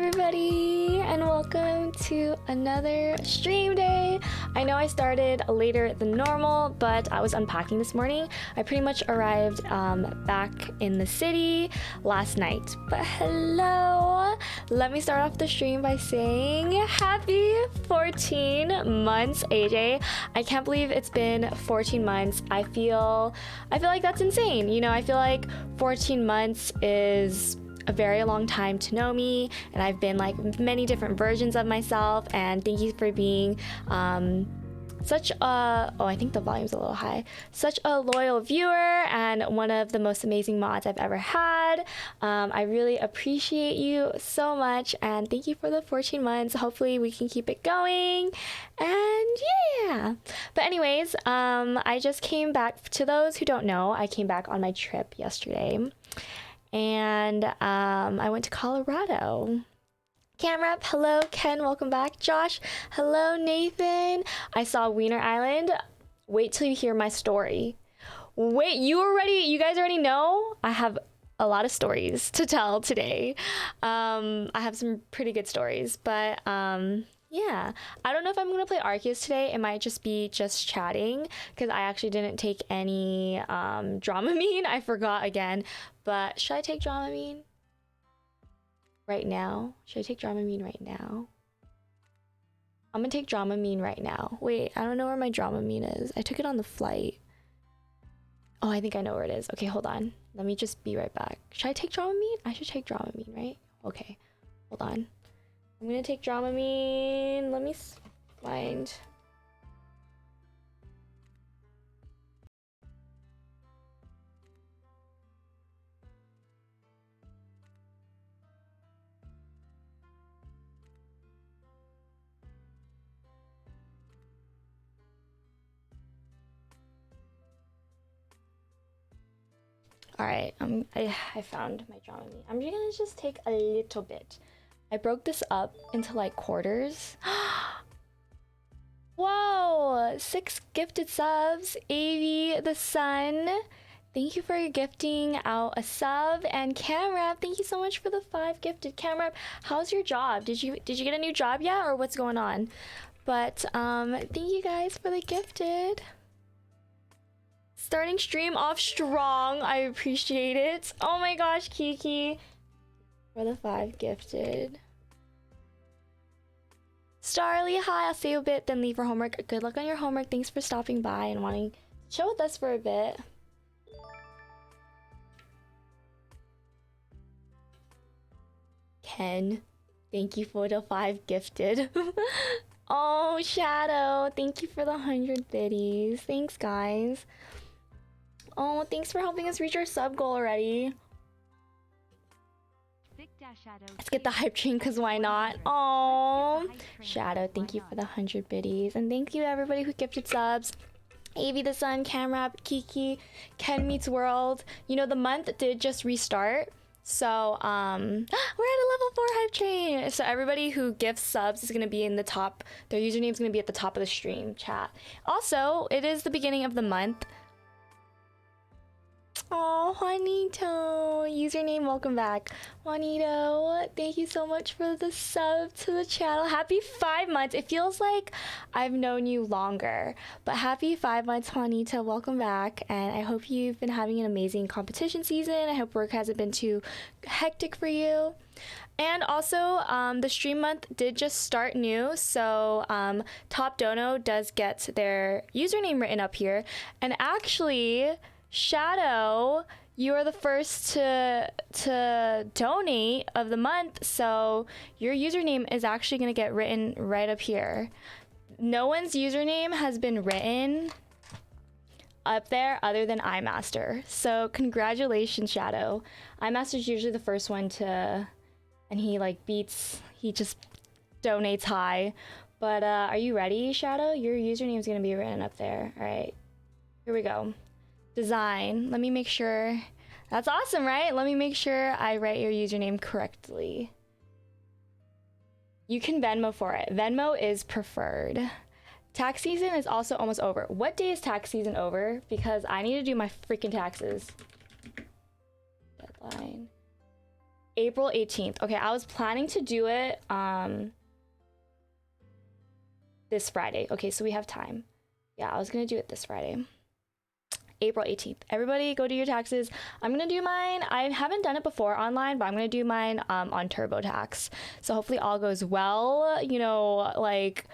everybody, and welcome to another stream day. I know I started later than normal, but I was unpacking this morning. I pretty much arrived back in the city last night. But hello! Let me start off the stream by saying happy 14 months, AJ. I can't believe it's been 14 months. I feel like that's insane. You know, I feel like 14 months is a very long time to know me, and I've been like many different versions of myself. And thank you for being such a I think the volume's a little high, such a loyal viewer and one of the most amazing mods I've ever had. I really appreciate you so much, and thank you for the 14 months. Hopefully we can keep it going, and yeah. But anyways, I just came back. To those who don't know, I came back on my trip yesterday, and I went to Colorado. Camrap, hello. Ken, welcome back. Josh, hello. Nathan, I saw Wiener Island. Wait till you hear my story. Wait, you guys already know? I have a lot of stories to tell today. I have some pretty good stories, but yeah. I don't know if I'm gonna play Arceus today. It might just be just chatting, because I actually didn't take any Dramamine. I forgot again. But should I take Dramamine right now? Should I take Dramamine right now? I'm gonna take Dramamine right now. Wait, I don't know where my Dramamine is. I took it on the flight. Oh, I think I know where it is. Okay, hold on. Let me just be right back. Should I take Dramamine? I should take Dramamine, right? Okay, hold on. I'm gonna take Dramamine. Let me find. All right, I found my Dramamine. I'm gonna just take a little bit. I broke this up into like quarters. Whoa, 6 gifted subs. Avi the Sun, thank you for gifting out a sub. And Camrap, thank you so much for the 5 gifted. Camrap, how's your job? Did you get a new job yet, or what's going on? But thank you guys for the gifted. Starting stream off strong. I appreciate it. Oh my gosh, Kiki, for the 5 gifted. Starly, hi. I'll stay a bit, then leave for homework. Good luck on your homework. Thanks for stopping by and wanting to chill with us for a bit. Ken, thank you for the 5 gifted. Oh, Shadow, thank you for the 100 biddies. Thanks, guys. Oh, thanks for helping us reach our sub goal already. Let's get the hype train, because why not? Oh, Shadow, thank you for the 100 biddies. And thank you to everybody who gifted subs. Avi the Sun, Camrap, Kiki, Ken Meets World. You know, the month did just restart. So, we're at a level 4 hype train. So everybody who gifts subs is going to be in the top. Their username is going to be at the top of the stream chat. Also, it is the beginning of the month. Oh, Juanito, username, welcome back. Juanito, thank you so much for the sub to the channel. Happy 5 months. It feels like I've known you longer, but happy 5 months, Juanito. Welcome back, and I hope you've been having an amazing competition season. I hope work hasn't been too hectic for you. And also, the stream month did just start new, so Top Dono does get their username written up here, and actually, Shadow, you are the first to donate of the month, so your username is actually going to get written right up here. No one's username has been written up there other than iMaster, so congratulations, Shadow. iMaster's usually the first one to, and he just donates high. But are you ready, Shadow? Your username is going to be written up there. All right, here we go. Design. Let me make sure. That's awesome, right? Let me make sure I write your username correctly. You can Venmo for it. Venmo is preferred. Tax season is also almost over. What day is tax season over? Because I need to do my freaking taxes. Deadline. April 18th. Okay, I was planning to do it this Friday. Okay, so we have time. Yeah, I was gonna do it this Friday. April 18th. Everybody go do your taxes. I'm gonna do mine. I haven't done it before online, but I'm gonna do mine on TurboTax. So hopefully all goes well. You know, like,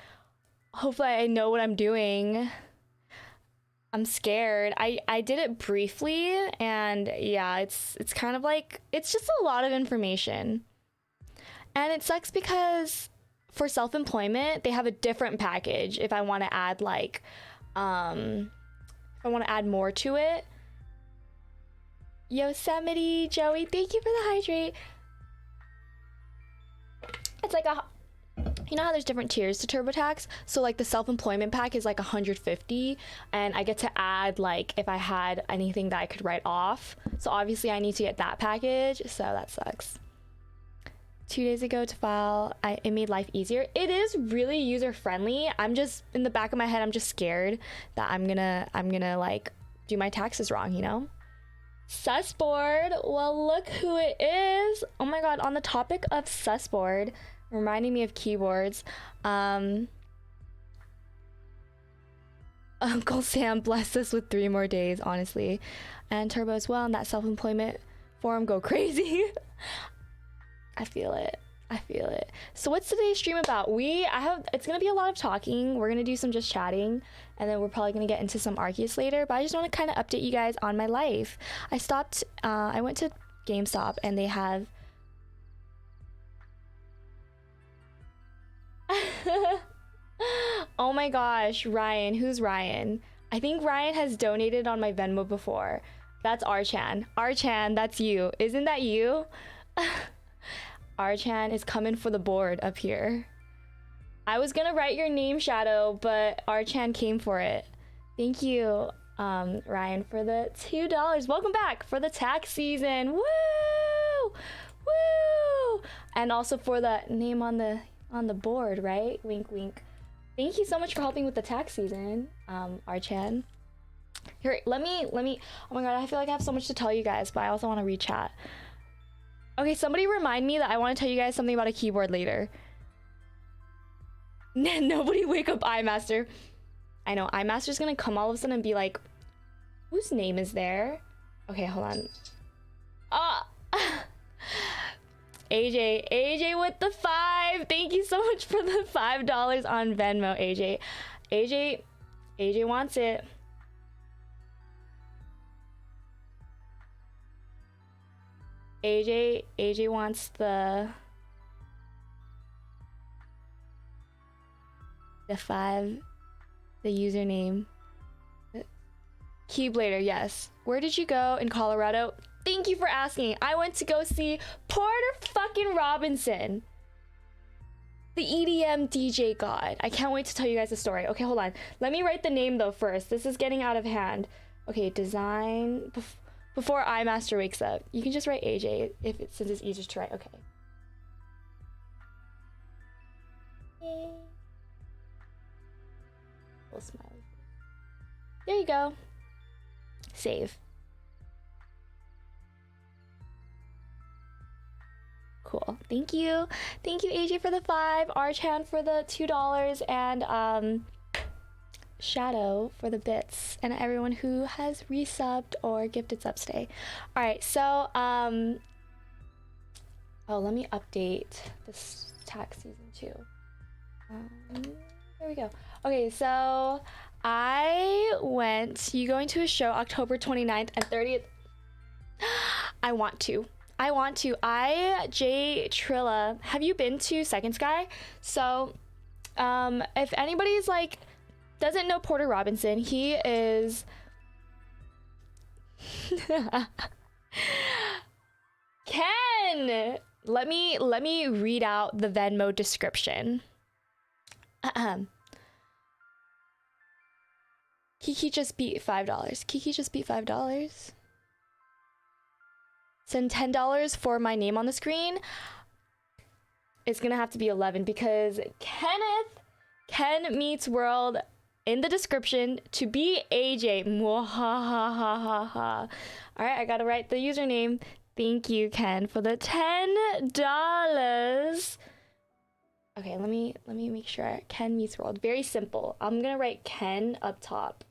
hopefully I know what I'm doing. I'm scared. I did it briefly, and yeah, it's kind of like, it's just a lot of information. And it sucks because for self-employment, they have a different package if I want to add like if I want to add more to it. Yosemite Joey, thank you for the hydrate. It's like a, you know how there's different tiers to TurboTax? So like the self-employment pack is like 150, and I get to add like if I had anything that I could write off. So obviously I need to get that package, so that sucks. 2 days ago to file, it made life easier. It is really user friendly. I'm just, in the back of my head, I'm just scared that I'm gonna like do my taxes wrong, you know? Susboard, well look who it is. Oh my god, on the topic of Susboard, reminding me of keyboards. Uncle Sam blessed us with 3 more days, honestly. And Turbo as well, and that self-employment forum go crazy. I feel it. I feel it. So what's today's stream about? It's gonna be a lot of talking. We're gonna do some just chatting, and then we're probably gonna get into some Arceus later, but I just want to kind of update you guys on my life. I went to GameStop, and they have oh my gosh, Ryan. Who's Ryan? I think Ryan has donated on my Venmo before. That's Archan. Archan, that's you. Isn't that you? Archan is coming for the board up here. I was gonna write your name, Shadow, but Archan came for it. Thank you, Ryan, for the $2. Welcome back for the tax season. Woo! Woo! And also for the name on the board, right? Wink, wink. Thank you so much for helping with the tax season, Archan. Here, let me. Oh my god, I feel like I have so much to tell you guys, but I also want to read chat. Okay, somebody remind me that I want to tell you guys something about a keyboard later. Nobody wake up iMaster. I know, iMaster's gonna come all of a sudden and be like, whose name is there? Okay, hold on. AJ with the 5. Thank you so much for the $5 on Venmo, AJ. AJ wants it. AJ wants the 5, the username. Keyblader, yes. Where did you go in Colorado? Thank you for asking. I went to go see Porter fucking Robinson, the EDM DJ god. I can't wait to tell you guys the story. Okay, hold on. Let me write the name though first. This is getting out of hand. Okay, design before iMaster wakes up. You can just write AJ since it's easier to write. Okay. Yay. Little smiley. There you go. Save. Cool. Thank you. Thank you, AJ, for the 5, Archan for the $2, and Shadow for the bits, and everyone who has resubbed or gifted subs today. All right, so oh, let me update this tax season too. There we go. Okay, so you going to a show October 29th and 30th? I want to. J Trilla, have you been to Second Sky? So if anybody's like doesn't know Porter Robinson, he is Ken. Let me read out the Venmo description. Kiki just beat $5. Kiki just beat $5. Send $10 for my name on the screen. It's gonna have to be 11 because Ken meets world in the description to be AJ. Mwahahaha. All right, I gotta write the username. Thank you, Ken, for the $10. Okay, let me make sure. Ken meets world. Very simple. I'm gonna write Ken up top.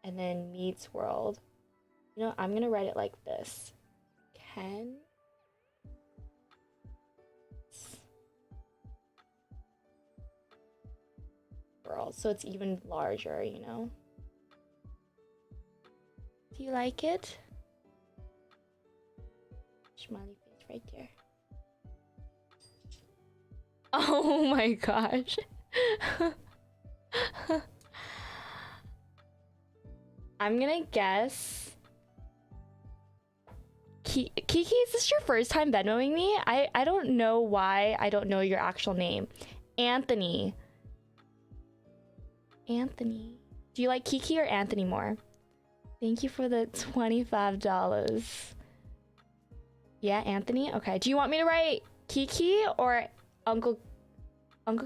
And then meets world. You know, I'm gonna write it like this. Ken world. So it's even larger, you know? Do you like it? Smiley face right there. Oh my gosh. I'm gonna guess. Kiki, is this your first time Venmoing me? I don't know why I don't know your actual name. Anthony. Anthony. Do you like Kiki or Anthony more? Thank you for the $25. Yeah, Anthony? Okay. Do you want me to write Kiki or Uncle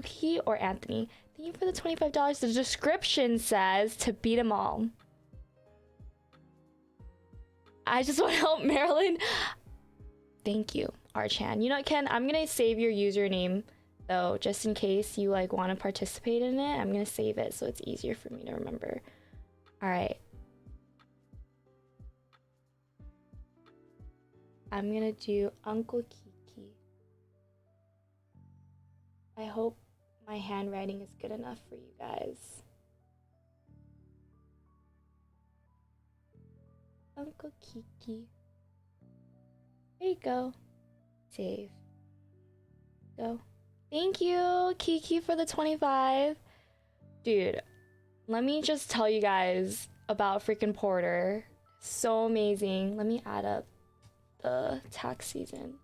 Kiki or Anthony? Thank you for the $25. The description says to beat them all. I just want to help Marilyn. Thank you, Archan. You know what, Ken? I'm gonna save your username though, just in case you like want to participate in it. I'm gonna save it so it's easier for me to remember. All right. I'm gonna do Uncle Kiki. I hope my handwriting is good enough for you guys. Uncle Kiki. There you go. Save. Go. Thank you, Kiki, for the 25. Dude, let me just tell you guys about freaking Porter. So amazing. Let me add up the tax season.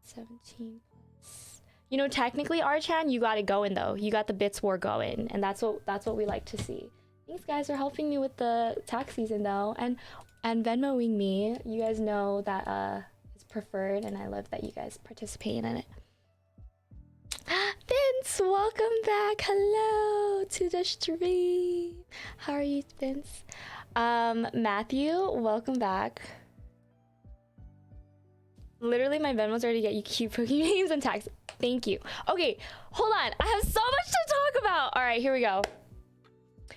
17 plus. You know, technically, Archan, you got it going though. You got the bits war going, and that's what we like to see. These guys are helping me with the tax season though, and Venmoing me. You guys know that is preferred, and I love that you guys participate in it. Vince, welcome back. Hello to the stream. How are you, Vince? Matthew, welcome back. Literally, my Venmo's already get you cute Pokemon names and tags. Thank you. Okay, hold on. I have so much to talk about. All right, here we go.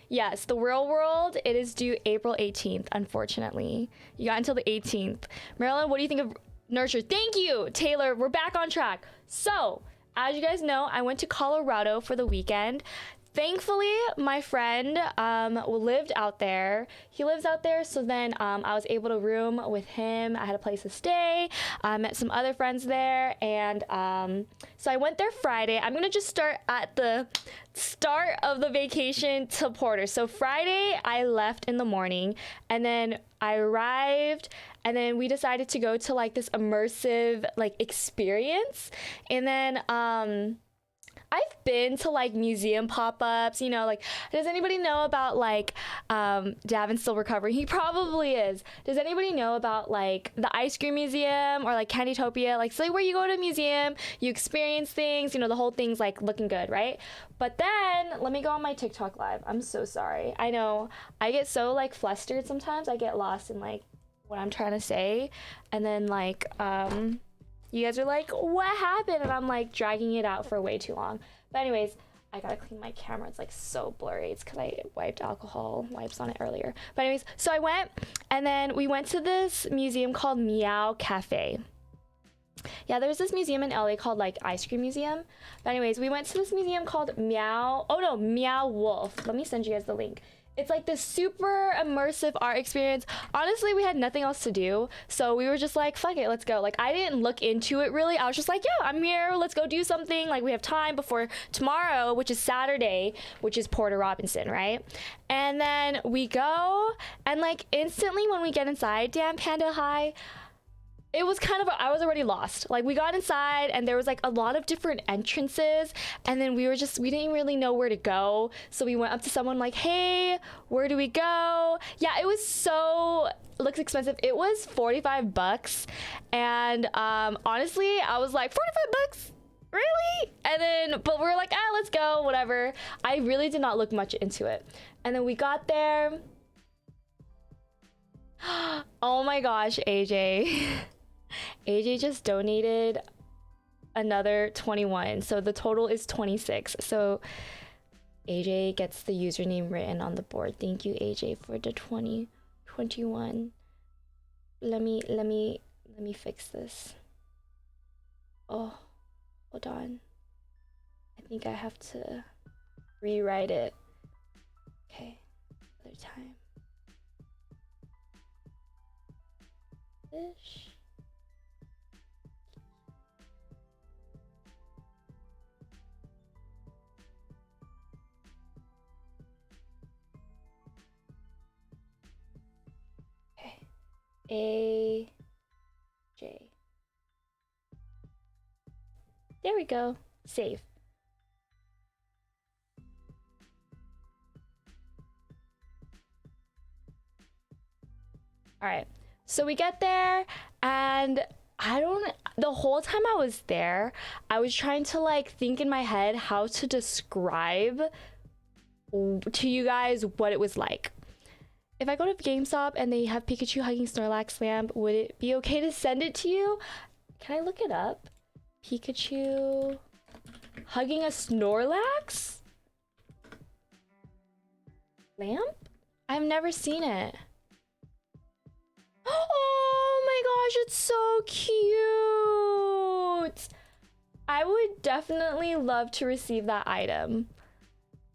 Yes, the real world, it is due April 18th, unfortunately. You got until the 18th. Marilyn, what do you think of Nurture? Thank you, Taylor. We're back on track. So, as you guys know, I went to Colorado for the weekend. Thankfully, my friend lived out there. He lives out there, so then I was able to room with him. I had a place to stay. I met some other friends there, and so I went there Friday. I'm gonna just start at the start of the vacation to Porter. So Friday, I left in the morning, and then I arrived, and then we decided to go to like this immersive like experience, and then I've been to like museum pop-ups, you know, like, does anybody know about like, Davin's still recovering? He probably is. Does anybody know about like the ice cream museum or like Candytopia? Like, so where you go to a museum, you experience things, you know, the whole thing's like looking good, right? But then let me go on my TikTok live. I'm so sorry. I know I get so like flustered sometimes. I get lost in like what I'm trying to say. And then like, you guys are like, what happened? And I'm like dragging it out for way too long. But anyways, I gotta clean my camera. It's like so blurry. It's because I wiped alcohol wipes on it earlier. But anyways, so I went, and then we went to this museum called Meow Cafe. Yeah, there's this museum in LA called like Ice Cream Museum. But anyways, we went to this museum called Meow Wolf. Let me send you guys the link. It's like this super immersive art experience. Honestly, we had nothing else to do, so we were just like, fuck it, let's go. Like, I didn't look into it really. I was just like, yeah, I'm here, let's go do something. Like, we have time before tomorrow, which is Saturday, which is Porter Robinson, right? And then we go, and like instantly when we get inside Damn Panda High, it was kind of, I was already lost. Like, we got inside and there was like a lot of different entrances, and then we didn't really know where to go. So we went up to someone like, hey, where do we go? Yeah, it looks expensive. It was $45. And honestly, I was like, $45? Really? And then, but we're like, let's go, whatever. I really did not look much into it. And then we got there. Oh my gosh, AJ. AJ just donated another 21, so the total is 26. So AJ gets the username written on the board. Thank you, AJ, for the 21. Let me fix this. Oh, hold on. I think I have to rewrite it. Okay, other time. Ish. Okay. AJ. There we go. Save. All right. So we get there, and the whole time I was there, I was trying to like think in my head how to describe to you guys what it was like. If I go to GameStop and they have Pikachu hugging Snorlax lamp, would it be okay to send it to you? Can I look it up? Pikachu hugging a Snorlax lamp? I've never seen it. Oh my gosh, it's so cute. I would definitely love to receive that item.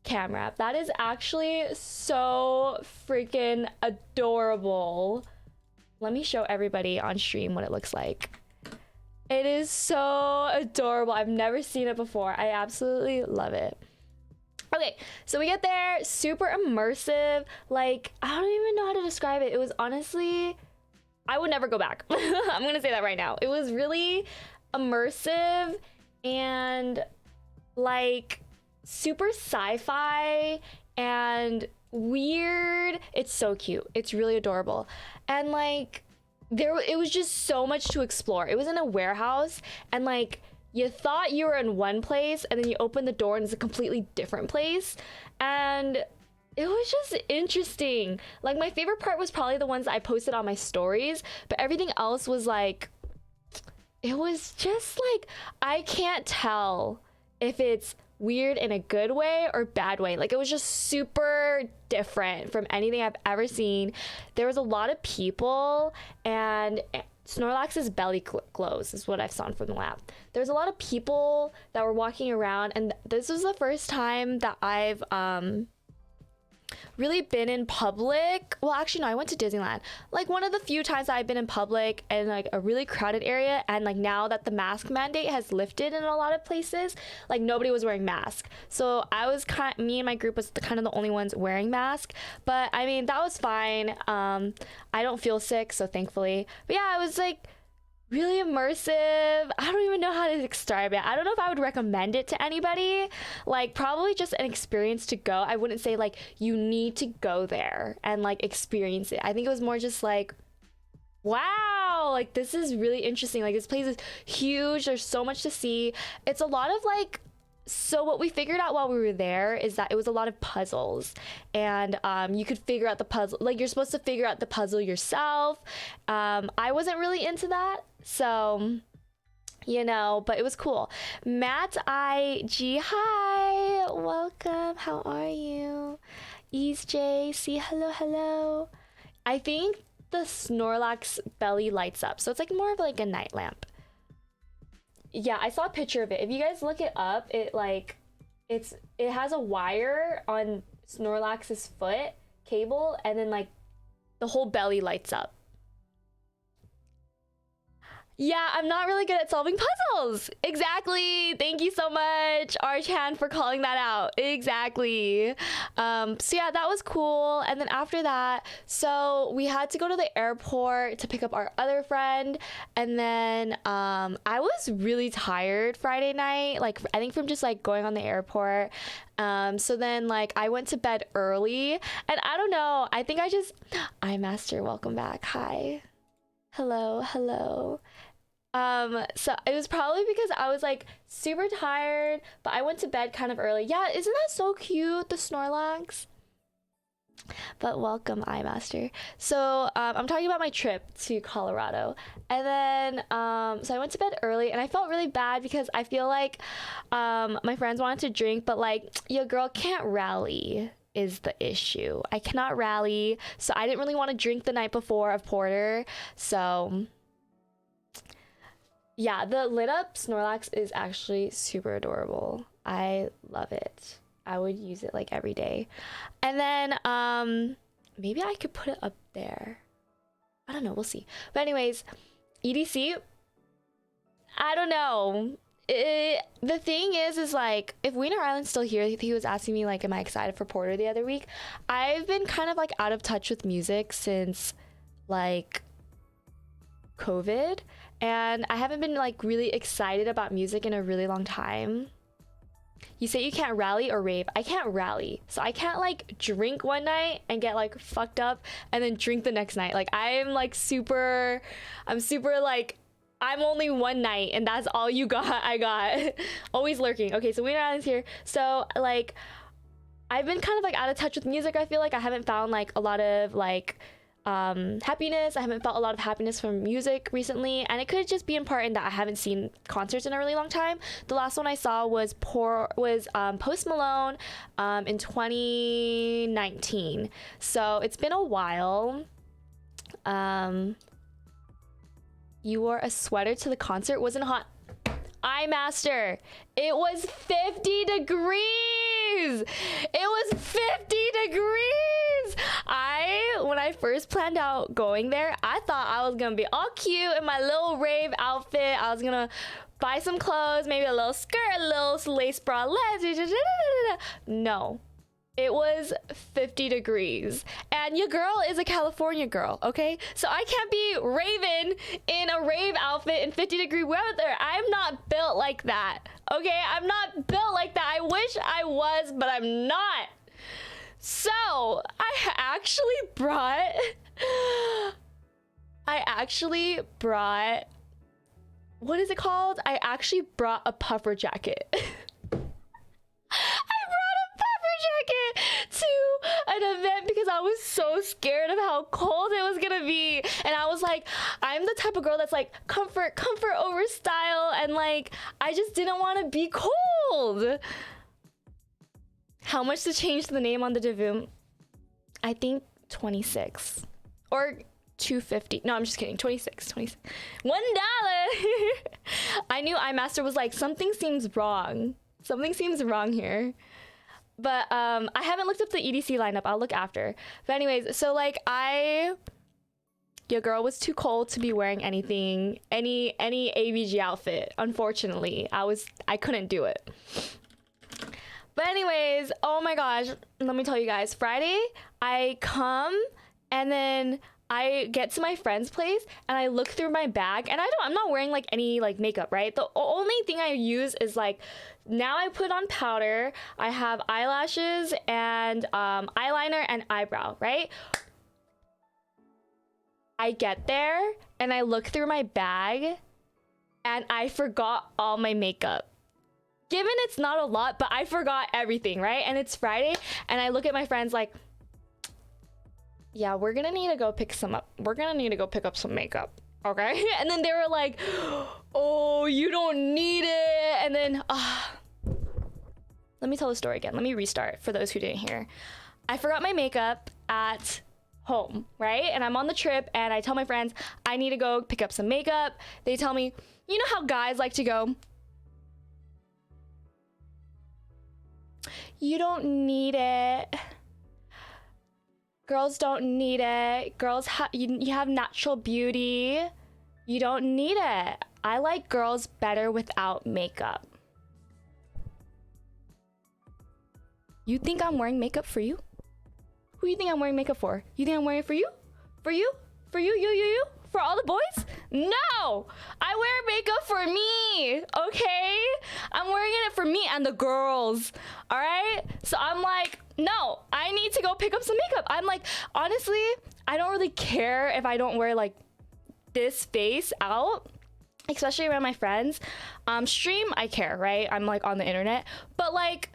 Cam wrap. That is actually so freaking adorable. Let me show everybody on stream what it looks like. It is so adorable. I've never seen it before. I absolutely love it. Okay, so we get there, super immersive. Like, I don't even know how to describe it. It was honestly, I would never go back. I'm gonna say that right now. It was really immersive and like super sci-fi and weird. It's so cute. It's really adorable. And like it was just so much to explore. It was in a warehouse, and like you thought you were in one place and then you open the door and it's a completely different place. And it was just interesting. Like my favorite part was probably the ones I posted on my stories, but everything else was like, it was just like, I can't tell if it's weird in a good way or bad way. Like it was just super different from anything I've ever seen. There was a lot of people, and Snorlax's belly glows is what I've saw from the lab. There's a lot of people that were walking around, and this was the first time that I've really been in public. Well, actually no, I went to Disneyland. Like one of the few times that I've been in public in like a really crowded area, and like now that the mask mandate has lifted in a lot of places, like nobody was wearing masks. So I was me and my group was kind of the only ones wearing masks. But I mean, that was fine. I don't feel sick, so thankfully. But yeah, it was like really immersive. I don't even know how to describe it. I don't know if I would recommend it to anybody. Like probably just an experience to go. I wouldn't say like you need to go there and like experience it. I think it was more just like, wow, like this is really interesting. Like this place is huge. There's so much to see. It's a lot of like, so what we figured out while we were there is that it was a lot of puzzles, and you could figure out the puzzle, like you're supposed to figure out the puzzle yourself. I wasn't really into that, so you know, but it was cool. Matt IG, hi, welcome, how are you? Ease J, see hello. I think the Snorlax belly lights up, so it's like more of like a night lamp. Yeah, I saw a picture of it. If you guys look it up, it has a wire on Snorlax's foot cable, and then like the whole belly lights up. Yeah, I'm not really good at solving puzzles. Exactly. Thank you so much, Archan, for calling that out. Exactly. So yeah, that was cool. And then after that, so we had to go to the airport to pick up our other friend. And then I was really tired Friday night, like I think from just like going on the airport. So then like I went to bed early, and I don't know, I think iMaster, welcome back. Hi. Hello. So it was probably because I was like super tired, but I went to bed kind of early. Yeah, isn't that so cute, the Snorlax? But welcome, iMaster. So I'm talking about my trip to Colorado, and then so I went to bed early, and I felt really bad because I feel like my friends wanted to drink, but like your girl can't rally is the issue. I cannot rally, so I didn't really want to drink the night before of porter. So yeah, the lit up Snorlax is actually super adorable. I love it. I would use it like every day. And then maybe I could put it up there. I don't know, we'll see. But anyways, EDC, I don't know. The thing is like, if Wiener Island's still here, he was asking me like, am I excited for Porter the other week? I've been kind of like out of touch with music since like COVID, and I haven't been like really excited about music in a really long time. You say you can't rally or rave. I can't rally. So I can't like drink one night and get like fucked up and then drink the next night. Like I'm super like, I'm only one night and that's all you got. I got always lurking. Okay, so Wiener Island's here. So like, I've been kind of like out of touch with music. I feel like I haven't found like a lot of like happiness. I haven't felt a lot of happiness from music recently, and it could just be in part in that I haven't seen concerts in a really long time. The last one I saw was Post Malone in 2019, so it's been a while. You wore a sweater to the concert. Wasn't hot. iMaster, it was 50 degrees. It was 50 degrees. When I first planned out going there, I thought I was gonna be all cute in my little rave outfit. I was gonna buy some clothes, maybe a little skirt, a little lace bralette. No, it was 50 degrees. And your girl is a California girl, okay? So I can't be raving in a rave outfit in 50-degree weather. I'm not built like that, okay? I'm not built like that. I wish I was, but I'm not. So I actually brought what is it called? I actually brought a puffer jacket. Jacket to an event because I was so scared of how cold it was gonna be, and I was like, I'm the type of girl that's like comfort over style, and like I just didn't want to be cold. How much to change the name on the Divoom? I think 26 or 250. No, I'm just kidding. 26. $1. I knew iMaster was like, something seems wrong here. But I haven't looked up the EDC lineup. I'll look after. But anyways, so like your girl was too cold to be wearing anything, any AVG outfit. Unfortunately, I couldn't do it. But anyways, oh my gosh, let me tell you guys. Friday, I come and then I get to my friend's place and I look through my bag and I'm not wearing like any like makeup, right? The only thing I use is like, now I put on powder, I have eyelashes and eyeliner and eyebrow, right? I get there and I look through my bag and I forgot all my makeup. Given it's not a lot, but I forgot everything, right? And it's Friday and I look at my friends like, yeah, we're gonna need to go pick up some makeup, okay? And then they were like, oh, you don't need it. And then let me tell the story again. Let me restart for those who didn't hear. I forgot my makeup at home, right? And I'm on the trip and I tell my friends I need to go pick up some makeup. They tell me, you know how guys like to go, you don't need it. Girls don't need it. Girls you have natural beauty. You don't need it. I like girls better without makeup. You think I'm wearing makeup for you? Who you think I'm wearing makeup for? You think I'm wearing it for you? For you? For you? You? For all the boys? No! I wear makeup for me, okay? I'm wearing it for me and the girls, all right? So I'm like, no, I need to go pick up some makeup. I'm like, honestly, I don't really care if I don't wear like this face out, especially around my friends. Stream, I care, right? I'm like on the internet, but like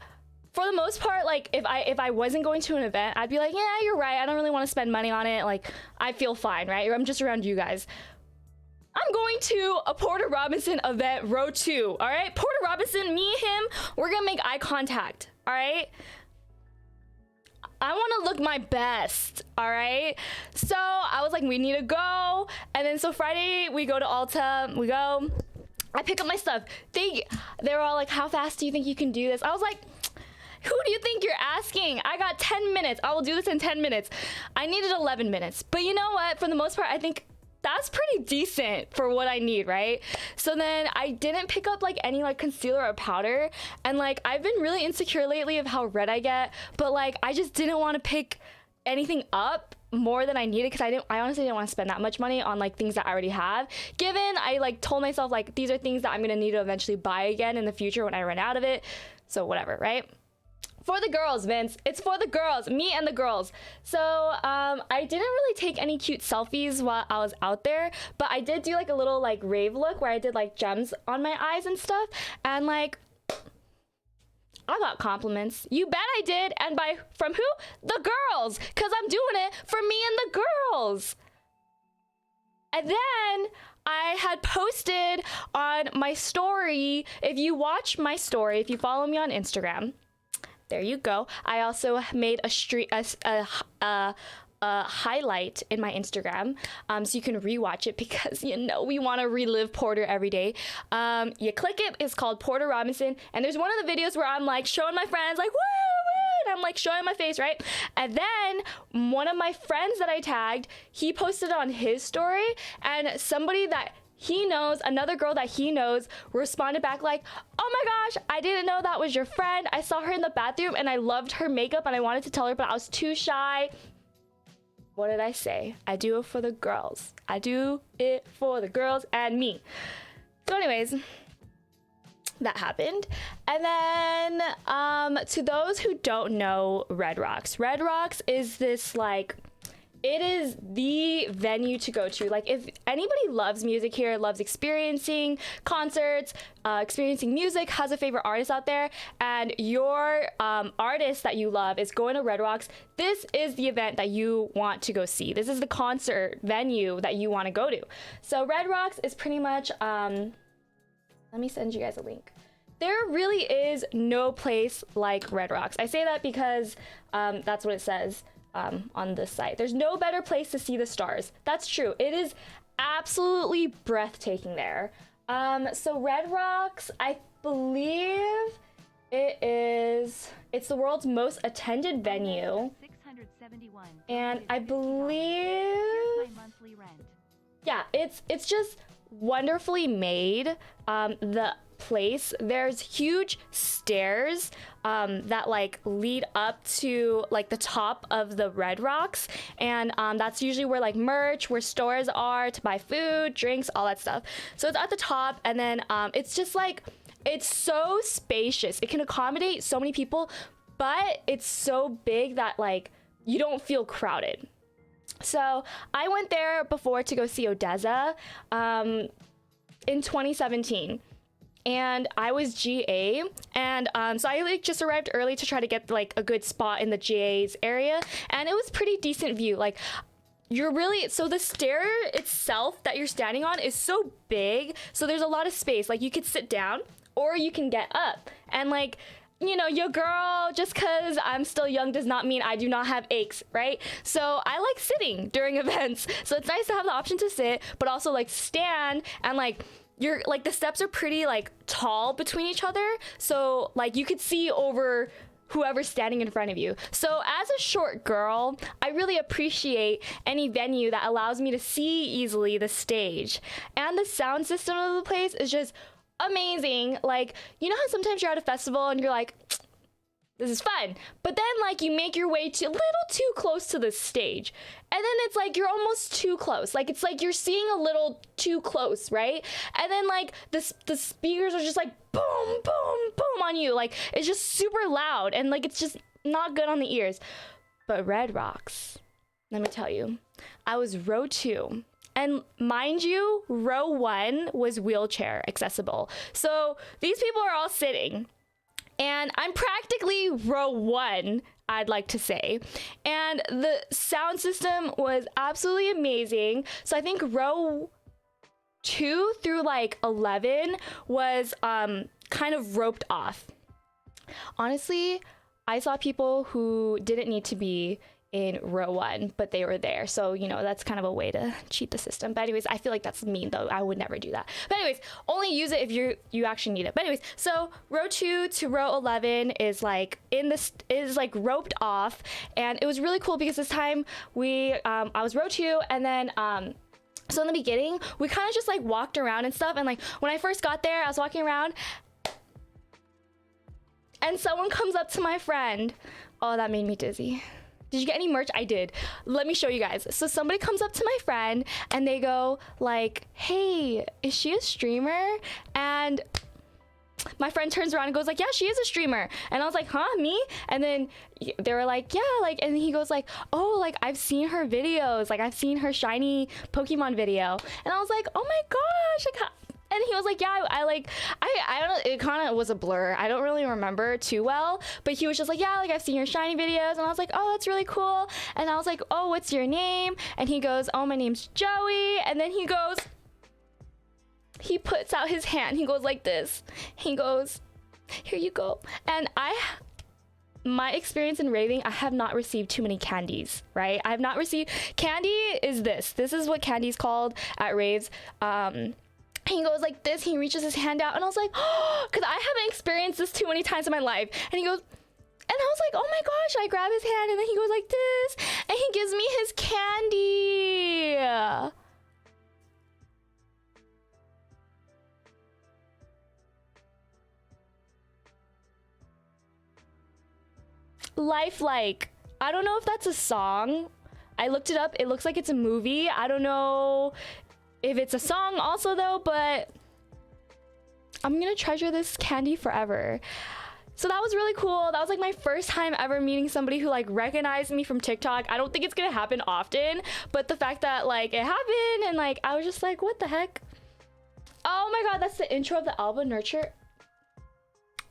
for the most part, like if I wasn't going to an event, I'd be like, yeah, you're right. I don't really want to spend money on it. Like I feel fine, right? I'm just around you guys. I'm going to a Porter Robinson event, row 2. All right, Porter Robinson, me, him, we're gonna make eye contact. All right. I want to look my best, all right? So I was like, we need to go. And then so Friday we go to Ulta, we go, I pick up my stuff. They were all like, how fast do you think you can do this? I was like, who do you think you're asking? I got 10 minutes. I will do this in 10 minutes. I needed 11 minutes. But you know what? For the most part, I think that's pretty decent for what I need, right? So then I didn't pick up like any like concealer or powder, and like I've been really insecure lately of how red I get, but like I just didn't want to pick anything up more than I needed because I honestly didn't want to spend that much money on like things that I already have, given I like told myself like these are things that I'm gonna need to eventually buy again in the future when I run out of it. So whatever, right? For the girls, Vince. It's for the girls. Me and the girls. So I didn't really take any cute selfies while I was out there, but I did do like a little like rave look where I did like gems on my eyes and stuff. And like, I got compliments. You bet I did. And from who? The girls. Because I'm doing it for me and the girls. And then I had posted on my story. If you watch my story, if you follow me on Instagram, there you go. I also made a highlight in my Instagram, so you can rewatch it because you know we want to relive Porter every day. You click it. It's called Porter Robinson, and there's one of the videos where I'm like showing my friends like woo woo, and I'm like showing my face, right? And then one of my friends that I tagged, he posted on his story, and somebody that he knows, another girl that he knows, responded back like, oh my gosh, I didn't know that was your friend. I saw her in the bathroom and I loved her makeup and I wanted to tell her, but I was too shy. What did I say? I do it for the girls. I do it for the girls and me. So anyways, that happened. And then to those who don't know Red Rocks is this like, it is the venue to go to. Like if anybody loves music here, loves experiencing concerts, experiencing music, has a favorite artist out there, and your artist that you love is going to Red Rocks, this is the event that you want to go see. This is the concert venue that you want to go to. So Red Rocks is pretty much, let me send you guys a link. There really is no place like Red Rocks. I say that because that's what it says. On this site. There's no better place to see the stars. That's true. It is absolutely breathtaking there. So Red Rocks, I believe it's the world's most attended venue. 671. And I believe yeah, it's just wonderfully made. The place, there's huge stairs that like lead up to like the top of the Red Rocks, and that's usually where like merch, where stores are to buy food, drinks, all that stuff. So it's at the top, and then it's just like, it's so spacious. It can accommodate so many people, but it's so big that like you don't feel crowded. So I went there before to go see Odessa in 2017. And I was GA, and so I like just arrived early to try to get like a good spot in the GA's area, and it was pretty decent view. Like you're really, so the stair itself that you're standing on is so big, so there's a lot of space. Like you could sit down or you can get up, and like, you know, your girl, just because I'm still young does not mean I do not have aches, right? So I like sitting during events, so it's nice to have the option to sit, but also like stand, and like you're like, the steps are pretty like tall between each other, so like you could see over whoever's standing in front of you. So as a short girl, I really appreciate any venue that allows me to see easily the stage, and the sound system of the place is just amazing. Like, you know how sometimes you're at a festival and you're like, this is fun, but then like you make your way to a little too close to the stage, and then it's like you're almost too close. Like it's like you're seeing a little too close, right? And then like the speakers are just like boom, boom, boom on you. Like it's just super loud, and like it's just not good on the ears. But Red Rocks, let me tell you, I was row 2. And mind you, row 1 was wheelchair accessible. So these people are all sitting. And I'm practically row 1, I'd like to say. And the sound system was absolutely amazing. So I think row 2 through like 11 was kind of roped off. Honestly, I saw people who didn't need to be in row 1, but they were there. So, you know, that's kind of a way to cheat the system. But anyways, I feel like that's mean though. I would never do that. But anyways, only use it if you actually need it. But anyways, so row 2 to row 11 is like like roped off, and it was really cool because this time I was row 2, and then so in the beginning, we kind of just like walked around and stuff. And like when I first got there, I was walking around and someone comes up to my friend. Oh, that made me dizzy. Did you get any merch? I did. Let me show you guys. So somebody comes up to my friend and they go like, hey, is she a streamer? And my friend turns around and goes like, yeah, she is a streamer. And I was like, huh, me? And then they were like, yeah, like, and he goes like, oh, like I've seen her videos. Like I've seen her shiny Pokemon video. And I was like, oh my gosh. Like, and he was like, yeah, I don't know, it kind of was a blur. I don't really remember too well, but he was just like, yeah, like I've seen your shiny videos. And I was like, oh, that's really cool. And I was like, oh, what's your name? And he goes, oh, my name's Joey. And then he puts out his hand. He goes like this. He goes, here you go. And my experience in raving, I have not received too many candies, right? I have not received, candy is this. This is what candy's called at raves. He goes like this, he reaches his hand out, and I was like, oh, because I haven't experienced this too many times in my life. And he goes, and I was like, oh my gosh, I grab his hand, and then he goes like this, and he gives me his candy. Lifelike. I don't know if that's a song. I looked it up. It looks like it's a movie. I don't know if it's a song also though, but I'm gonna treasure this candy forever. So that was really cool. That was like my first time ever meeting somebody who like recognized me from TikTok. I don't think it's gonna happen often, but the fact that like it happened and like I was just like, what the heck? Oh my god, that's the intro of the album Nurture.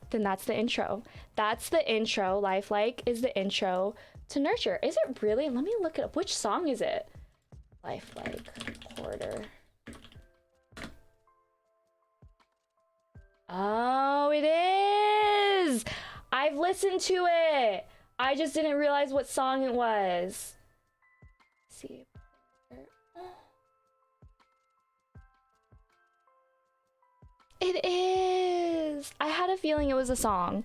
Then that's the intro. That's the intro. Lifelike is the intro to Nurture. Is it really? Let me look it up. Which song is it? Lifelike quarter. Oh, it is. I've listened to it. I just didn't realize what song it was. Let's see. It is. I had a feeling it was a song.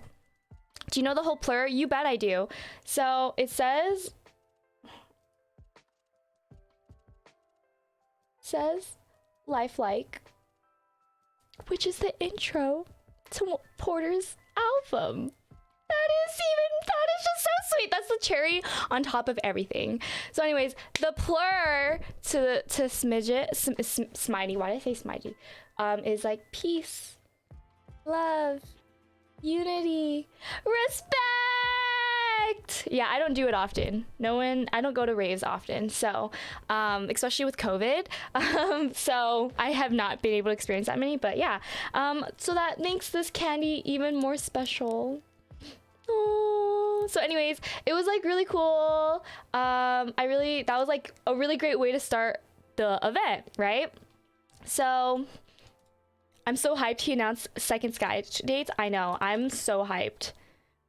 Do you know the whole plur? You bet I do. So it says Lifelike, which is the intro to Porter's album. That is just so sweet. That's the cherry on top of everything. So anyways, the plur to Smidey, why did I say Smidey? Is like peace, love, unity, respect. Yeah, I don't do it often. I don't go to raves often. So, especially with COVID. So I have not been able to experience that many, but yeah. So that makes this candy even more special. So anyways, it was like really cool. That was like a really great way to start the event, right? So I'm so hyped he announced second Sky dates. I know, I'm so hyped.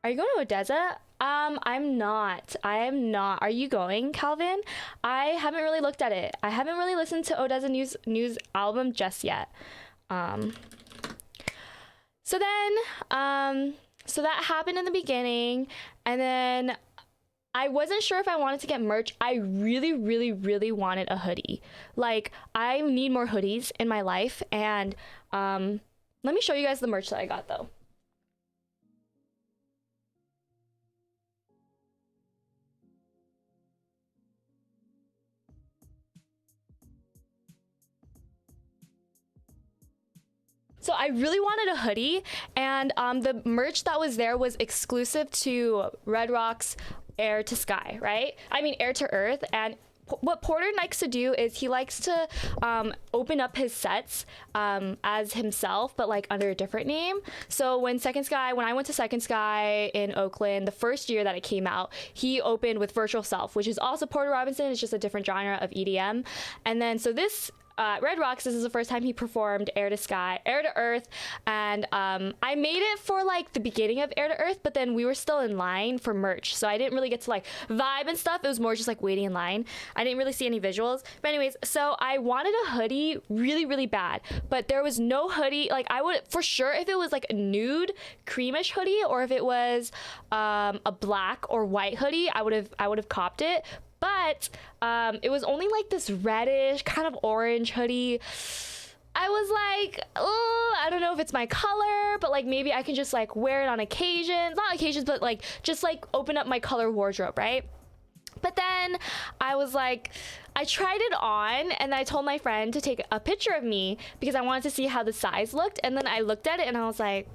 Are you going to Odessa? I'm not. Are you going, Calvin? I haven't really looked at it. I haven't really listened to Odessa news album just yet. So that happened in the beginning, and then I wasn't sure if I wanted to get merch. I really, really, really wanted a hoodie. Like, I need more hoodies in my life, and let me show you guys the merch that I got though. So I really wanted a hoodie, and the merch that was there was exclusive to Red Rocks Air to Sky, right? I mean Air to Earth, and what Porter likes to do is he likes to open up his sets as himself, but like under a different name. So when I went to Second Sky in Oakland, the first year that it came out, he opened with Virtual Self, which is also Porter Robinson. It's just a different genre of EDM. And then so this Red Rocks, this is the first time he performed Air to Earth, and I made it for like the beginning of Air to Earth, but then we were still in line for merch, so I didn't really get to like vibe and stuff. It was more just like waiting in line. I didn't really see any visuals, but anyways, so I wanted a hoodie really, really bad, but there was no hoodie. Like I would for sure, if it was like a nude creamish hoodie, or if it was a black or white hoodie, I would have copped it. But it was only like this reddish kind of orange hoodie. I was like, oh, I don't know if it's my color, but like maybe I can just like wear it on occasions, not occasions, but like just like open up my color wardrobe, right? But then I was like, I tried it on, and I told my friend to take a picture of me because I wanted to see how the size looked. And then I looked at it and I was like,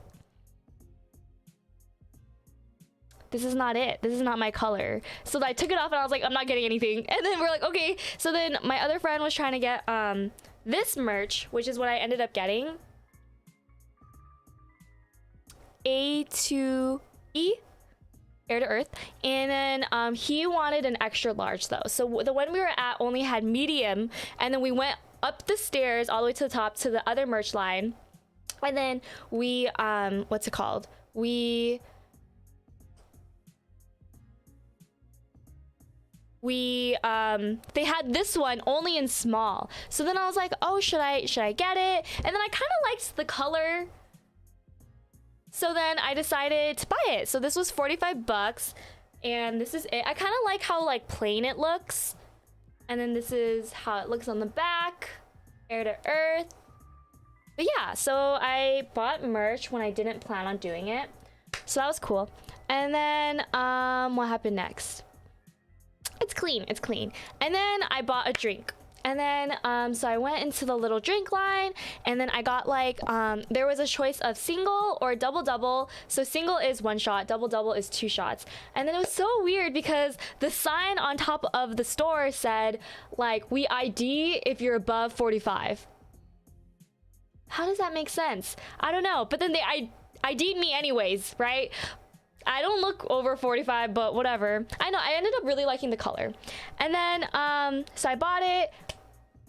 this is not it. This is not my color. So I took it off and I was like, I'm not getting anything. And then we're like, okay. So then my other friend was trying to get this merch, which is what I ended up getting. A2E, Air to Earth. And then he wanted an extra large though. So the one we were at only had medium. And then we went up the stairs all the way to the top to the other merch line. And then we, what's it called? They had this one only in small. So then I was like, oh, should I get it? And then I kind of liked the color. So then I decided to buy it. So this was 45 bucks, and this is it. I kind of like how like plain it looks. And then this is how it looks on the back, Air to Earth. But yeah, so I bought merch when I didn't plan on doing it. So that was cool. And then what happened next? It's clean. And then I bought a drink. And then, so I went into the little drink line, and then I got like, there was a choice of single or double. So single is 1 shot, double is 2 shots. And then it was so weird because the sign on top of the store said like, we ID if you're above 45. How does that make sense? I don't know. But then they ID'd me anyways, right? I don't look over 45, but whatever. I know, I ended up really liking the color. And then, so I bought it.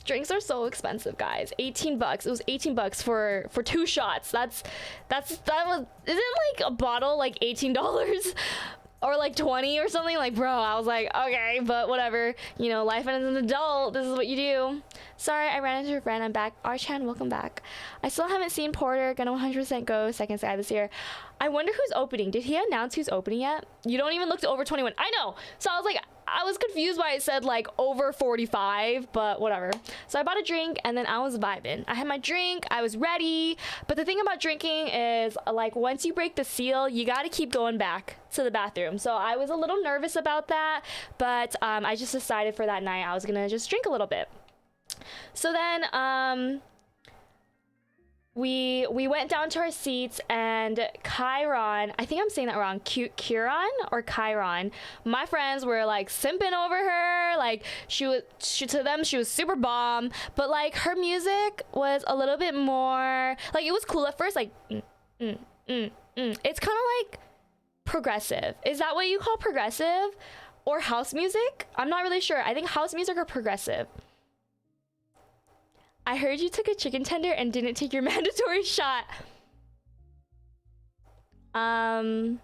Drinks are so expensive, guys. 18 bucks. It was 18 bucks for 2 shots. That was, isn't like a bottle like $18? Or like 20 or something? Like, bro, I was like, okay, but whatever. You know, life as an adult, this is what you do. Sorry, I ran into a friend. I'm back. Archan, welcome back. I still haven't seen Porter. Gonna 100% go Second Sky this year. I wonder who's opening. Did he announce who's opening yet? You don't even look to over 21. I know. So I was like, I was confused why it said like over 45, but whatever. So I bought a drink, and then I was vibing. I had my drink, I was ready. But the thing about drinking is like, once you break the seal, you gotta keep going back to the bathroom. So I was a little nervous about that, but I just decided for that night I was gonna just drink a little bit. So then we went down to our seats, and Chiron, I think I'm saying that wrong, Chiron or Chiron, my friends were like simping over her. Like to them she was super bomb, but like her music was a little bit more like, it was cool at first, like it's kind of like progressive. Is that what you call progressive or house music? I'm not really sure. I think house music or progressive. I heard you took a chicken tender and didn't take your mandatory shot. Well,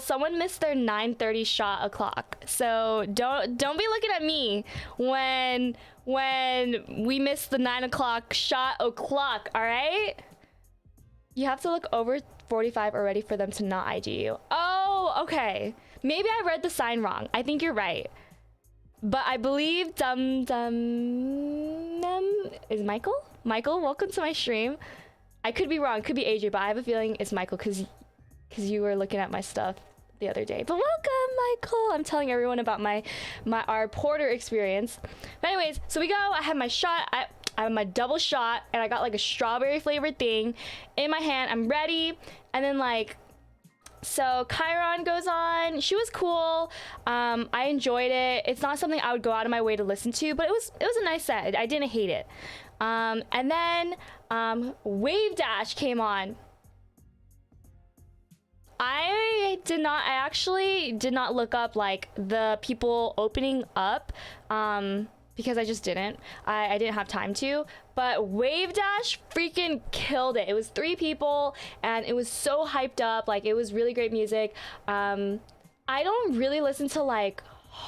someone missed their 9:30 shot o'clock. So don't be looking at me when we missed the 9 o'clock shot o'clock, all right? You have to look over 45 already for them to not ID you. Oh, okay. Maybe I read the sign wrong. I think you're right. But I believe Dum is Michael? Michael, welcome to my stream. I could be wrong, could be AJ, but I have a feeling it's Michael because you were looking at my stuff the other day. But welcome, Michael. I'm telling everyone about our Porter experience. But anyways, so we go. I have my shot. I have my double shot, and I got like a strawberry flavored thing in my hand. I'm ready. And then like So Chiron goes on. She was cool. I enjoyed it. It's not something I would go out of my way to listen to, but it was a nice set. I didn't hate it. And then Wave Dash came on. I actually did not look up like the people opening up because I just didn't. I didn't have time to. But Wave Dash freaking killed it. It was 3 people and it was so hyped up. Like, it was really great music. I don't really listen to like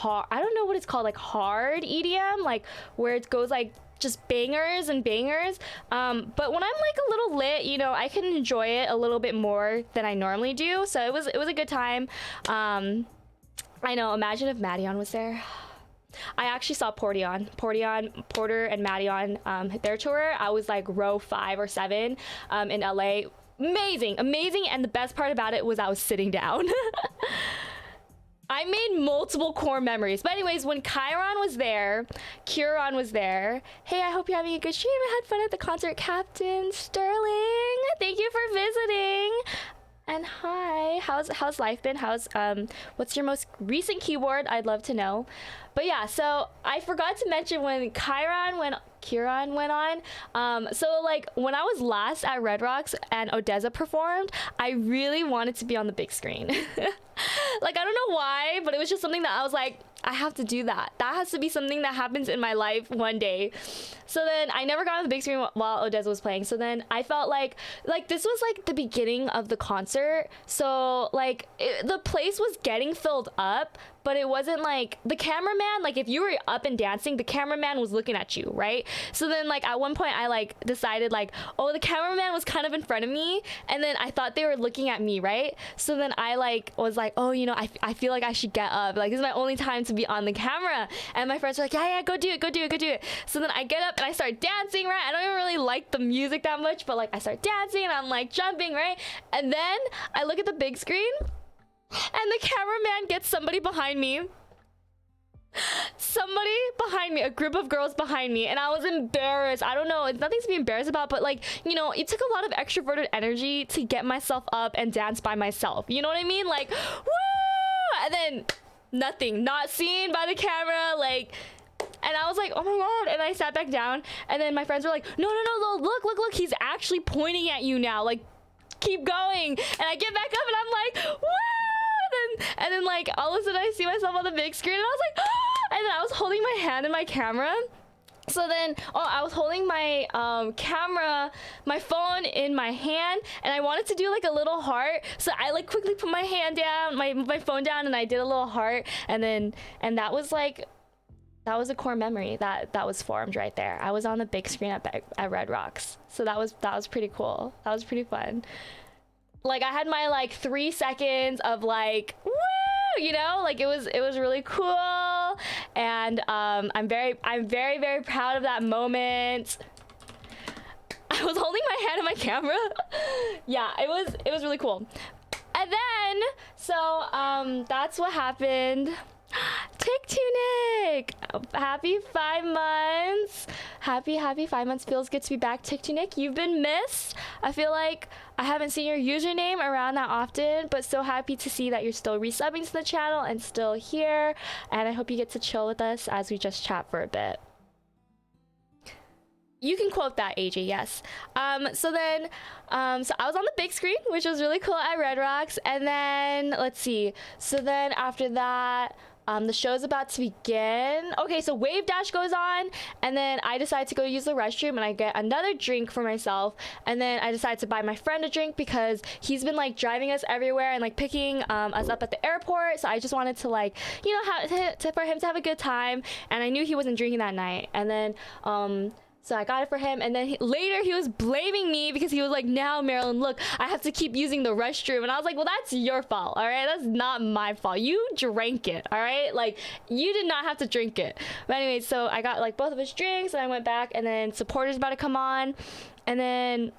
I don't know what it's called, like hard EDM, like where it goes like just bangers and bangers. But when I'm like a little lit, you know, I can enjoy it a little bit more than I normally do. So it was a good time. I know, imagine if Maddion was there. I actually saw Porter and Maddion hit their tour. I was like row 5 or 7 in LA. Amazing. And the best part about it was I was sitting down. I made multiple core memories. But anyways, when Chiron was there, Kieran was there. Hey, I hope you're having a good stream. I had fun at the concert, Captain Sterling. Thank you for visiting. And hi, how's life been? What's your most recent keyword? I'd love to know. But yeah, so I forgot to mention when Kieran went on. So like when I was last at Red Rocks and Odessa performed, I really wanted to be on the big screen. Like, I don't know why, but it was just something that I was like, I have to do that. That has to be something that happens in my life one day. So then I never got on the big screen while Odessa was playing. So then I felt like this was like the beginning of the concert. So like the place was getting filled up, but it wasn't like the cameraman, like if you were up and dancing, the cameraman was looking at you, right? So then like at one point I like decided like, oh, the cameraman was kind of in front of me, and then I thought they were looking at me, right? So then I like was like, oh, you know, I feel like I should get up, like this is my only time to be on the camera. And my friends were like, yeah, go do it. So then I get up and I start dancing, right? I don't even really like the music that much, but like I start dancing and I'm like jumping, right? And then I look at the big screen and the cameraman gets somebody behind me, a group of girls behind me, and I was embarrassed. I don't know, it's nothing to be embarrassed about, but like, you know, it took a lot of extroverted energy to get myself up and dance by myself, you know what I mean? Like, woo! And then nothing, not seen by the camera, like, and I was like, oh my god. And I sat back down, and then my friends were like, no, look, he's actually pointing at you now, like, keep going. And I get back up and I'm like, woo! And then like all of a sudden I see myself on the big screen and I was like, ah! And then I was holding my hand in my camera. So then, I was holding my camera, my phone in my hand, and I wanted to do like a little heart. So I like quickly put my hand down, my phone down, and I did a little heart. And that was like, that was a core memory that was formed right there. I was on the big screen at Red Rocks. So that was pretty cool. That was pretty fun. Like I had my like 3 seconds of like, woo, you know, like it was really cool. And I'm very proud of that moment. I was holding my hand in my camera. Yeah, it was really cool. And then so that's what happened. TikTok, happy 5 months. Happy 5 months. Feels good to be back. TikTok, you've been missed. I feel like I haven't seen your username around that often, but so happy to see that you're still resubbing to the channel and still here. And I hope you get to chill with us as we just chat for a bit. You can quote that, AJ, yes. So then, so I was on the big screen, which was really cool at Red Rocks. And then, let's see. So then after that, the show's about to begin. Okay, so Wave Dash goes on, and then I decide to go use the restroom, and I get another drink for myself. And then I decide to buy my friend a drink because he's been like driving us everywhere and like picking us up at the airport. So I just wanted to like, you know, for him to have a good time. And I knew he wasn't drinking that night. And then, so I got it for him, and then later he was blaming me because he was like, now Marilyn, look, I have to keep using the restroom. And I was like, well, that's your fault, all right? That's not my fault. You drank it, all right? Like, you did not have to drink it. But anyway, so I got like both of his drinks, and I went back, and then Supporter's about to come on. And then,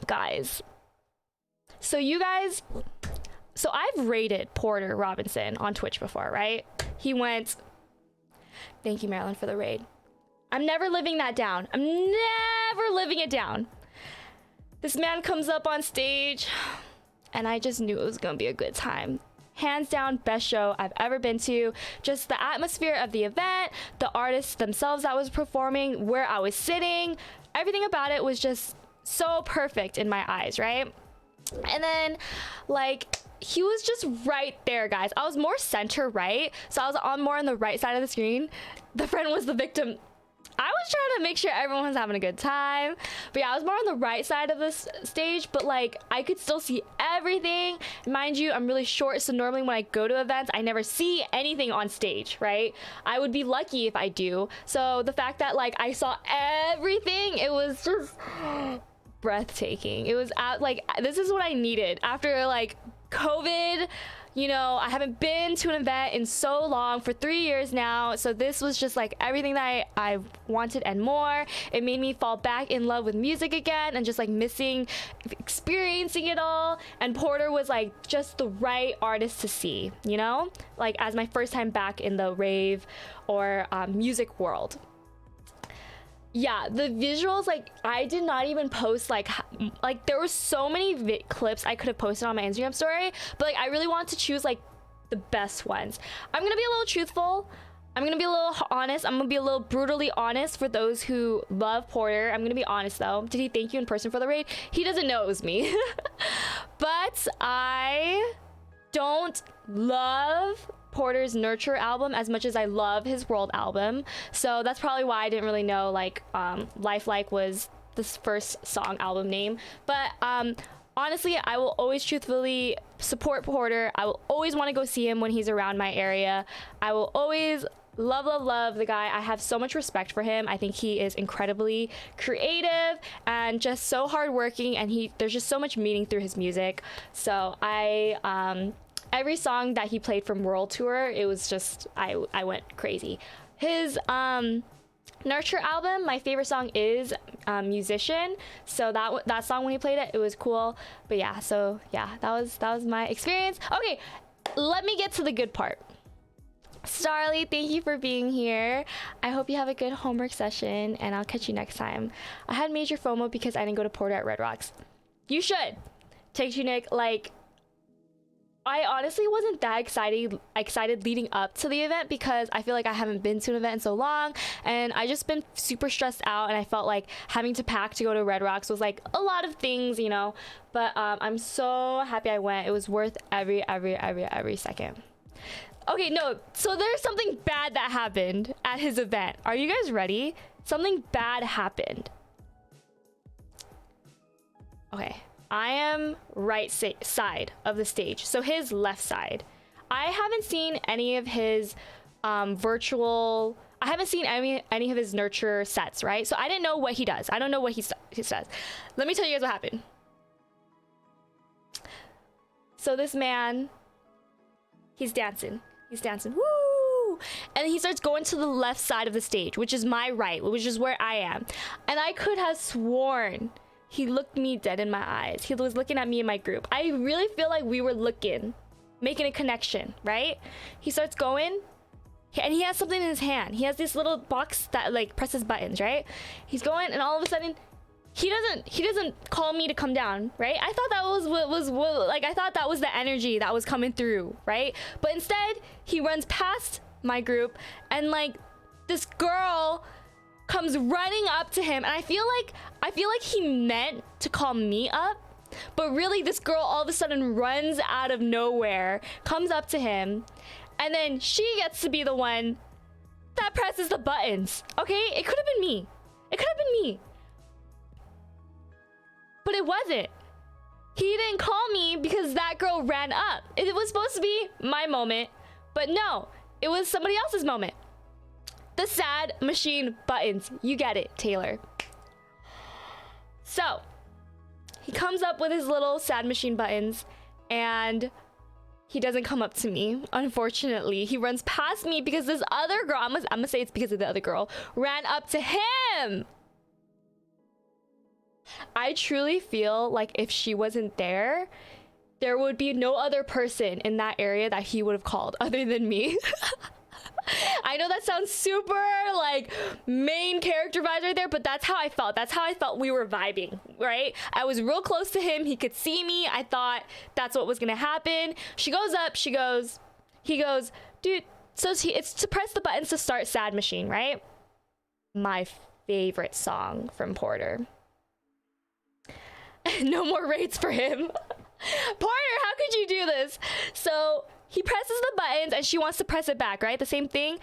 guys, so I've rated Porter Robinson on Twitch before, right? He went, thank you, Marilyn, for the raid. I'm never living that down. I'm never living it down. This man comes up on stage and I just knew it was gonna be a good time. Hands down, best show I've ever been to. Just the atmosphere of the event, the artists themselves that was performing, where I was sitting, everything about it was just so perfect in my eyes, right? And then, like, he was just right there, guys. I was more center right, so I was more on the right side of the screen. The friend was the victim. I was trying to make sure everyone was having a good time. But yeah, I was more on the right side of this stage, but like I could still see everything. Mind you, I'm really short, so normally when I go to events, I never see anything on stage, right? I would be lucky if I do. So the fact that like I saw everything, it was just breathtaking. It was like, this is what I needed after like COVID. You know, I haven't been to an event in so long, for 3 years now. So this was just like everything that I wanted and more. It made me fall back in love with music again and just like missing experiencing it all. And Porter was like just the right artist to see, you know, like as my first time back in the rave or music world. Yeah, the visuals, like I did not even post like there were so many clips I could have posted on my Instagram story, but like I really want to choose like the best ones. I'm gonna be a little truthful, I'm gonna be a little honest, I'm gonna be a little brutally honest for those who love Porter. I'm gonna be honest though. Did he thank you in person for the raid? He doesn't know it was me. But I don't love Porter's Nurture album as much as I love his World album, so that's probably why I didn't really know like Lifelike was this first song album name. But honestly, I will always truthfully support Porter. I will always want to go see him when he's around my area. I will always love the guy. I have so much respect for him. I think he is incredibly creative and just so hardworking, and there's just so much meaning through his music. So every song that he played from World Tour, it was just, I went crazy. His Nurture album, my favorite song is Musician. So that song, when he played it, it was cool. But yeah, so yeah, that was my experience. Okay, let me get to the good part. Starly, thank you for being here. I hope you have a good homework session, and I'll catch you next time. I had major FOMO because I didn't go to Porter at Red Rocks. You should. Take you, Nick. Like, I honestly wasn't that excited leading up to the event because I feel like I haven't been to an event in so long, and I just been super stressed out, and I felt like having to pack to go to Red Rocks was like a lot of things, you know. But I'm so happy I went. It was worth every second. Okay, no, so there's something bad that happened at his event. Are you guys ready? Something bad happened. Okay, I am right side of the stage, so his left side. I haven't seen any of his virtual, I haven't seen any of his Nurture sets, right? So I didn't know what he does. I don't know what he says. Let me tell you guys what happened. So this man, he's dancing, woo! And he starts going to the left side of the stage, which is my right, which is where I am. And I could have sworn he looked me dead in my eyes. He was looking at me and my group. I really feel like we were making a connection, right? He starts going, and he has something in his hand. He has this little box that like presses buttons, right? He's going, and all of a sudden, he doesn't call me to come down, right? I thought that was like, I thought that was the energy that was coming through, right? But instead, he runs past my group, and like this girl comes running up to him, and I feel like he meant to call me up, but really this girl all of a sudden runs out of nowhere, comes up to him, and then she gets to be the one that presses the buttons. Okay, it could have been me. But it wasn't. He didn't call me because that girl ran up. It was supposed to be my moment, but no, it was somebody else's moment. The sad machine buttons. You get it, Taylor. So he comes up with his little sad machine buttons, and he doesn't come up to me, unfortunately. He runs past me because this other girl, I'm gonna say it's because of the other girl, ran up to him. I truly feel like if she wasn't there, there would be no other person in that area that he would have called other than me. I know that sounds super like main character vibes right there, but that's how I felt. That's how I felt we were vibing, right? I was real close to him. He could see me. I thought that's what was gonna happen. He goes, dude, so it's to press the buttons to start Sad Machine, right? My favorite song from Porter. No more rates for him. Porter, how could you do this? So he presses the buttons and she wants to press it back, right? The same thing.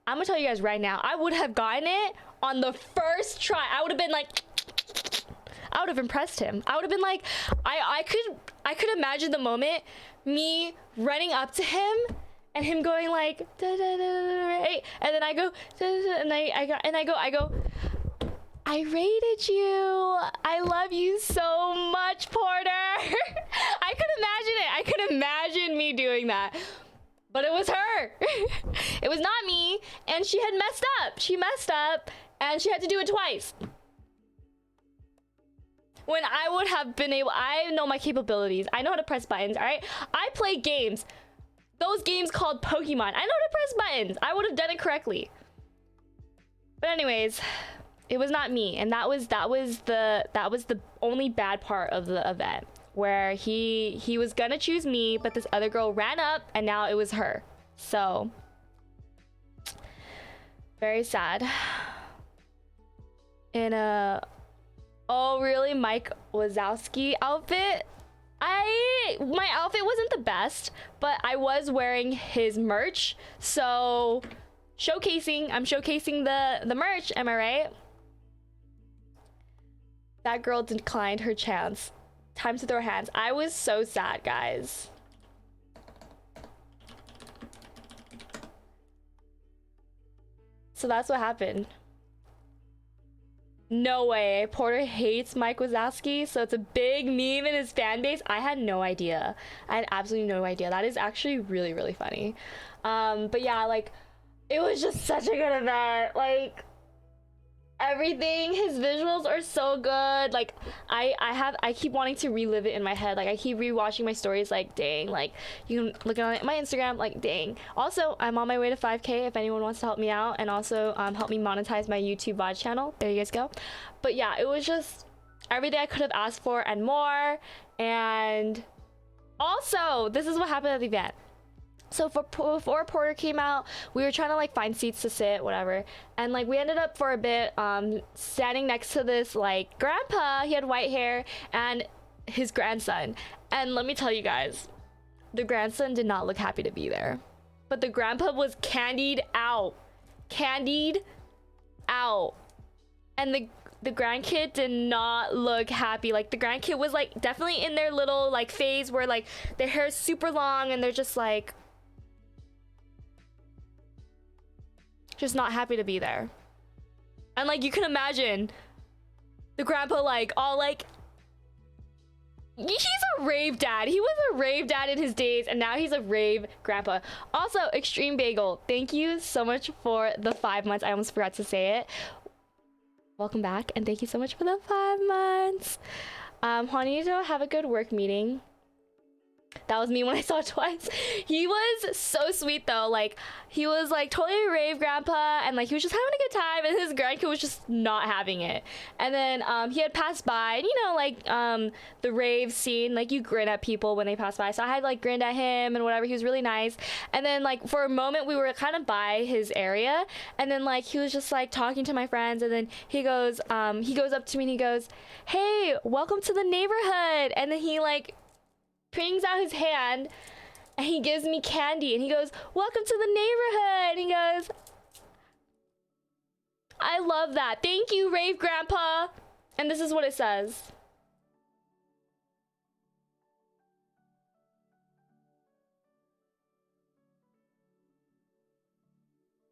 I'm gonna tell you guys right now, I would have gotten it on the first try. I would have been like, I would have impressed him. I would have been like, I could imagine the moment, me running up to him and him going like, da, da, da, da, right? And then I go, da, da, da, and I go, I rated you. I love you so much, Porter. I could imagine it. I could imagine me doing that. But it was her. It was not me. And she had messed up. She messed up and she had to do it twice. When I would have been able, I know my capabilities. I know how to press buttons, all right? I play games. Those games called Pokemon. I know how to press buttons. I would have done it correctly. But anyways, it was not me, and that was the only bad part of the event, where he was gonna choose me, but this other girl ran up and now it was her. So very sad. In a oh really Mike Wazowski outfit, my outfit wasn't the best, but I was wearing his merch, so I'm showcasing the merch, am I right? That girl declined her chance. Time to throw hands. I was so sad, guys. So that's what happened. No way. Porter hates Mike Wazowski, so it's a big meme in his fan base. I had no idea. I had absolutely no idea. That is actually really, really funny. But yeah, like, it was just such a good event. Like, everything, his visuals are so good. Like, I keep wanting to relive it in my head. Like, I keep rewatching my stories, like, dang. Like, you can look at my Instagram, like, dang. Also, I'm on my way to 5K if anyone wants to help me out, and also help me monetize my YouTube Vods channel. There you guys go. But yeah, it was just everything I could have asked for and more. And also, this is what happened at the event. So before Porter came out, we were trying to like find seats to sit, whatever, and like we ended up for a bit standing next to this like grandpa. He had white hair, and his grandson. And let me tell you guys, the grandson did not look happy to be there, but the grandpa was candied out, and the grandkid did not look happy. Like, the grandkid was like definitely in their little like phase where like their hair is super long and they're just not happy to be there. And like, you can imagine the grandpa like all like, he's a rave dad. He was a rave dad in his days, and now he's a rave grandpa. Also, Extreme Bagel, thank you so much for the 5 months. I almost forgot to say it. Welcome back, and thank you so much for the 5 months. Juanito, have a good work meeting. That was me when I saw it twice. He was so sweet though. Like, he was like totally a rave grandpa, and like he was just having a good time, and his grandkid was just not having it. And then he had passed by, and you know, like the rave scene, like you grin at people when they pass by. So I had like grinned at him and whatever. He was really nice. And then like for a moment we were kind of by his area, and then like he was just like talking to my friends, and then he goes up to me and he goes, "Hey, welcome to the neighborhood." And then he like brings out his hand and he gives me candy, and he goes, "Welcome to the neighborhood." And he goes, "I love that. Thank you, rave grandpa." And this is what it says.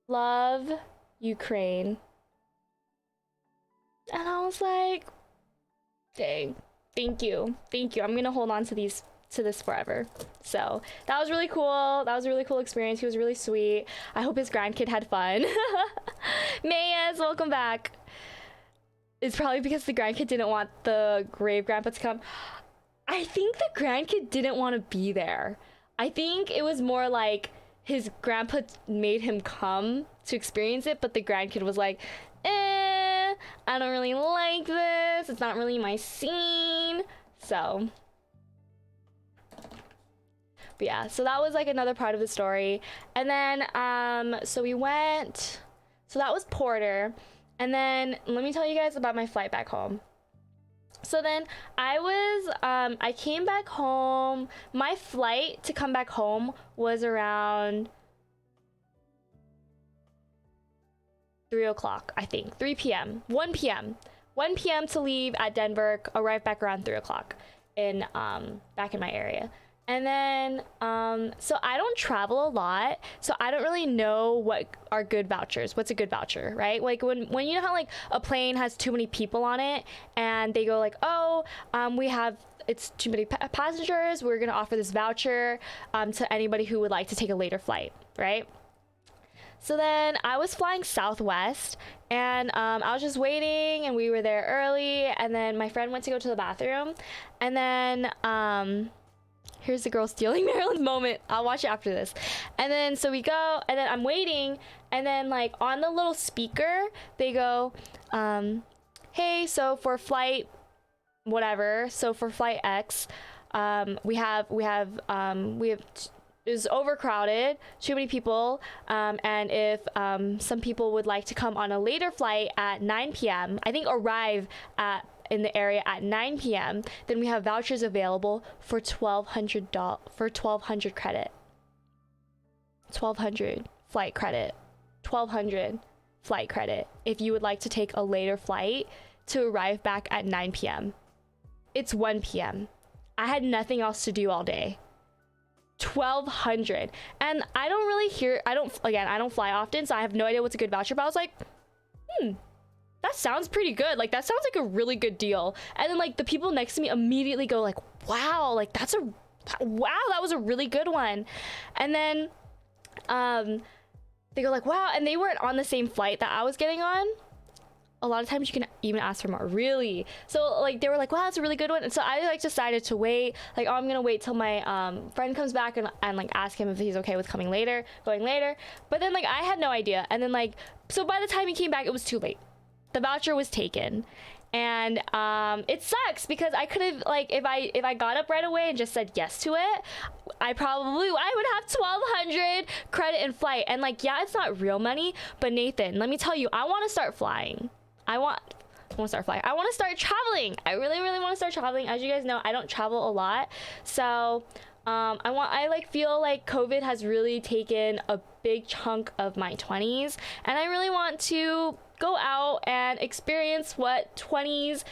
"Love, Ukraine." And I was like, dang, thank you. I'm gonna hold on to this forever. So that was really cool. That was a really cool experience. He was really sweet. I hope his grandkid had fun. Mayes, welcome back. It's probably because the grandkid didn't want the grave grandpa to come. I think the grandkid didn't want to be there. I think it was more like his grandpa made him come to experience it, but the grandkid was like, I don't really like this. It's not really my scene. So, but yeah, so that was like another part of the story. And then, so we went, so that was Porter. And then let me tell you guys about my flight back home. So then I came back home. My flight to come back home was around 3 o'clock, I think. 3 p.m. 1 p.m. 1 p.m. to leave at Denver, arrive back around 3 o'clock in back in my area. And then so I don't travel a lot, so I don't really know what are good vouchers. What's a good voucher, right? Like when you know how like a plane has too many people on it and they go like, oh, it's too many passengers, we're gonna offer this voucher to anybody who would like to take a later flight, right? So then I was flying Southwest, and I was just waiting, and we were there early, and then my friend went to go to the bathroom, and then here's the girl stealing Marilyn's moment. I'll watch it after this. And then so we go, and then I'm waiting, and then like on the little speaker they go, hey, so for flight whatever, so for flight X, we have is overcrowded, too many people, and if some people would like to come on a later flight at 9 p.m., I think arrive in the area at 9 p.m., then we have vouchers available for $1,200 credit. 1,200 flight credit. 1,200 flight credit if you would like to take a later flight to arrive back at 9 p.m. It's 1 p.m. I had nothing else to do all day. 1,200. And I don't fly often, so I have no idea what's a good voucher, but I was like, that sounds pretty good. Like, that sounds like a really good deal. And then like the people next to me immediately go like, wow, like that was a really good one. And then they go like, wow, and they weren't on the same flight that I was getting on. A lot of times you can even ask for more, really. So like they were like, wow, that's a really good one. And so I like decided to wait, like, oh, I'm gonna wait till my friend comes back and like ask him if he's okay with going later. But then like I had no idea. And then like, so by the time he came back, it was too late. The voucher was taken. And it sucks because I could have, like, if I got up right away and just said yes to it, I would have 1,200 credit in flight. And like, yeah, it's not real money, but Nathan, let me tell you, I want to start flying. I want to start flying. I want to start traveling. I really, really want to start traveling. As you guys know, I don't travel a lot. So I feel like COVID has really taken a big chunk of my 20s, and I really want to go out and experience what 20s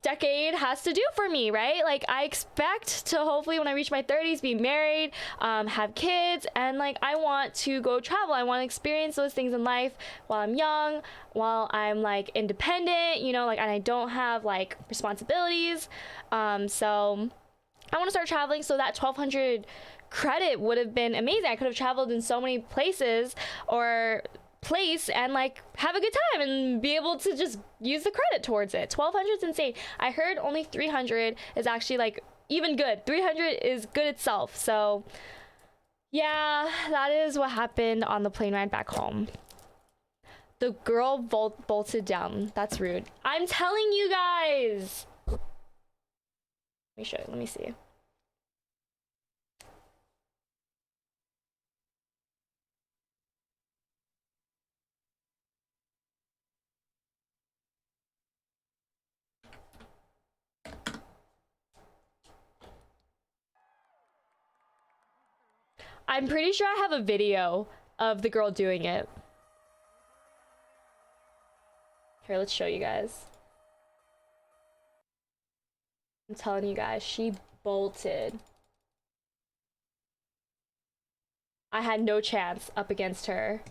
decade has to do for me, right? Like, I expect to hopefully when I reach my 30s be married, have kids, and like I want to go travel. I want to experience those things in life while I'm young, while I'm like independent, you know, like, and I don't have like responsibilities. So I want to start traveling, so that 1,200 credit would have been amazing. I could have traveled in so many places and like have a good time and be able to just use the credit towards it. 1,200 is insane. I heard only 300 is actually like even good. 300 is good itself. So yeah, that is what happened on the plane ride back home. The girl bolted down. That's rude. I'm telling you guys. Let me see. I'm pretty sure I have a video of the girl doing it. Here, let's show you guys. I'm telling you guys, she bolted. I had no chance up against her.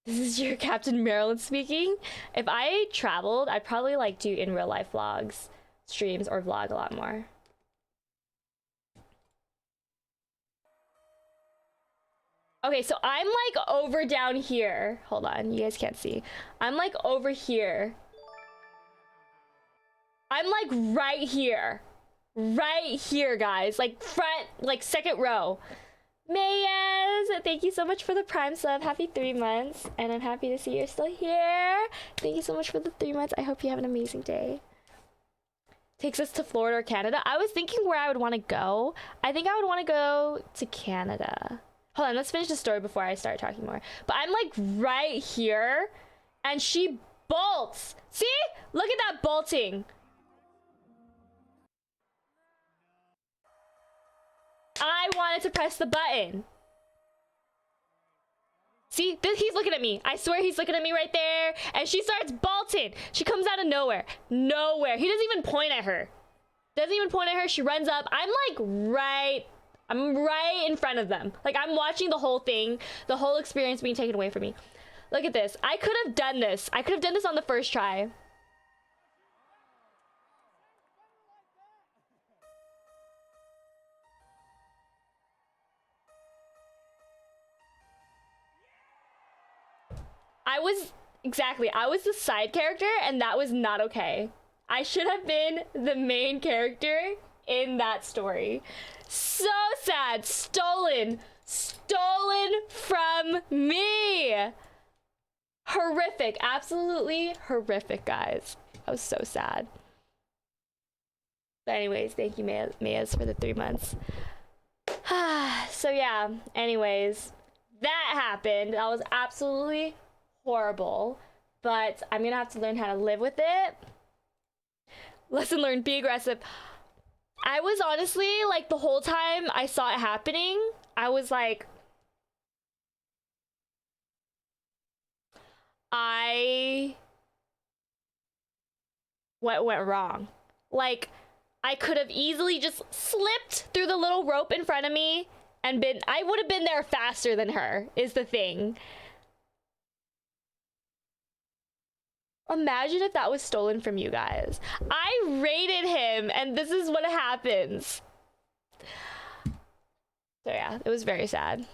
This is your Captain Marilyn speaking. If I traveled, I'd probably like do in real life vlogs, streams, or vlog a lot more. Okay, so I'm like over down here. Hold on, you guys can't see. I'm like over here. I'm like right here. Right here, guys. Like front, like second row. Mayes, thank you so much for the Prime sub. Happy 3 months. And I'm happy to see you're still here. Thank you so much for the 3 months. I hope you have an amazing day. Takes us to Florida or Canada. I was thinking where I would want to go. I think I would want to go to Canada. Hold on, let's finish the story before I start talking more. But I'm like right here. And she bolts. See? Look at that bolting. I wanted to press the button. See, he's looking at me. I swear he's looking at me right there. And she starts bolting. She comes out of nowhere. Nowhere. He doesn't even point at her. Doesn't even point at her. She runs up. I'm right in front of them. Like, I'm watching the whole thing. The whole experience being taken away from me. Look at this. I could have done this. I could have done this on the first try. I was the side character, and that was not okay. I should have been the main character in that story. So sad. Stolen from me. Horrific. Absolutely horrific, guys. I was so sad. But anyways, thank you, Mayas, for the 3 months. So yeah, anyways, that happened. That was absolutely horrible, but I'm gonna have to learn how to live with it. Lesson learned, be aggressive. I was honestly, like, the whole time I saw it happening, I was like, what went wrong? Like, I could have easily just slipped through the little rope in front of me and I would have been there faster than her, is the thing. Imagine if that was stolen from you guys. I raided him, and this is what happens. So yeah, it was very sad.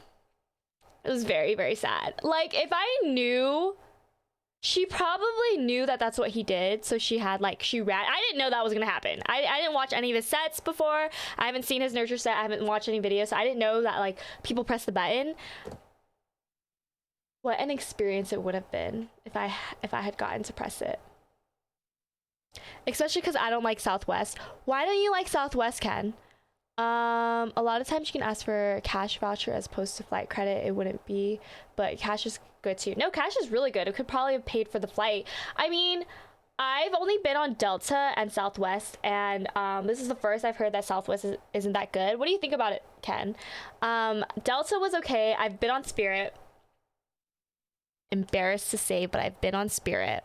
It was very, very sad. Like, if I knew, she probably knew that that's what he did. So she had, like, she ran. I didn't know that was gonna happen. I didn't watch any of his sets before. I haven't seen his nurture set. I haven't watched any videos. So I didn't know that, like, people press the button. What an experience it would have been if I had gotten to press it. Especially because I don't like Southwest. Why don't you like Southwest, Ken? A lot of times you can ask for cash voucher as opposed to flight credit. It wouldn't be, but cash is good too. No, cash is really good. It could probably have paid for the flight. I mean, I've only been on Delta and Southwest, and this is the first I've heard that Southwest isn't that good. What do you think about it, Ken? Delta was okay. I've been on Spirit. Embarrassed to say, but I've been on Spirit.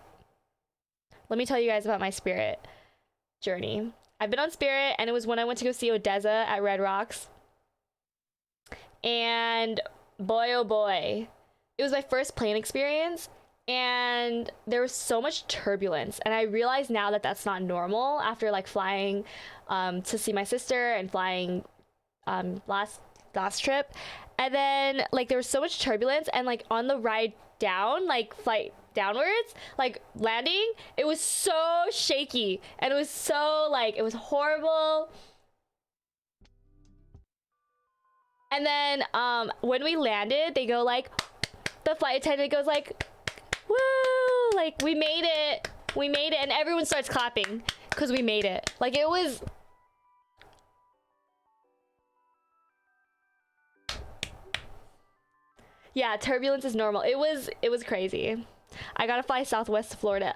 Let me tell you guys about my Spirit journey. I've been on Spirit, and it was when I went to go see Odessa at Red Rocks. And boy, oh boy, it was my first plane experience, and there was so much turbulence. And I realize now that that's not normal after, like, flying to see my sister and flying last trip. And then, like, there was so much turbulence, and, like, on the ride down, like, flight downwards, like, landing, it was so shaky, and it was so, like, it was horrible. And then when we landed, they go, like, the flight attendant goes, like, woo, like, we made it, and everyone starts clapping because we made it. Like, it was, yeah, turbulence is normal. It was crazy. I gotta fly Southwest to Florida.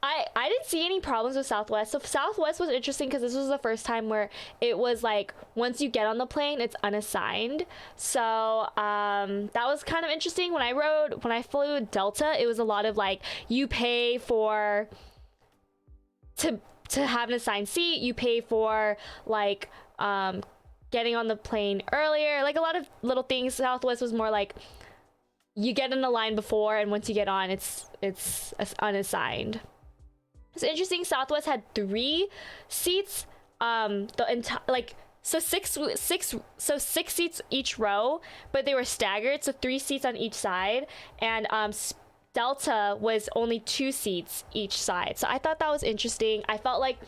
I didn't see any problems with Southwest. So Southwest was interesting because this was the first time where it was like, once you get on the plane, it's unassigned. So that was kind of interesting. When I flew Delta, it was a lot of, like, you pay for to have an assigned seat. You pay for, like, getting on the plane earlier. Like, a lot of little things. Southwest was more like, you get in the line before, and once you get on, it's unassigned. It's interesting. Southwest had 3 seats. Like, So six seats each row, but they were staggered, so 3 seats on each side, and Delta was only 2 seats each side. So I thought that was interesting. I felt like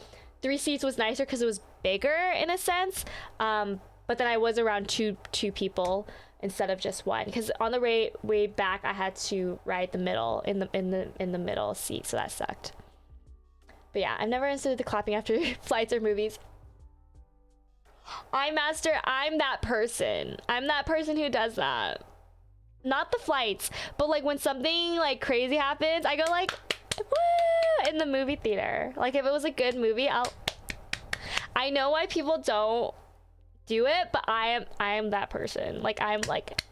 3 seats was nicer because it was bigger in a sense, but then I was around two people instead of just one, because on the way back I had to ride the middle in the middle seat, so that sucked. But yeah, I've never instituted the clapping after flights or movies. I'm that person. I'm that person who does that. Not the flights, but like when something like crazy happens, I go like, woo, in the movie theater. Like if it was a good movie, I know why people don't do it, but I am that person. Like I'm like,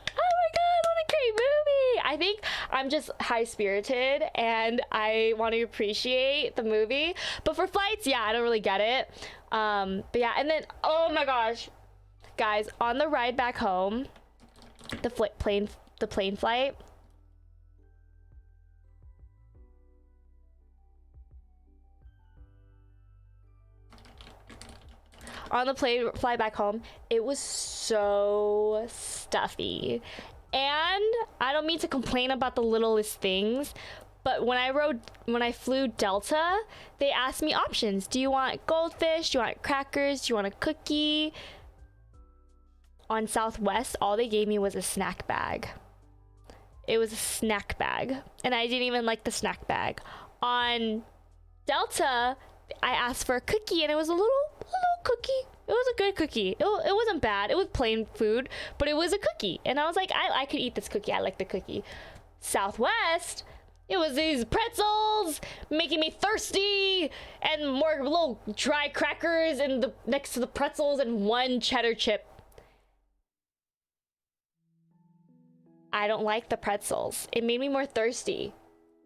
oh my god, what a great movie. I think I'm just high spirited and I want to appreciate the movie. But for flights, yeah, I don't really get it. But yeah, and then oh my gosh, guys, on the ride back home, the plane flight, on the plane flight back home, it was so stuffy. And I don't mean to complain about the littlest things, but when I flew Delta, they asked me options. Do you want goldfish? Do you want crackers? Do you want a cookie? On Southwest, all they gave me was a snack bag. It was a snack bag, and I didn't even like the snack bag. On Delta, I asked for a cookie, and it was a little cookie. It was a good cookie. It wasn't bad. It was plain food, but it was a cookie, and I was like, I could eat this cookie. I like the cookie. Southwest, it was these pretzels making me thirsty, and more little dry crackers and next to the pretzels, and one cheddar chip. I don't like the pretzels. It made me more thirsty.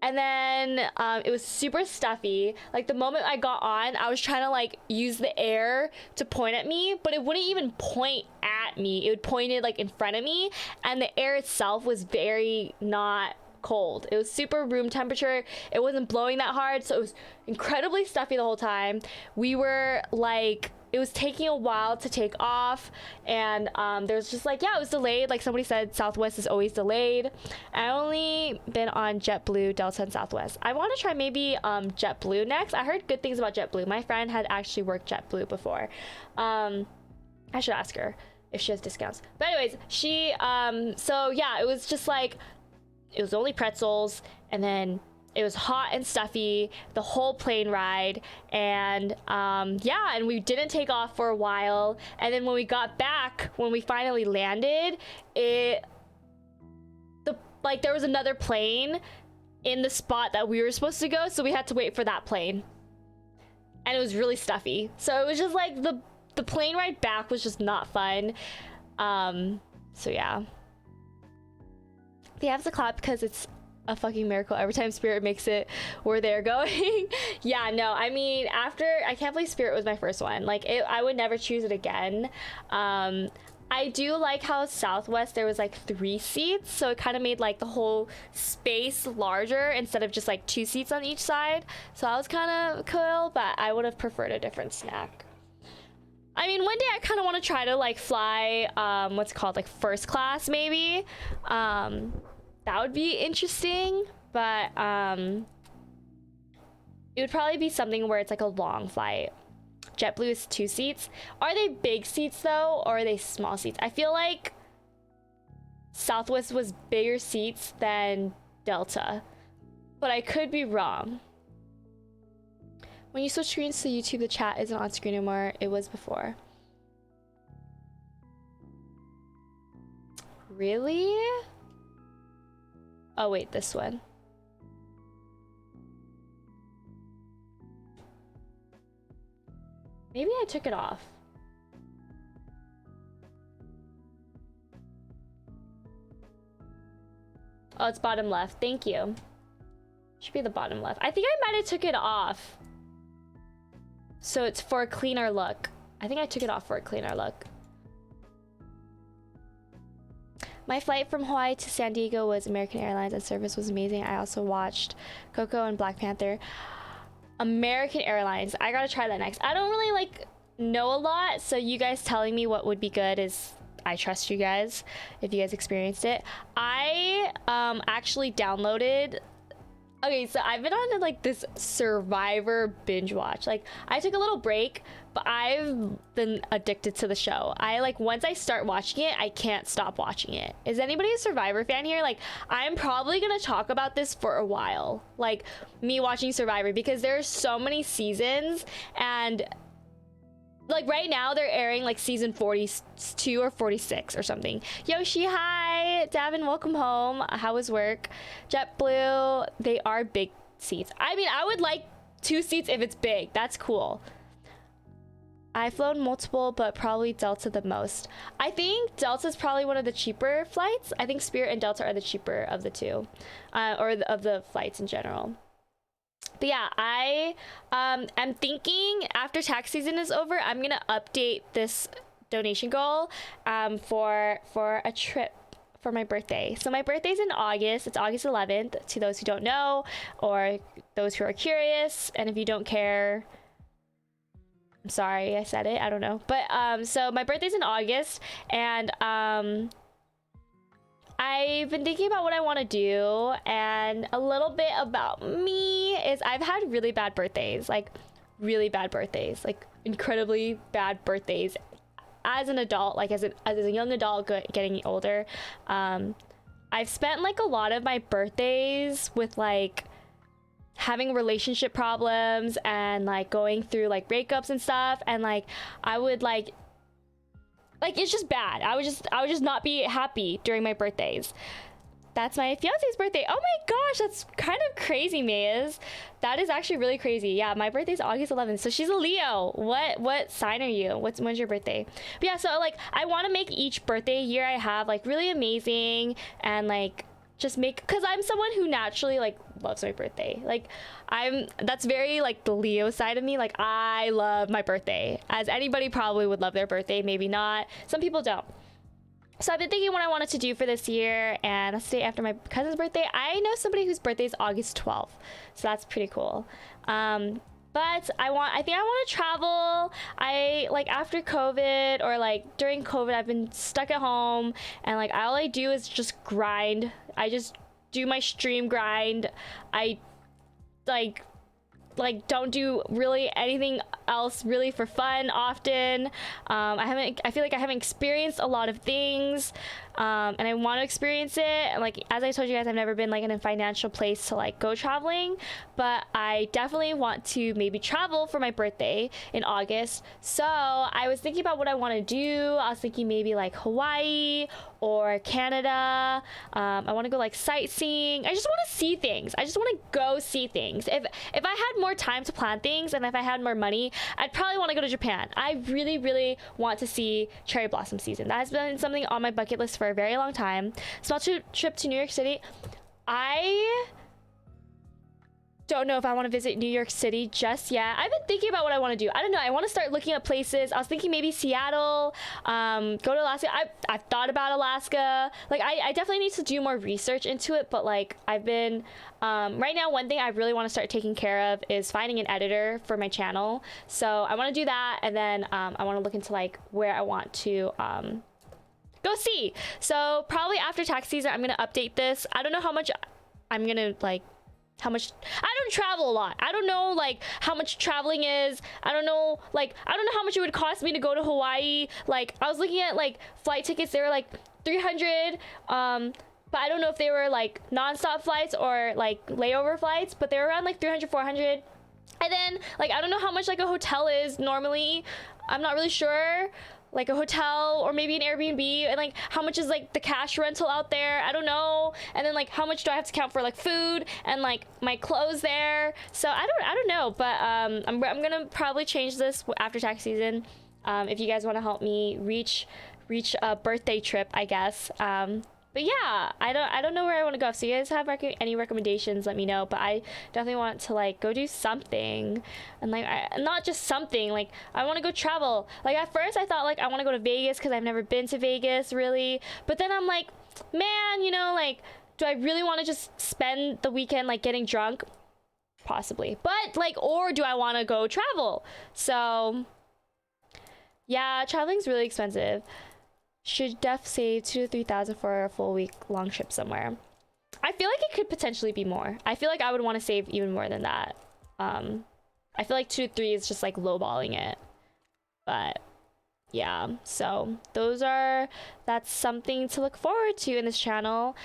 And then it was super stuffy. Like the moment I got on, I was trying to like use the air to point at me, but it wouldn't even point at me. It would point it like in front of me, and the air itself was very not cold. It was super room temperature. It wasn't blowing that hard, so it was incredibly stuffy the whole time. We were like, it was taking a while to take off, and there was just like, yeah, it was delayed. Like somebody said, Southwest is always delayed. I only been on JetBlue, Delta, and Southwest. I want to try maybe JetBlue next. I heard good things about JetBlue. My friend had actually worked JetBlue before. I should ask her if she has discounts. But anyways, she so yeah, it was just like, it was only pretzels, and then it was hot and stuffy the whole plane ride, and yeah, and we didn't take off for a while, and then when we got back, when we finally landed, there was another plane in the spot that we were supposed to go, so we had to wait for that plane, and it was really stuffy. So it was just like the plane ride back was just not fun. So yeah, they have to clap because it's a fucking miracle every time Spirit makes it where they're going. Yeah, no, I mean, I can't believe Spirit was my first one. Like I would never choose it again. I do like how Southwest, there was like 3 seats, so it kind of made like the whole space larger instead of just like 2 seats on each side. So that was kind of cool, but I would have preferred a different snack. I mean, one day I kind of want to try to like fly what's it called, like first class maybe. That would be interesting, but it would probably be something where it's like a long flight. JetBlue is 2 seats. Are they big seats though, or are they small seats? I feel like Southwest was bigger seats than Delta, but I could be wrong. When you switch screens to YouTube, the chat isn't on screen anymore. It was before. Really? Oh wait, this one. Maybe I took it off. Oh, it's bottom left. Thank you. Should be the bottom left. I think I might have took it off. So it's for a cleaner look. I think I took it off for a cleaner look. My flight from Hawaii to San Diego was American Airlines, and service was amazing. I also watched Coco and Black Panther. American Airlines. I gotta try that next. I don't really like know a lot, so you guys telling me what would be good is, I trust you guys if you guys experienced it. I actually downloaded. Okay, so I've been on like this Survivor binge watch. Like, I took a little break, but I've been addicted to the show. I like, once I start watching it, I can't stop watching it. Is anybody a Survivor fan here? Like, I'm probably gonna talk about this for a while, like me watching Survivor, because there's so many seasons, and like right now they're airing like season 42 or 46 or something. Yoshi, hi. Davin, welcome home. How was work? JetBlue, they are big seats. I mean, I would like 2 seats if it's big. That's cool. I've flown multiple, but probably Delta the most. I think Delta is probably one of the cheaper flights. I think Spirit and Delta are the cheaper of the two, of the flights in general. But yeah, I am thinking after tax season is over, I'm gonna update this donation goal for a trip for my birthday. So my birthday's in August. It's August 11th, to those who don't know, or those who are curious. And if you don't care, I'm sorry I said it, I don't know. But so my birthday's in August, and I've been thinking about what I want to do, and a little bit about me is I've had really bad birthdays, like really bad birthdays, like incredibly bad birthdays as an adult, like as a young adult getting older. I've spent like a lot of my birthdays with like having relationship problems and like going through like breakups and stuff, and like I would like it's just bad. I would just not be happy during my birthdays. That's my fiance's birthday. Oh my gosh, that's kind of crazy, Maze. That is actually really crazy. Yeah, my birthday's August 11th, so she's a Leo. What sign are you? When's your birthday? But yeah, so like I want to make each birthday year I have like really amazing, and like just make, because I'm someone who naturally like loves my birthday. Like that's very like the Leo side of me. Like I love my birthday, as anybody probably would love their birthday, maybe not, some people don't. So I've been thinking what I wanted to do for this year, and that's the day after my cousin's birthday. I know somebody whose birthday is August 12th, so that's pretty cool. But I think I want to travel. I like after COVID, or like during COVID, I've been stuck at home, and like all I do is just grind. I just do my stream grind. I like don't do really anything else really for fun often. I feel like I haven't experienced a lot of things, and I want to experience it. And like, as I told you guys, I've never been like in a financial place to like go traveling, but I definitely want to maybe travel for my birthday in August. So I was thinking about what I want to do. I was thinking maybe like Hawaii or Canada. I want to go like sightseeing. I just want to see things. I just want to go see things. If I had more time to plan things, and if I had more money, I'd probably want to go to Japan. I really, really want to see cherry blossom season. That has been something on my bucket list for a very long time. Small trip to New York City. I don't know if I want to visit New York City just yet. I've been thinking about what I want to do. I don't know. I want to start looking at places. I was thinking maybe Seattle, go to Alaska. I've thought about Alaska. Like, I definitely need to do more research into it, but like I've been, right now, one thing I really want to start taking care of is finding an editor for my channel. So I want to do that, and then I want to look into like where I want to go see. So probably after tax season, I'm going to update this. I don't know how much I'm going to like, how much. I don't travel a lot. I don't know like how much traveling is. I don't know how much it would cost me to go to Hawaii. Like, I was looking at like flight tickets. They were like 300, but I don't know if they were like non-stop flights or like layover flights, but they were around like 300, 400. And then like I don't know how much like a hotel is normally. I'm not really sure. Like a hotel or maybe an Airbnb, and like how much is like the cash rental out there, I don't know. And then like how much do I have to count for like food and like my clothes there. So I don't know, but I'm gonna probably change this after tax season. If you guys want to help me reach a birthday trip, I guess. But yeah, I don't know where I want to go. So you guys have any recommendations, let me know. But I definitely want to like go do something, and like not just something, like I want to go travel. Like at first I thought like I want to go to Vegas because I've never been to Vegas really. But then I'm like, man, you know, like do I really want to just spend the weekend like getting drunk? Possibly. But like, or do I want to go travel? So Yeah, traveling's really expensive. Should def save 2 to 3 thousand for a full week long trip somewhere. I feel like it could potentially be more. I feel like I would want to save even more than that. I feel like 2 to 3 is just like lowballing it. But yeah, so that's something to look forward to in this channel.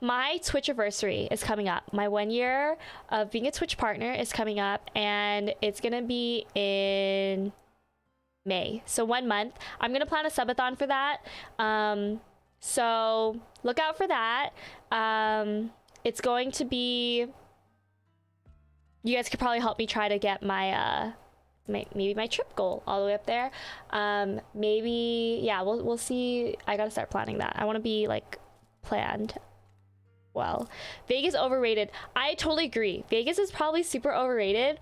My Twitch anniversary is coming up. My 1 year of being a Twitch partner is coming up, and it's gonna be in May. So 1 month. I'm gonna plan a subathon for that. So look out for that. It's going to be, you guys could probably help me try to get my maybe my trip goal all the way up there. Maybe, yeah, we'll see. I gotta start planning that. I want to be like planned well. Vegas overrated. I totally agree. Vegas is probably super overrated,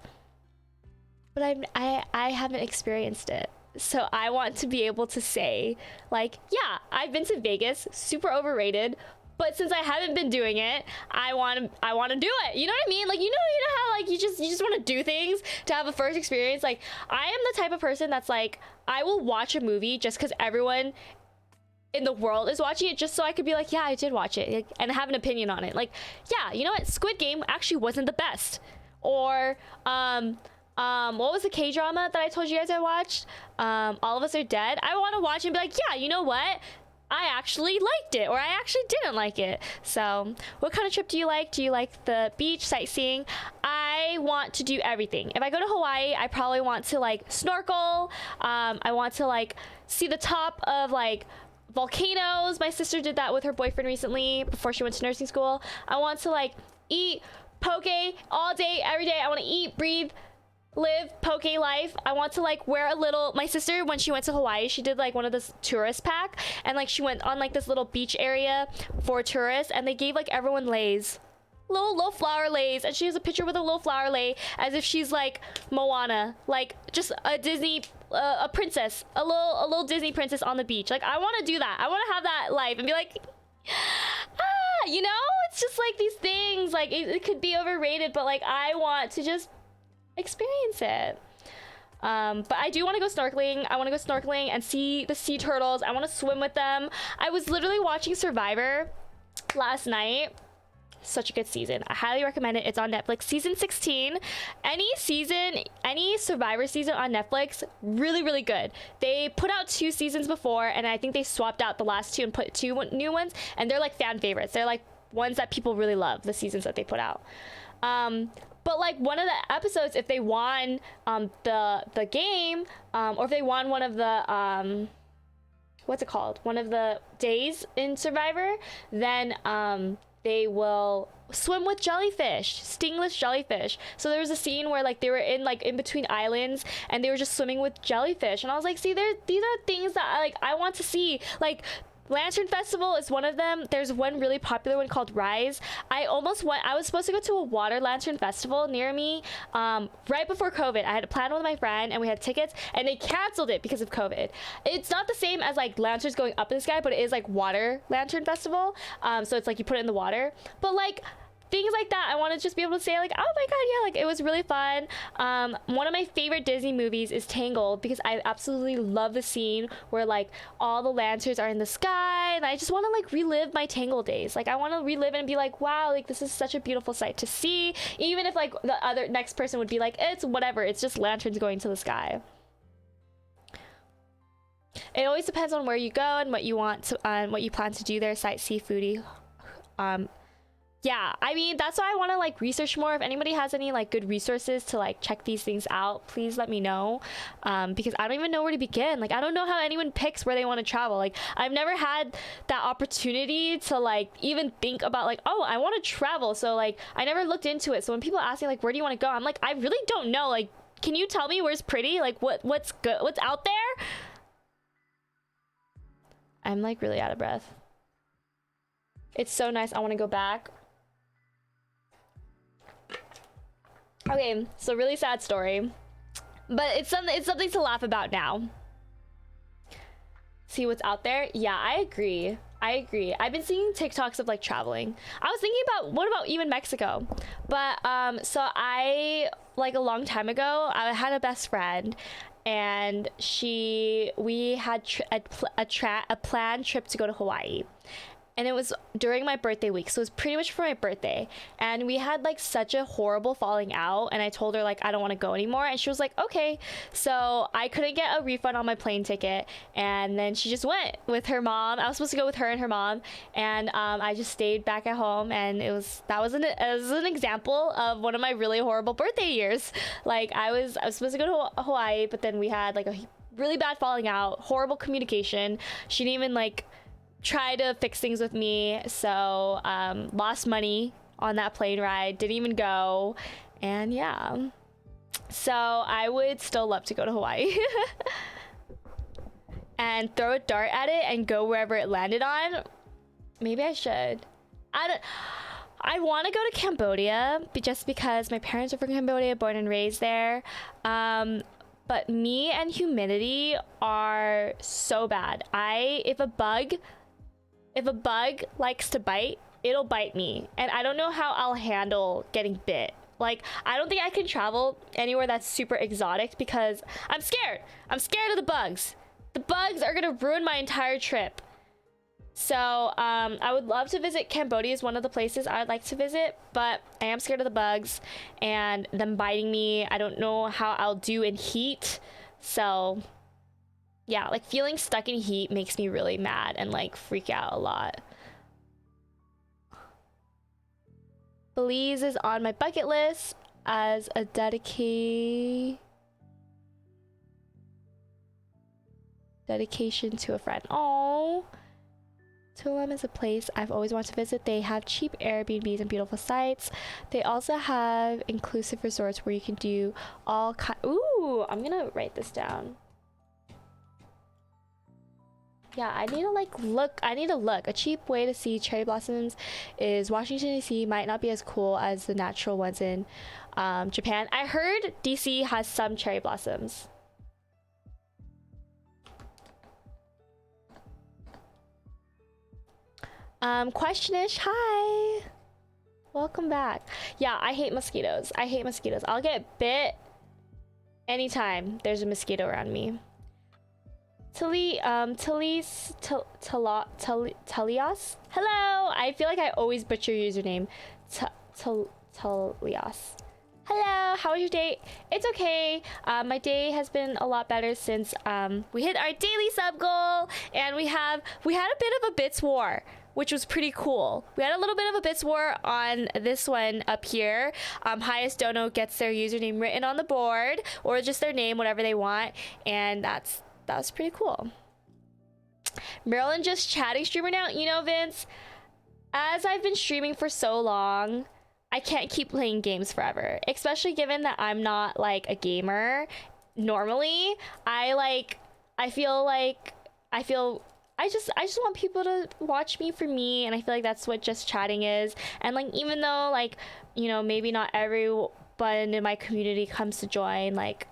but I haven't experienced it. So I want to be able to say, like, yeah, I've been to Vegas, super overrated, but since I haven't been doing it, I want to do it. You know what I mean? Like, you know how like you just want to do things to have a first experience. Like, I am the type of person that's like, I will watch a movie just because everyone in the world is watching it, just so I could be like, yeah, I did watch it, like, and have an opinion on it. Like, yeah, you know what? Squid Game actually wasn't the best. Or what was the K-drama that I told you guys I watched? All of Us Are Dead. I want to watch and be like, yeah, you know what? I actually liked it, or I actually didn't like it. So what kind of trip do you like? Do you like the beach, sightseeing? I want to do everything. If I go to Hawaii, I probably want to like snorkel. I want to like see the top of like volcanoes. My sister did that with her boyfriend recently before she went to nursing school. I want to like eat poke all day, every day. I want to eat, breathe, live poke life. I want to like wear a little, my sister, when she went to Hawaii, she did like one of this tourist pack, and like she went on like this little beach area for tourists, and they gave like everyone lays, little flower lays, and she has a picture with a little flower lay as if she's like Moana, like just a Disney a princess, a little Disney princess on the beach. Like, I want to do that. I want to have that life and be like, you know, it's just like these things, like it could be overrated, but like I want to just experience it. But I do want to go snorkeling. I want to go snorkeling and see the sea turtles. I want to swim with them. I was literally watching Survivor last night. Such a good season. I highly recommend it. It's on Netflix. Season 16. Any Survivor season on Netflix, really, really good. They put out 2 seasons before, and I think they swapped out the last 2 and put 2 new ones, and they're like fan favorites. They're like ones that people really love, the seasons that they put out. But like one of the episodes, if they won the game, or if they won one of the what's it called? One of the days in Survivor, then they will swim with jellyfish, stingless jellyfish. So there was a scene where like they were in between islands, and they were just swimming with jellyfish, and I was like, see, these are things that I want to see. Like, Lantern Festival is one of them. There's one really popular one called Rise. I was supposed to go to a water lantern festival near me right before COVID. I had a plan with my friend, and we had tickets, and they canceled it because of COVID. It's not the same as like lanterns going up in the sky, but it is like water lantern festival. So it's like you put it in the water, but like things like that, I want to just be able to say like, oh my god, yeah, like it was really fun. One of my favorite Disney movies is Tangled, because I absolutely love the scene where like all the lanterns are in the sky, and I just want to like relive my Tangled days. Like, I want to relive it and be like, wow, like this is such a beautiful sight to see, even if like the other next person would be like, it's whatever, it's just lanterns going to the sky. It always depends on where you go and what you want to, what you plan to do there. Sightsee, foodie. Yeah, I mean, that's why I want to like research more. If anybody has any like good resources to like check these things out, please let me know, because I don't even know where to begin. Like, I don't know how anyone picks where they want to travel. Like, I've never had that opportunity to like even think about like, oh, I want to travel. So like, I never looked into it. So when people ask me like, where do you want to go, I'm like, I really don't know. Like, can you tell me where's pretty? Like, what's good? What's out there? I'm like really out of breath. It's so nice. I want to go back. Okay, so really sad story, but it's something to laugh about now. See what's out there? Yeah, I agree. I've been seeing TikToks of like traveling. I was thinking about, what about even Mexico? But so I, like a long time ago, I had a best friend, and we had a planned trip to go to Hawaii. And it was during my birthday week, so it was pretty much for my birthday. And we had like such a horrible falling out, and I told her like I don't want to go anymore, and she was like okay. So I couldn't get a refund on my plane ticket, and then she just went with her mom. I was supposed to go with her and her mom, and I just stayed back at home, and that was an example of one of my really horrible birthday years. Like I was supposed to go to Hawaii, but then we had like a really bad falling out, horrible communication. She didn't even like try to fix things with me, so lost money on that plane ride, didn't even go, and yeah. So I would still love to go to Hawaii and throw a dart at it and go wherever it landed on. Maybe I should. I want to go to Cambodia just because my parents are from Cambodia, born and raised there. But me and humidity are so bad. If a bug likes to bite, it'll bite me. And I don't know how I'll handle getting bit. Like, I don't think I can travel anywhere that's super exotic because I'm scared. I'm scared of the bugs. The bugs are gonna ruin my entire trip. So, I would love to visit Cambodia is one of the places I would like to visit, but I am scared of the bugs and them biting me. I don't know how I'll do in heat. So yeah, like feeling stuck in heat makes me really mad and like freak out a lot. Belize is on my bucket list as a dedication to a friend. Oh, Tulum is a place I've always wanted to visit. They have cheap Airbnbs and beautiful sites. They also have inclusive resorts where you can do all kind. Ooh, I'm gonna write this down. Yeah, I need to look. A cheap way to see cherry blossoms is Washington, D.C. might not be as cool as the natural ones in Japan. I heard D.C. has some cherry blossoms. Questionish, hi. Welcome back. Yeah, I hate mosquitoes. I'll get bit anytime there's a mosquito around me. Talias. Hello. I feel like I always butcher your username. Talias. Hello. How was your day? It's okay. My day has been a lot better since we hit our daily sub goal, and we had a bit of a bits war, which was pretty cool. We had a little bit of a bits war on this one up here. Highest dono gets their username written on the board, or just their name, whatever they want, and that was pretty cool. Marilyn just chatting streamer now. You know, Vince, as I've been streaming for so long, I can't keep playing games forever, especially given that I'm not like a gamer normally. I just want people to watch me for me, and I feel like that's what just chatting is. And like, even though like, you know, maybe not everyone in my community comes to join, like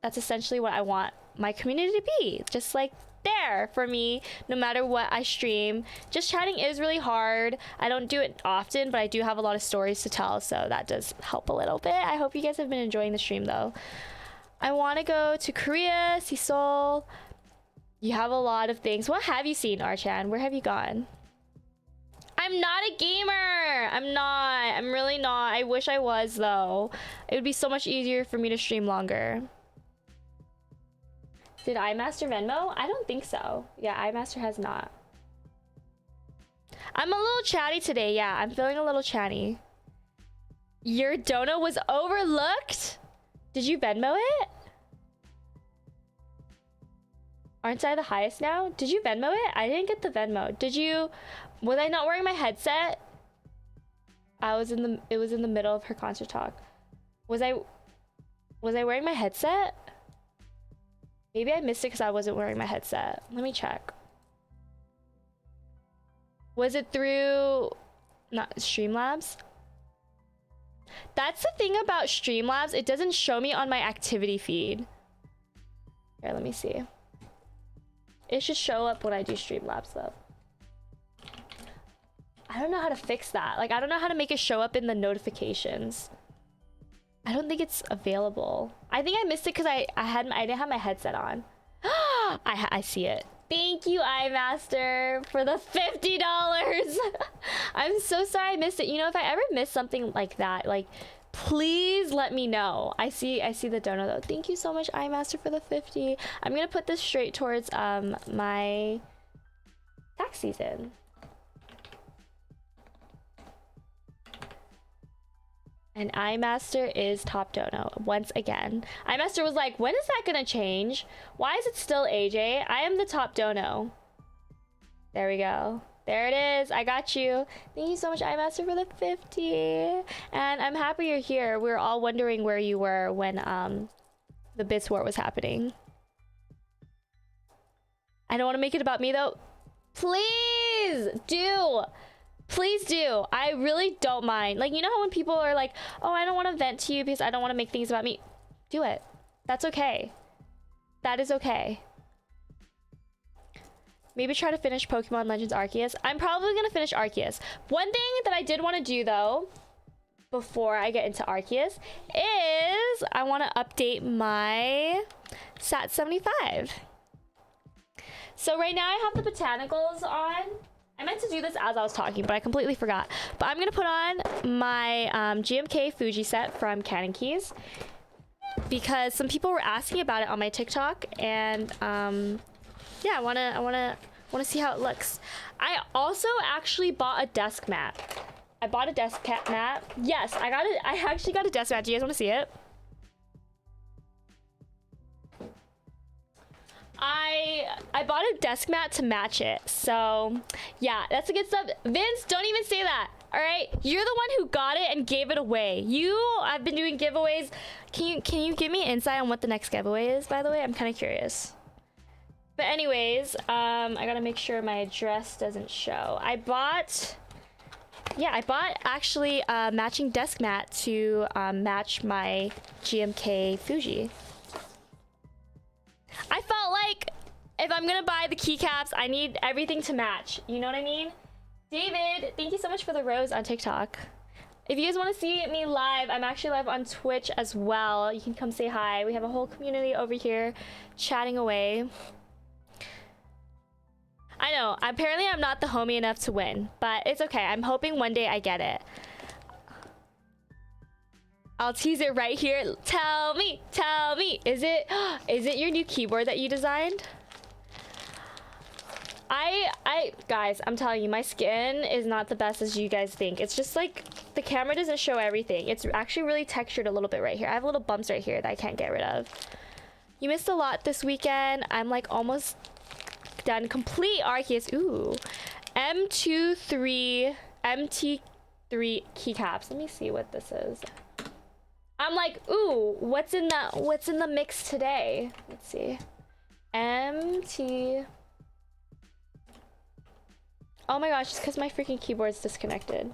that's essentially what I want my community to be, just like there for me no matter what I stream. Just chatting is really hard. I don't do it often, but I do have a lot of stories to tell, so that does help a little bit. I hope you guys have been enjoying the stream though. I want to go to Korea, see Seoul. You have a lot of things. What have you seen, Archan? Where have you gone? I'm not a gamer. I'm really not. I wish I was though. It would be so much easier for me to stream longer. Did iMaster Venmo? I don't think so. Yeah, iMaster has not. I'm a little chatty today. Yeah, I'm feeling a little chatty. Your dono was overlooked? Did you Venmo it? Aren't I the highest now? Did you Venmo it? I didn't get the Venmo. Did you? Was I not wearing my headset? It was in the middle of her concert talk. Was I wearing my headset? Maybe I missed it because I wasn't wearing my headset. Let me check. Was it through not Streamlabs? That's the thing about Streamlabs. It doesn't show me on my activity feed. Here, let me see. It should show up when I do Streamlabs though. I don't know how to fix that. Like, I don't know how to make it show up in the notifications. I don't think it's available. I think I missed it because I didn't have my headset on. I see it. Thank you, iMaster, for the $50. I'm so sorry I missed it. You know, if I ever miss something like that, like, please let me know. I see the donor though. Thank you so much, iMaster, for the 50. I'm gonna put this straight towards my tax season. And iMaster is top dono once again. iMaster was like, when is that gonna change? Why is it still AJ? I am the top dono. There we go. There it is. I got you. Thank you so much, iMaster, for the 50. And I'm happy you're here. We were all wondering where you were when the Bits War was happening. I don't want to make it about me though. Please do. Please do. I really don't mind. Like, you know how when people are like, oh, I don't want to vent to you because I don't want to make things about me. Do it. That's okay. That is okay. Maybe try to finish Pokemon Legends Arceus. I'm probably going to finish Arceus. One thing that I did want to do, though, before I get into Arceus, is I want to update my Sat 75. So right now I have the botanicals on. I meant to do this as I was talking, but I completely forgot. But I'm going to put on my GMK Fuji set from Cannon Keys, because some people were asking about it on my TikTok, and yeah, I wanna see how it looks. I also actually bought a desk mat. I bought a desk mat. Yes, I actually got a desk mat. Do you guys want to see it? I bought a desk mat to match it. So yeah, that's the good stuff. Vince, don't even say that. All right, you're the one who got it and gave it away. I've been doing giveaways. Can you give me insight on what the next giveaway is, by the way? I'm kind of curious. But anyways, I gotta make sure my address doesn't show. I bought actually a matching desk mat to match my GMK Fuji. I felt like if I'm gonna buy the keycaps, I need everything to match. You know what I mean? David, thank you so much for the rose on TikTok. If you guys want to see me live, I'm actually live on Twitch as well. You can come say hi. We have a whole community over here chatting away. I know, apparently I'm not the homie enough to win, but it's okay. I'm hoping one day I get it. I'll tease it right here. Tell me, is it your new keyboard that you designed? Guys, I'm telling you, my skin is not the best as you guys think. It's just like, the camera doesn't show everything. It's actually really textured a little bit right here. I have little bumps right here that I can't get rid of. You missed a lot this weekend. I'm like almost done. Complete Arceus. Ooh. MT3 keycaps. Let me see what this is. I'm like, ooh, what's in the mix today? Let's see. MT. Oh my gosh, it's because my freaking keyboard's disconnected.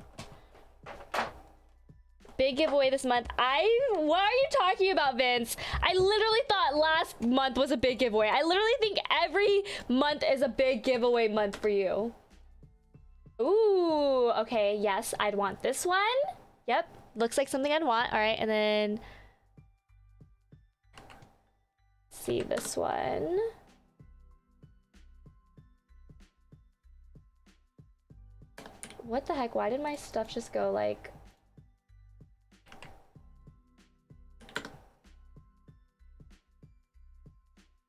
Big giveaway this month. What are you talking about, Vince? I literally thought last month was a big giveaway. I literally think every month is a big giveaway month for you. Ooh, okay, yes, I'd want this one. Yep, looks like something I'd want. All right, and then see this one. What the heck? Why did my stuff just go like...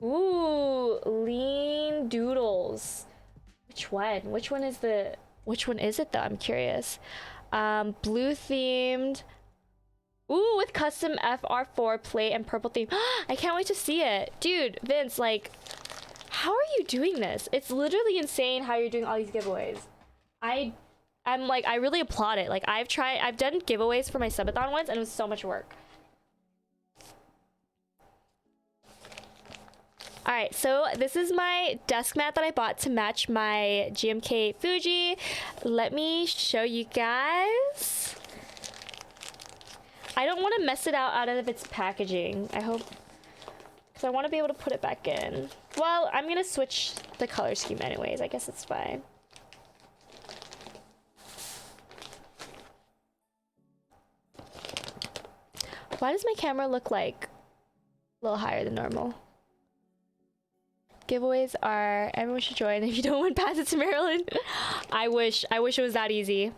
Ooh, lean doodles. Which one? Which one is it though? I'm curious. Blue themed. Ooh, with custom FR4 plate and purple theme. I can't wait to see it. Dude, Vince, like, how are you doing this? It's literally insane how you're doing all these giveaways. I'm like, I really applaud it. Like, I've done giveaways for my subathon once and it was so much work. All right, so this is my desk mat that I bought to match my GMK Fuji. Let me show you guys. I don't want to mess it out of its packaging. I hope, because I want to be able to put it back in. Well, I'm gonna switch the color scheme anyways. I guess it's fine. Why does my camera look like a little higher than normal? Giveaways are everyone should join. If you don't win, pass it to Marilyn. I wish it was that easy.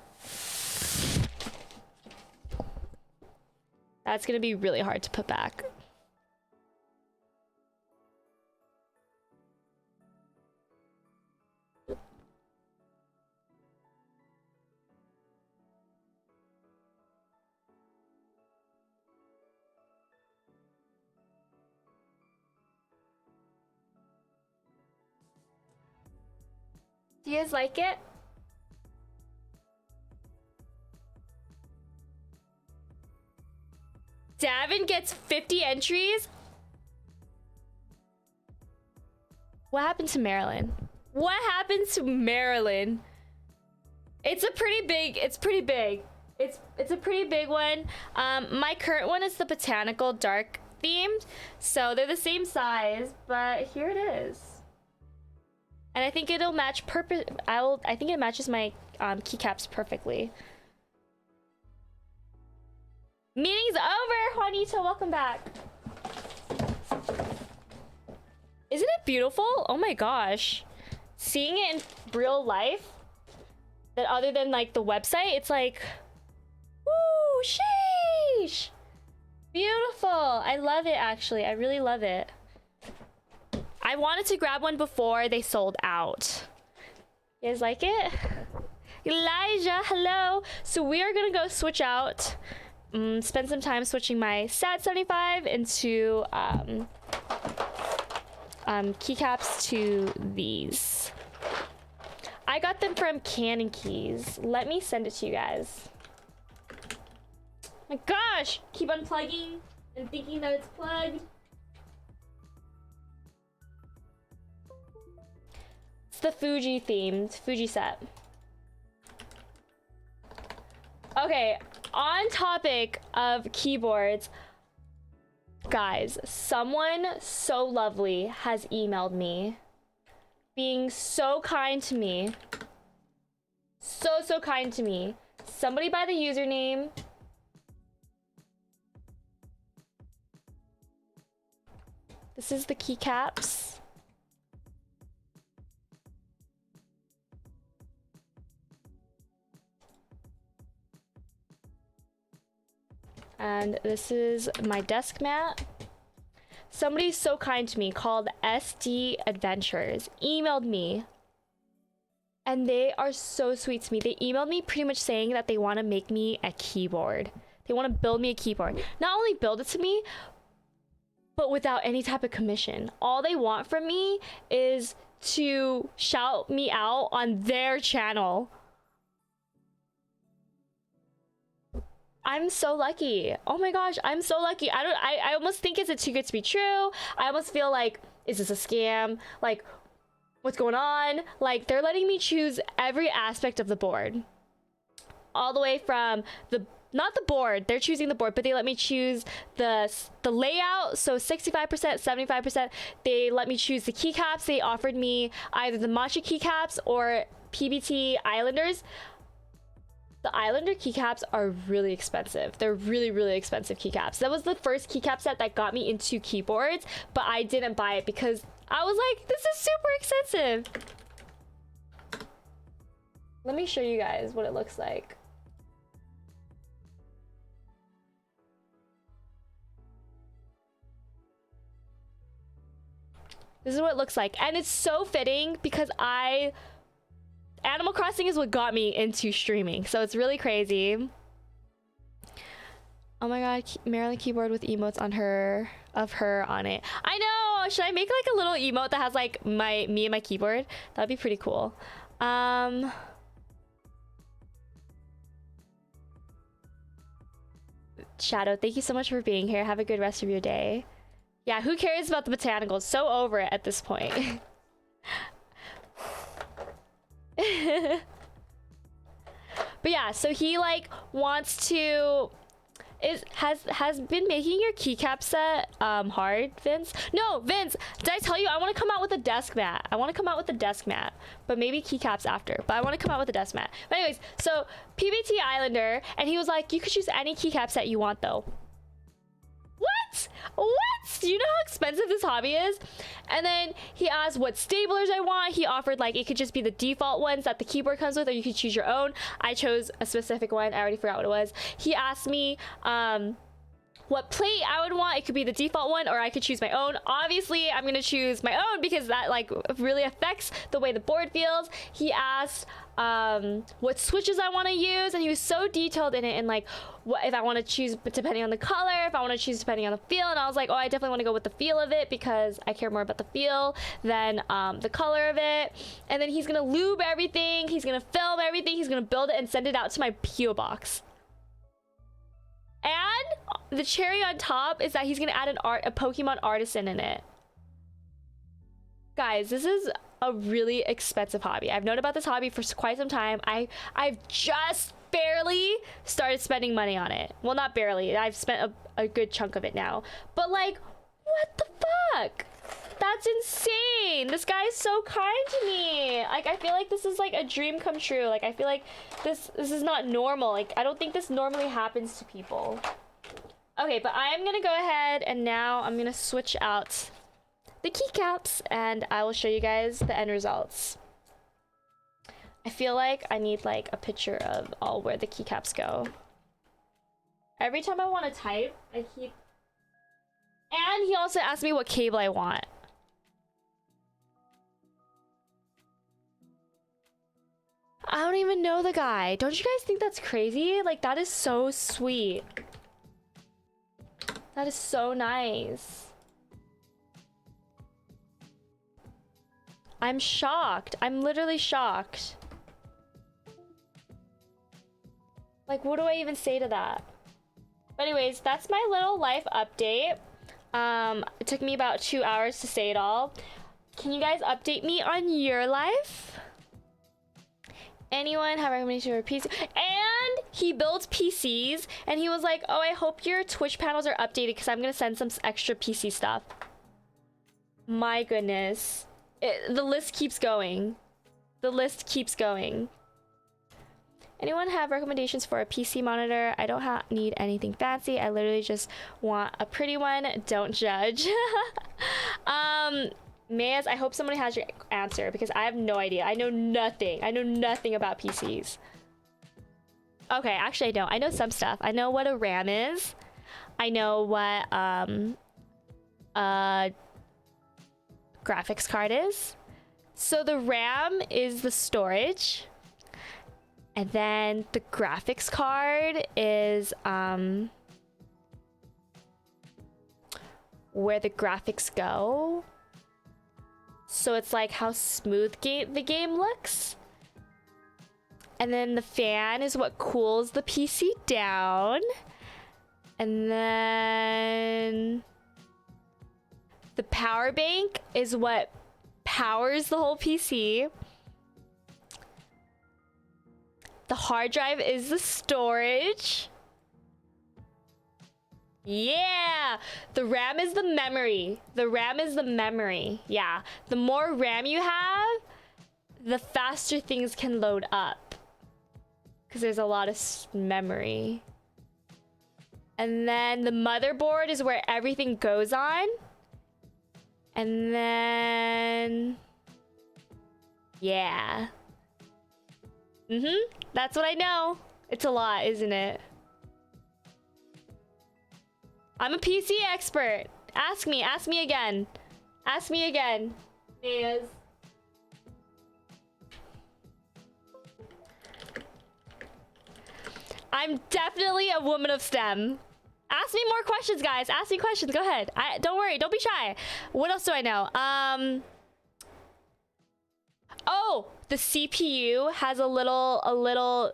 That's gonna be really hard to put back. Do you guys like it? Davin gets 50 entries? What happened to Marilyn? What happened to Marilyn? It's pretty big. It's a pretty big one. My current one is the botanical dark themed, so they're the same size, but here it is. And I think it'll match I think it matches my keycaps perfectly. Meeting's over, Juanito. Welcome back. Isn't it beautiful? Oh my gosh. Seeing it in real life, that other than like the website, it's like, woo, sheesh. Beautiful. I love it, actually. I really love it. I wanted to grab one before they sold out. You guys like it? Elijah, hello. So we are gonna go switch out, spend some time switching my SAT 75 into keycaps to these. I got them from Canon Keys. Let me send it to you guys. My gosh, keep unplugging and thinking that it's plugged. It's the Fuji themed, Fuji set. Okay, on topic of keyboards, guys, someone so lovely has emailed me, being so kind to me. So kind to me. Somebody by the username this is the keycaps. And this is my desk mat. Somebody so kind to me called SD Adventures emailed me, and they are so sweet to me. They emailed me pretty much saying that they want to make me a keyboard. They want to build me a keyboard. Not only build it to me, but without any type of commission. All they want from me is to shout me out on their channel. I'm so lucky. Oh my gosh, I'm so lucky. I almost think it's too good to be true. I almost feel like, is this a scam? Like, what's going on? Like, they're letting me choose every aspect of the board. All the way from not the board, they're choosing the board, but they let me choose the layout, so 65%, 75%. They let me choose the keycaps. They offered me either the matcha keycaps or PBT Islanders. The Islander keycaps are really expensive. They're really expensive keycaps. That was the first keycap set that got me into keyboards, but I didn't buy it because I was like, this is super expensive. Let me show you guys what it looks like. This is what it looks like, and it's so fitting because Animal Crossing is what got me into streaming, so it's really crazy. Oh my god, Marilyn keyboard with emotes on her, of her on it. I know! Should I make like a little emote that has like me and my keyboard? That'd be pretty cool. Shadow, thank you so much for being here. Have a good rest of your day. Yeah, who cares about the botanicals? So over it at this point. But yeah, so he like wants to has been making your keycap set hard, Vince. No, Vince, did I tell you I want to come out with a desk mat? I want to come out with a desk mat, but maybe keycaps after. But I want to come out with a desk mat. But anyways, so PBT Islander, and he was like, you could choose any keycap set you want though. What? Do you know how expensive this hobby is? And then he asked what staplers I want. He offered like it could just be the default ones that the keyboard comes with, or you could choose your own. I chose a specific one. I already forgot what it was. He asked me what plate I would want. It could be the default one, or I could choose my own. Obviously, I'm gonna choose my own because that like really affects the way the board feels. He asked what switches I want to use, and he was so detailed in it, and like what if I want to choose depending on the color, if I want to choose depending on the feel. And I was like, oh, I definitely want to go with the feel of it because I care more about the feel than the color of it. And then he's gonna lube everything, he's gonna film everything, he's gonna build it and send it out to my PO box. And the cherry on top is that he's gonna add a Pokemon artisan in it. Guys, this is a really expensive hobby. I've known about this hobby for quite some time. I've just barely started spending money on it. Well, not barely. I've spent a good chunk of it now. But like, what the fuck? That's insane. This guy is so kind to me. Like, I feel like this is like a dream come true. Like, I feel like this is not normal. Like, I don't think this normally happens to people. Okay, but I am gonna go ahead and now I'm gonna switch out the keycaps and I will show you guys the end results. I feel like I need like a picture of all where the keycaps go. Every time I want to type, I keep... And he also asked me what cable I want. I don't even know the guy. Don't you guys think that's crazy? Like, that is so sweet. That is so nice. I'm shocked. I'm literally shocked. Like, what do I even say to that? But anyways, that's my little life update. It took me about 2 hours to say it all. Can you guys update me on your life? Anyone have a recommendation for PC? And he builds PCs, and he was like, oh, I hope your Twitch panels are updated because I'm gonna send some extra PC stuff. My goodness. The list keeps going. The list keeps going. Anyone have recommendations for a PC monitor? I don't need anything fancy. I literally just want a pretty one. Don't judge. Mayas, I hope somebody has your answer because I have no idea. I know nothing. I know nothing about PCs. Okay, actually I don't. I know some stuff. I know what a RAM is. I know what graphics card is. So the RAM is the storage. And then the graphics card is where the graphics go. So it's like how smooth the game looks. And then the fan is what cools the PC down. And then the power bank is what powers the whole PC. The hard drive is the storage. Yeah, the RAM is the memory. The RAM is the memory. Yeah, the more RAM you have, the faster things can load up. Because there's a lot of memory. And then the motherboard is where everything goes on. And then... yeah. That's what I know. It's a lot, isn't it? I'm a PC expert. Ask me again. Ask me again. Yes. I'm definitely a woman of STEM. Ask me more questions, guys. Ask me questions. Go ahead. Don't worry. Don't be shy. What else do I know? Oh, the CPU has a little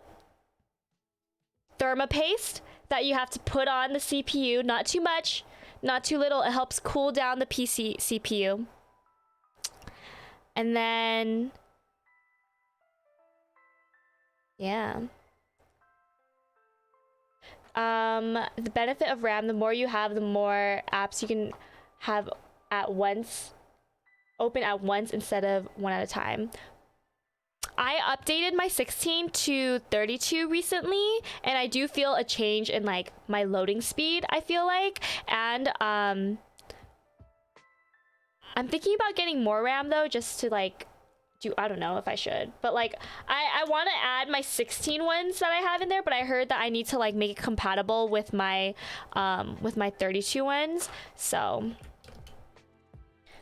thermopaste that you have to put on the CPU. Not too much, not too little. It helps cool down the CPU. And then, yeah. The benefit of RAM, the more you have, the more apps you can have at once, open at once instead of one at a time. I updated my 16 to 32 recently, and I do feel a change in like my loading speed, I feel like. And I'm thinking about getting more RAM though, just to like I don't know if I should, but like I want to add my 16 ones that I have in there, but I heard that I need to like make it compatible with my 32 ones. So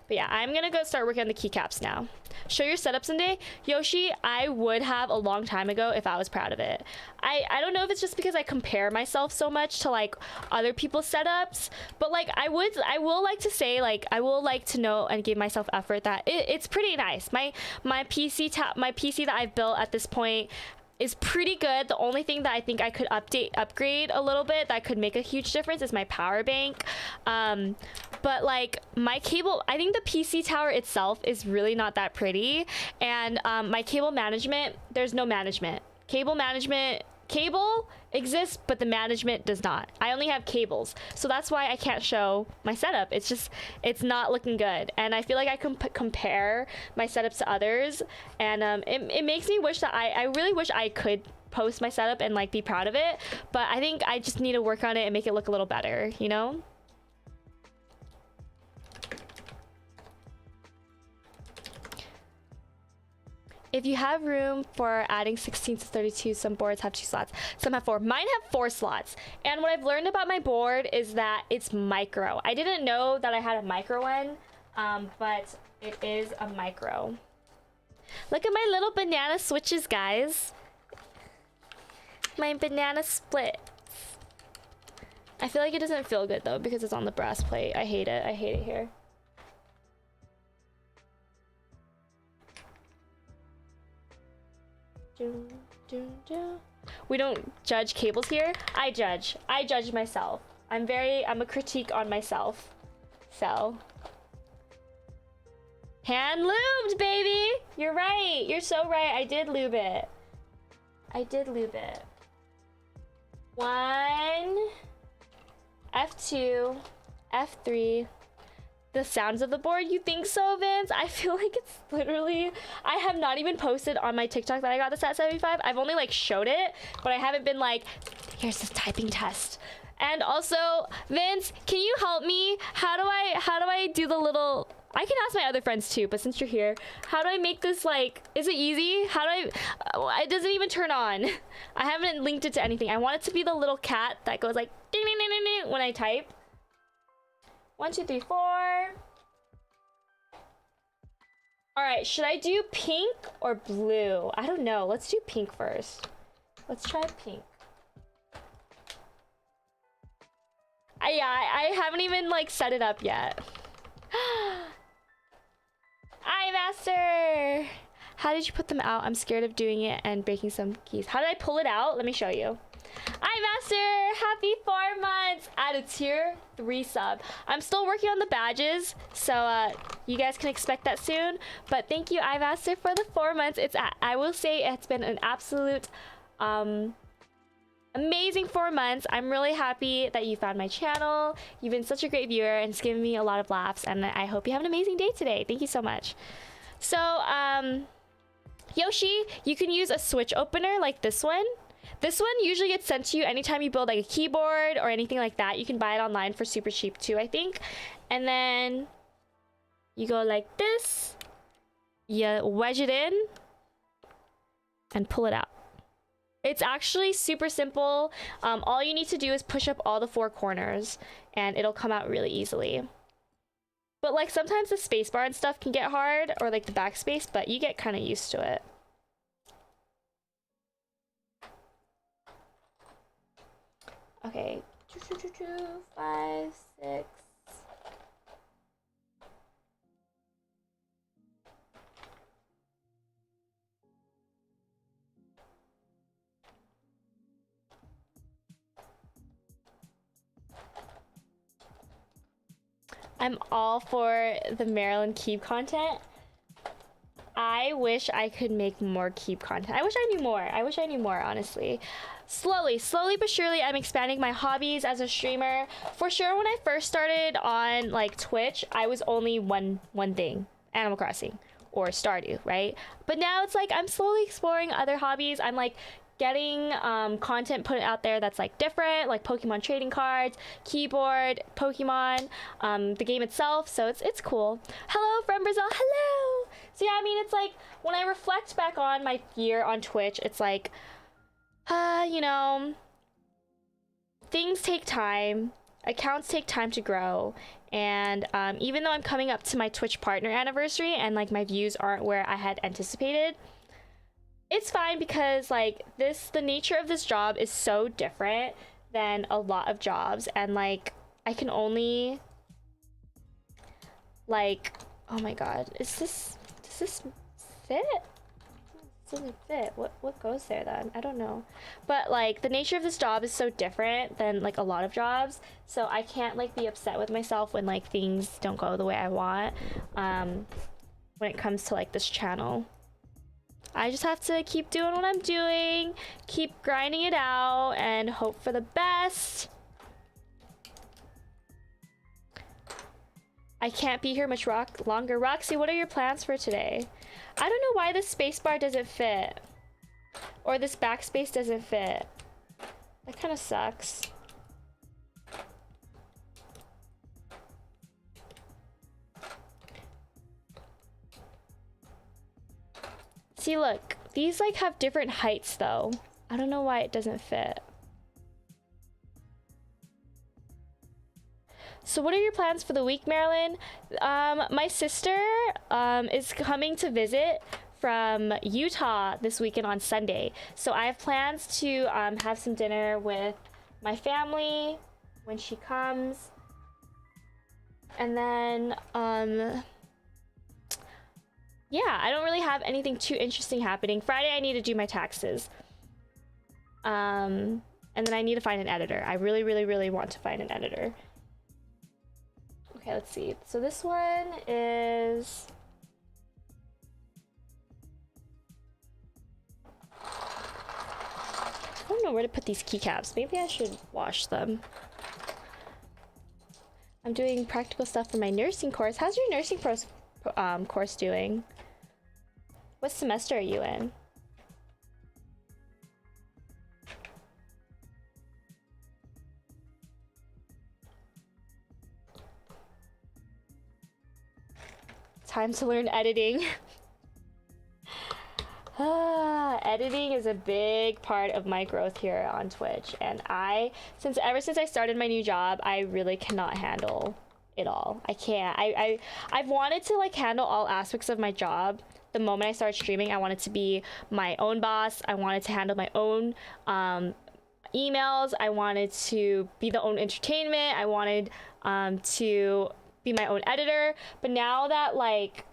but yeah, I'm gonna go start working on the keycaps now. Show your setup someday. Yoshi, I would have a long time ago if I was proud of it. I don't know if it's just because I compare myself so much to like other people's setups, but like I will like to say, like I will like to know and give myself effort that it's pretty nice. My PC that I've built at this point is pretty good. The only thing that I think I could upgrade a little bit that could make a huge difference is my power bank. But like my cable, I think the PC tower itself is really not that pretty. And my cable management, there's no management. Cable exists, but the management does not. I only have cables. So that's why I can't show my setup. It's not looking good. And I feel like I can compare my setups to others. And it makes me wish that I really wish I could post my setup and like be proud of it. But I think I just need to work on it and make it look a little better, you know? If you have room for adding 16 to 32, some boards have 2 slots, some have 4. Mine have 4 slots. And what I've learned about my board is that it's micro. I didn't know that I had a micro one, but it is a micro. Look at my little banana switches, guys. My banana split. I feel like it doesn't feel good though because it's on the brass plate. I hate it. I hate it here. We don't judge cables here. I judge myself. I'm a critique on myself. So hand lubed, baby. You're right. You're so right. I did lube it. 1 F2 F3. The sounds of the board, you think so, Vince? I feel like it's literally, I have not even posted on my TikTok that I got this at 75. I've only like showed it, but I haven't been like, here's this typing test. And also, Vince, can you help me? How do I do the little, I can ask my other friends too, but since you're here, how do I make this like, is it easy? How do it doesn't even turn on. I haven't linked it to anything. I want it to be the little cat that goes like, ding, ding, ding, ding, ding, when I type. 1, 2, 3, 4. All right, should I do pink or blue? I don't know. Let's do pink first. Let's try pink. I haven't even like set it up yet. Hi, Master. How did you put them out? I'm scared of doing it and breaking some keys. How did I pull it out? Let me show you. Hi, Master. Happy 4 months. Add a tier 3 sub. I'm still working on the badges, so you guys can expect that soon. But thank you, iMaster, for the 4 months. I will say it's been an absolute amazing 4 months. I'm really happy that you found my channel. You've been such a great viewer and it's given me a lot of laughs, and I hope you have an amazing day today. Thank you so much. So Yoshi, you can use a switch opener like this one. This one usually gets sent to you anytime you build like a keyboard or anything like that. You can buy it online for super cheap too, I think. And then you go like this, you wedge it in and pull it out. It's actually super simple. All you need to do is push up all the 4 corners and it'll come out really easily. But like sometimes the spacebar and stuff can get hard, or like the backspace, but you get kind of used to it. Okay, 5, 6. I'm all for the Marilyn Keep content. I wish I could make more Keep content. I wish I knew more, honestly. Slowly but surely, I'm expanding my hobbies as a streamer. For sure, when I first started on like Twitch, I was only one thing, Animal Crossing. or Stardew, right? But now it's like I'm slowly exploring other hobbies. I'm like getting content put out there that's like different, like Pokemon trading cards, keyboard, Pokemon, the game itself. So it's cool. Hello from Brazil. Hello. So yeah, I mean, it's like when I reflect back on my year on Twitch, it's like, you know, things take time. Accounts take time to grow. And even though I'm coming up to my Twitch partner anniversary and like my views aren't where I had anticipated, it's fine because like the nature of this job is so different than a lot of jobs, and like I can only like, oh my god, does this fit? It doesn't fit. What goes there then? I don't know. But like the nature of this job is so different than like a lot of jobs, so I can't like be upset with myself when like things don't go the way I want when it comes to like this channel. I just have to keep doing what I'm doing, keep grinding it out, and hope for the best. I can't be here much longer. Roxy, what are your plans for today? I don't know why this spacebar doesn't fit. Or this backspace doesn't fit. That kind of sucks. See, look, these like have different heights though. I don't know why it doesn't fit. So what are your plans for the week, Marilyn? My sister is coming to visit from Utah this weekend on Sunday. So I have plans to have some dinner with my family when she comes. And then, yeah, I don't really have anything too interesting happening. Friday, I need to do my taxes. And then I need to find an editor. I really, really, really want to find an editor. Okay, let's see. So this one is... I don't know where to put these keycaps. Maybe I should wash them. I'm doing practical stuff for my nursing course. How's your nursing course doing? What semester are you in? Time to learn editing. Editing is a big part of my growth here on Twitch, and ever since I started my new job, I really cannot handle it all. I can't. I've wanted to like handle all aspects of my job. The moment I started streaming, I wanted to be my own boss. I wanted to handle my own emails. I wanted to be the own entertainment. I wanted to be my own editor. But now that like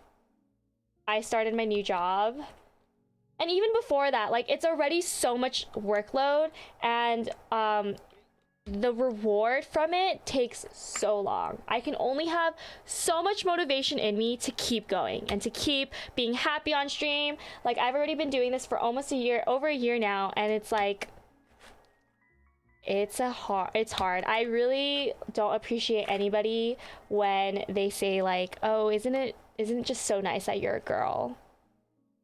I started my new job, and even before that, like it's already so much workload, and the reward from it takes so long. I can only have so much motivation in me to keep going and to keep being happy on stream. Like I've already been doing this for almost over a year now, and it's like it's hard. I really don't appreciate anybody when they say like, oh, isn't it just so nice that you're a girl,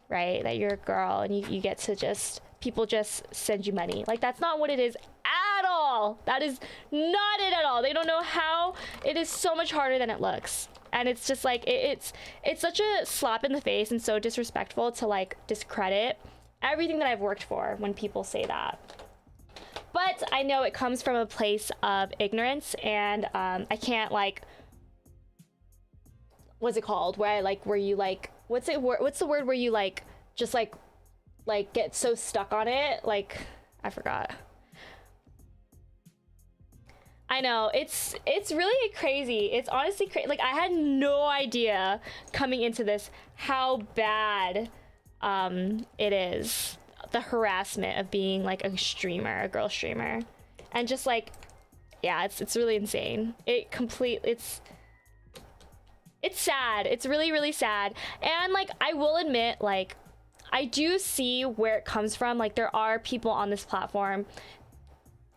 right? That you're a girl and you get to just, people just send you money. Like that's not what it is at all. That is not it at all. They don't know how it is so much harder than it looks. And it's just like, it's such a slap in the face and so disrespectful to like discredit everything that I've worked for when people say that. But I know it comes from a place of ignorance, and I can't like, what's it called? Where you like, what's the word where you like, just like get so stuck on it? Like, I forgot. I know, it's really crazy. It's honestly crazy. Like I had no idea coming into this how bad it is. The harassment of being like a streamer, a girl streamer, and just like, yeah, it's really insane. It's sad. It's really, really sad. And like I will admit, like I do see where it comes from. Like there are people on this platform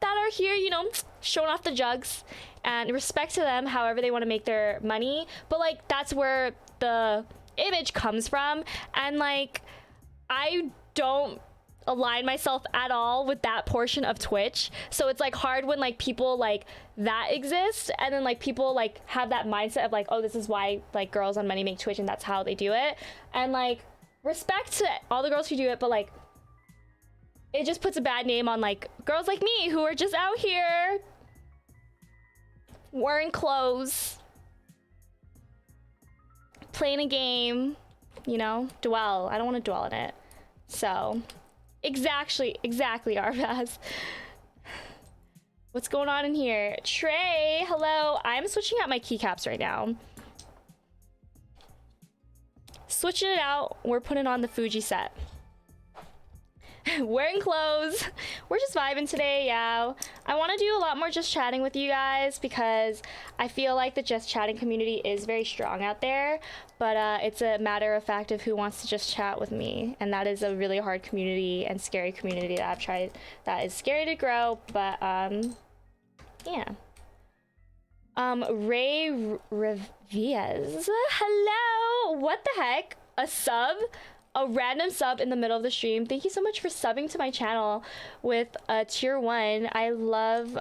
that are here, you know, showing off the jugs, and respect to them however they want to make their money. But like that's where the image comes from, and like I don't align myself at all with that portion of Twitch. So it's like hard when like people like that exist, and then like people like have that mindset of like, oh, this is why like girls on Money make Twitch and that's how they do it. And like respect to all the girls who do it, but like it just puts a bad name on like girls like me who are just out here wearing clothes, playing a game, you know, dwell. I don't want to dwell in it. So exactly Arvaz. What's going on in here? Trey, hello. I'm switching out my keycaps right now. Switching it out. We're putting on the Fuji set. Wearing clothes. We're just vibing today, yeah. I want to do a lot more just chatting with you guys because I feel like the just chatting community is very strong out there, but it's a matter of fact of who wants to just chat with me, and that is a really hard community and scary community that I've tried, that is scary to grow, but yeah. Ray Reviez, hello. What the heck? A sub? A random sub in the middle of the stream. Thank you so much for subbing to my channel with a tier 1. I'd love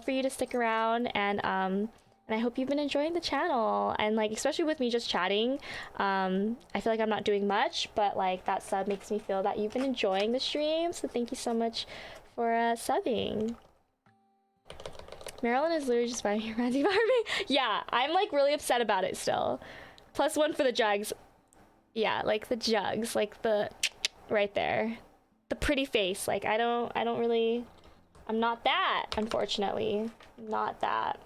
for you to stick around, and I hope you've been enjoying the channel, and like especially with me just chatting. I feel like I'm not doing much, but like that sub makes me feel that you've been enjoying the stream, so thank you so much for subbing. Marilyn is literally just buying your Randy Barbie. Yeah, I'm like really upset about it still. +1 for the jugs. Yeah, like the jugs, like the right there, the pretty face. Like I don't really, I'm not that, unfortunately. Not that.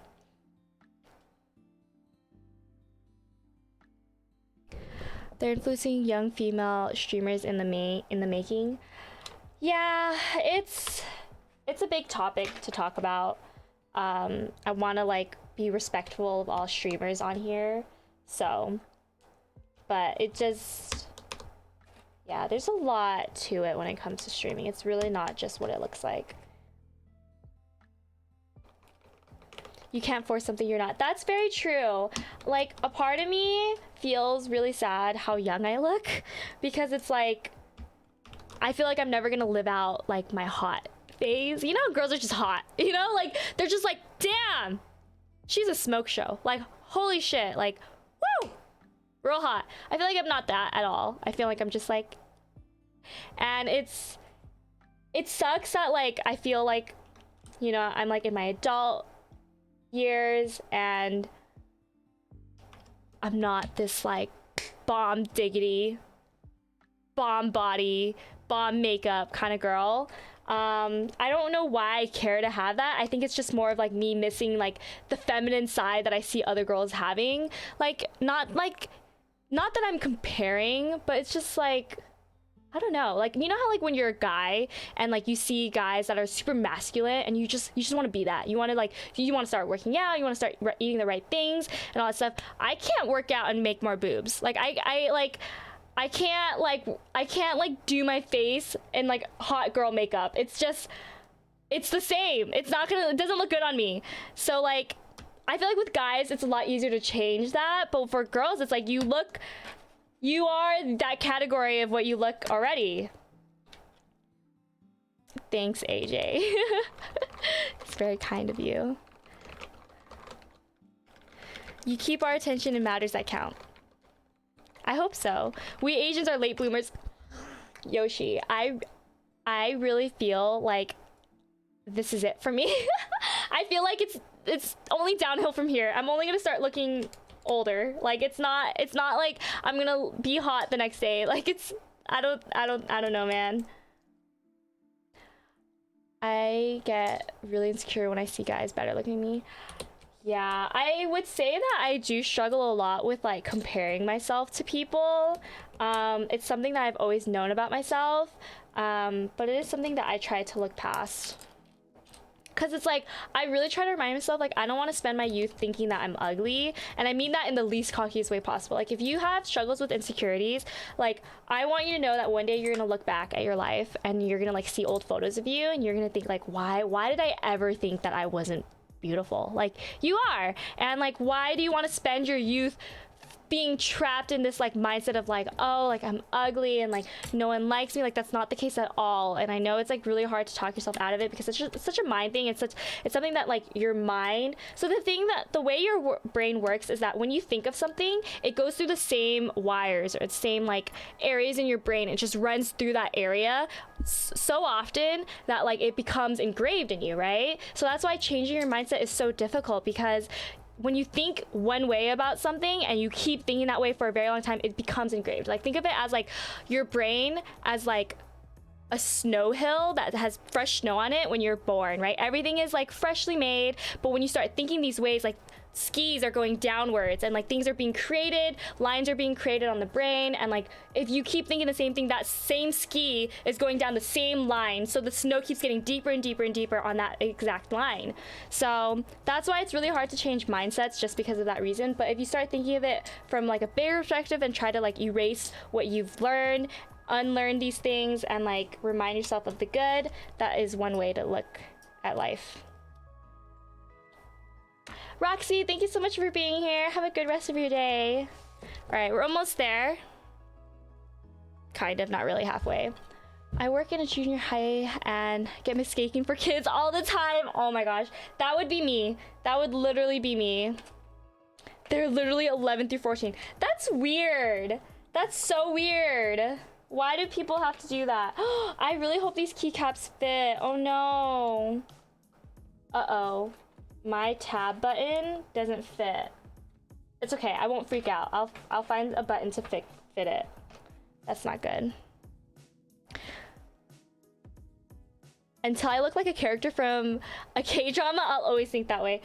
They're influencing young female streamers in the making. Yeah, it's a big topic to talk about. I want to like be respectful of all streamers on here, so. But it just, yeah, there's a lot to it when it comes to streaming. It's really not just what it looks like. You can't force something you're not. That's very true. Like, a part of me feels really sad how young I look, because it's like, I feel like I'm never gonna live out like my hot phase. You know, girls are just hot, you know? Like, they're just like, damn, she's a smoke show. Like, holy shit, like, woo! Real hot. I feel like I'm not that at all. I feel like I'm just like, and it sucks that like I feel like, you know, I'm like in my adult years and I'm not this like bomb diggity, bomb body, bomb makeup kind of girl. I don't know why I care to have that. I think it's just more of like me missing like the feminine side that I see other girls having. Like not that I'm comparing, but it's just like, I don't know. Like, you know how like when you're a guy and like you see guys that are super masculine and you just want to be that. You want to like, you want to start working out, you want to start eating the right things and all that stuff. I can't work out and make more boobs. Like I can't do my face in like hot girl makeup. It's the same. It doesn't look good on me. So like, I feel like with guys, it's a lot easier to change that. But for girls, it's like you are that category of what you look already. Thanks, AJ. It's very kind of you. You keep our attention in matters that count. I hope so. We Asians are late bloomers. Yoshi, I really feel like this is it for me. I feel like it's only downhill from here. I'm only gonna start looking older. Like it's not like I'm gonna be hot the next day. Like I don't know, man. I get really insecure when I see guys better looking than me. Yeah, I would say that I do struggle a lot with like comparing myself to people. It's something that I've always known about myself, but it is something that I try to look past. Because it's like, I really try to remind myself, like, I don't want to spend my youth thinking that I'm ugly. And I mean that in the least cockiest way possible. Like, if you have struggles with insecurities, like, I want you to know that one day you're going to look back at your life and you're going to, like, see old photos of you. And you're going to think, like, why did I ever think that I wasn't beautiful? Like, you are. And, like, why do you want to spend your youth being trapped in this like mindset of like, oh, like I'm ugly and like no one likes me. Like that's not the case at all. And I know it's like really hard to talk yourself out of it because it's such a mind thing. It's something that like your mind. So the way your brain works is that when you think of something, it goes through the same wires or the same like areas in your brain. It just runs through that area so often that like it becomes engraved in you, right? So that's why changing your mindset is so difficult, because when you think one way about something and you keep thinking that way for a very long time, it becomes engraved. Like think of it as like your brain as like a snow hill that has fresh snow on it when you're born, right? Everything is like freshly made, but when you start thinking these ways, like skis are going downwards and like things are being created, lines are being created on the brain, and like if you keep thinking the same thing, that same ski is going down the same line, so the snow keeps getting deeper and deeper and deeper on that exact line. So that's why it's really hard to change mindsets, just because of that reason. But if you start thinking of it from like a bigger perspective and try to like erase what you've learned, unlearn these things, and like remind yourself of the good, that is one way to look at life. Roxy, thank you so much for being here. Have a good rest of your day. All right, we're almost there. Kind of, not really, halfway. I work in a junior high and get mistaken for kids all the time. Oh my gosh, that would be me. That would literally be me. They're literally 11 through 14. That's weird. That's so weird. Why do people have to do that? I really hope these keycaps fit. Oh no. Uh-oh. My tab button doesn't fit. It's okay, I won't freak out. I'll find a button to fit it. That's not good. Until I look like a character from a K-drama, I'll always think that way.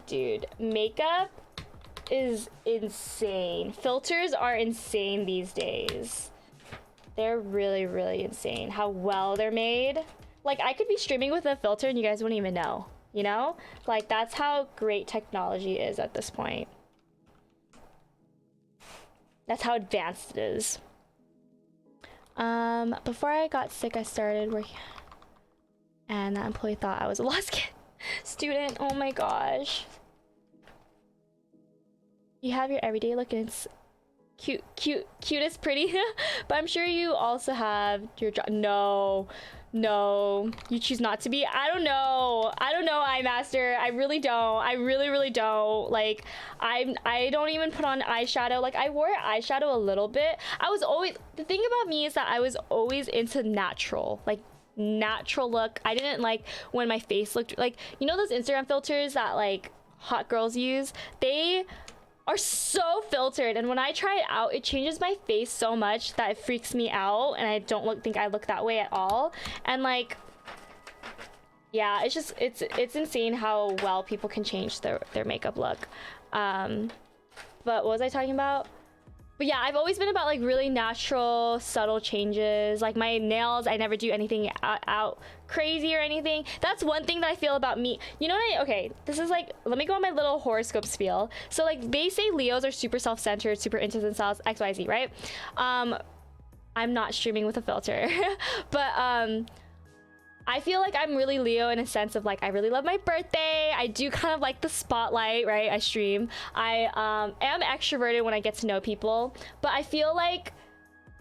Dude, makeup is insane. Filters are insane these days. They're really, really insane how well they're made. Like, I could be streaming with a filter and you guys wouldn't even know. You know, like that's how great technology is at this point. That's how advanced it is. Before I got sick, I started working, and that employee thought I was a lost kid student. Oh my gosh. You have your everyday look, and it's cute is pretty. But I'm sure you also have your job. No, you choose not to be. I don't know, iMaster. I really don't. I really don't. Like, I don't even put on eyeshadow. Like, I wore eyeshadow a little bit. The thing about me is that I was always into natural look. I didn't like when my face looked like, you know those Instagram filters that like hot girls use? They are so filtered, and when I try it out, it changes my face so much that it freaks me out, and I don't think I look that way at all. And like, yeah, it's just it's insane how well people can change their makeup look. But what was I talking about? But yeah, I've always been about like really natural, subtle changes. Like my nails, I never do anything out crazy or anything. That's one thing that I feel about me. You know what? Okay, this is like, let me go on my little horoscope spiel. So like they say Leos are super self-centered, super into themselves, XYZ, right? I'm not streaming with a filter, but I feel like I'm really Leo in a sense of like, I really love my birthday. I do kind of like the spotlight, right? I stream. I am extroverted when I get to know people, but I feel like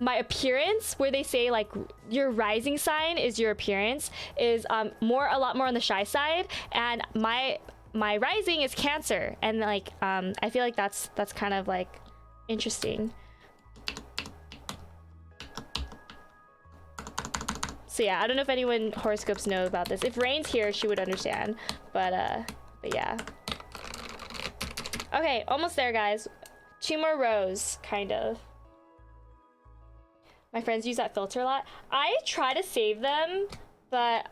my appearance, where they say like your rising sign is your appearance, is a lot more on the shy side, and my rising is Cancer, and like I feel like that's kind of like interesting. So yeah, I don't know if anyone horoscopes know about this. If Rain's here, she would understand. But yeah. Okay, almost there, guys. 2 more rows, kind of. My friends use that filter a lot. I try to save them, but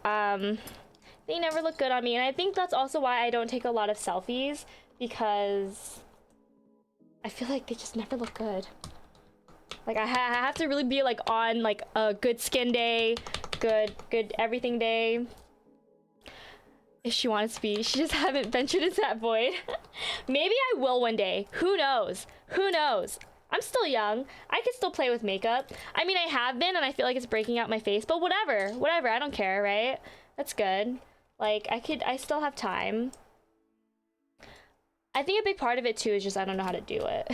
they never look good on me. And I think that's also why I don't take a lot of selfies, because I feel like they just never look good. Like I have to really be like on like a good skin day, good everything day. If she wants to be, she just haven't ventured into that void. Maybe I will one day. Who knows? Who knows? I'm still young. I can still play with makeup. I mean, I have been, and I feel like it's breaking out my face, but whatever. I don't care, right? That's good. Like, I still have time. I think a big part of it too is just I don't know how to do it.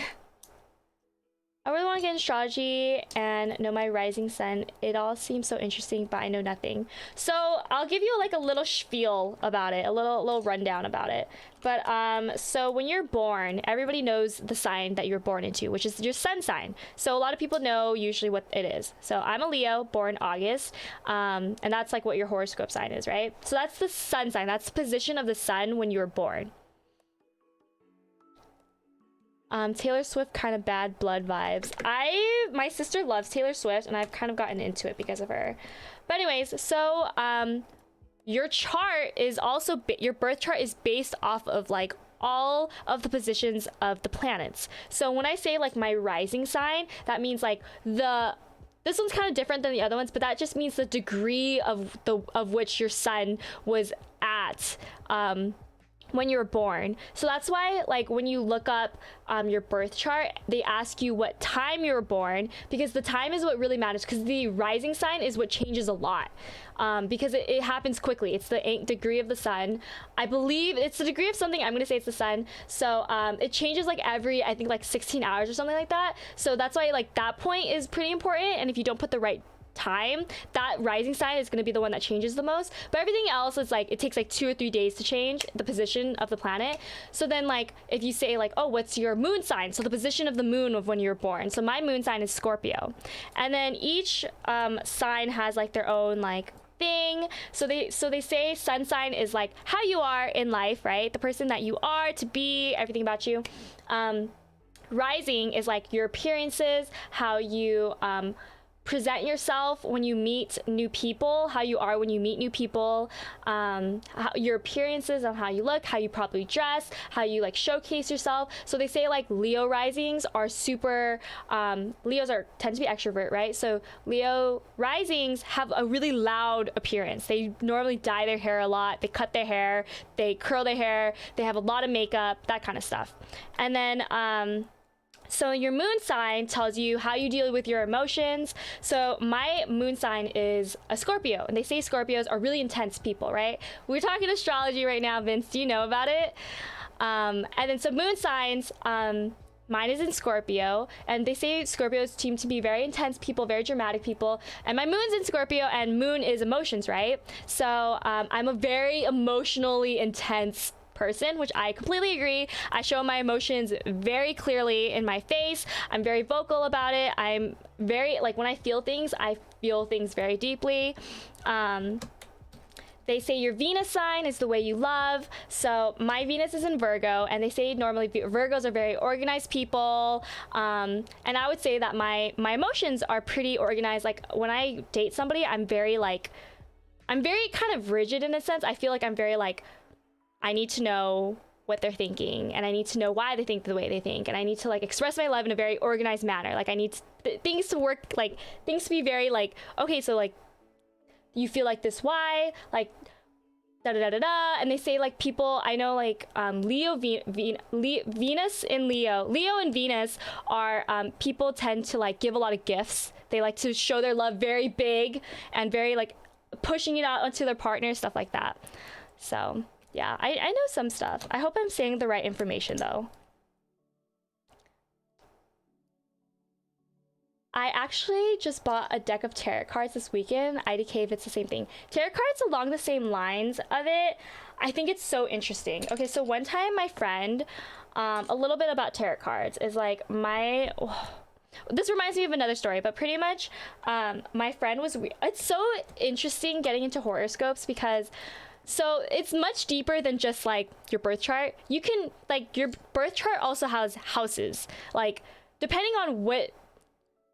I really want to get in astrology and know my rising sun. It all seems so interesting, but I know nothing. So I'll give you like a little spiel about it, a little rundown about it. But so when you're born, everybody knows the sign that you're born into, which is your sun sign. So a lot of people know usually what it is. So I'm a Leo, born August, and that's like what your horoscope sign is, right? So that's the sun sign. That's the position of the sun when you were born. Taylor Swift, kind of bad blood vibes. My sister loves Taylor Swift, and I've kind of gotten into it because of her. But anyways, so your chart is also your birth chart is based off of like all of the positions of the planets. So when I say like my rising sign, that means like this one's kind of different than the other ones, but that just means the degree of which your sun was at when you were born. So that's why like when you look up your birth chart, they ask you what time you were born, because the time is what really matters, because the rising sign is what changes a lot, because it happens quickly. It's the degree of the sun. I believe it's the degree of something. I'm gonna say it's the sun. So it changes like every, I think like 16 hours or something like that. So that's why like that point is pretty important, and if you don't put the right time, that rising sign is going to be the one that changes the most. But everything else is like it takes like 2 or 3 days to change the position of the planet. So then like if you say like, oh, what's your moon sign, so the position of the moon of when you were born. So my moon sign is Scorpio, and then each sign has like their own like thing. So they say sun sign is like how you are in life, right? The person that you are to be, everything about you. Rising is like your appearances, how you present yourself when you meet new people, how you are when you meet new people, your appearances on how you look, how you probably dress, how you like showcase yourself. So they say like Leo risings are super, Leos tend to be extrovert, right? So Leo risings have a really loud appearance. They normally dye their hair a lot, they cut their hair, they curl their hair, they have a lot of makeup, that kind of stuff. And then so your moon sign tells you how you deal with your emotions. So my moon sign is a Scorpio, and they say Scorpios are really intense people, right? We're talking astrology right now, Vince. Do you know about it? And then so moon signs, mine is in Scorpio, and they say Scorpios seem to be very intense people, very dramatic people. And my moon's in Scorpio, and moon is emotions, right? So I'm a very emotionally intense person, which I completely agree. I show my emotions very clearly in my face. I'm very vocal about it. I'm very, like, when I feel things very deeply. They say your Venus sign is the way you love. So my Venus is in Virgo, and they say normally Virgos are very organized people. And I would say that my emotions are pretty organized. Like when I date somebody, I'm very kind of rigid in a sense. I feel like I'm very like, I need to know what they're thinking, and I need to know why they think the way they think, and I need to like express my love in a very organized manner. Like I need things to work, like things to be very like, okay, so like you feel like this, why, like da da da da da. And they say like people, I know like Venus in Leo and Venus are people tend to like give a lot of gifts. They like to show their love very big and very like pushing it out onto their partner, stuff like that. So yeah, I know some stuff. I hope I'm saying the right information though. I actually just bought a deck of tarot cards this weekend. IDK if it's the same thing. Tarot cards along the same lines of it. I think it's so interesting. Okay, so one time my friend, a little bit about tarot cards is like this reminds me of another story, but pretty much my friend was, it's so interesting getting into horoscopes because so it's much deeper than just like your birth chart. You can like your birth chart also has houses. Like depending on what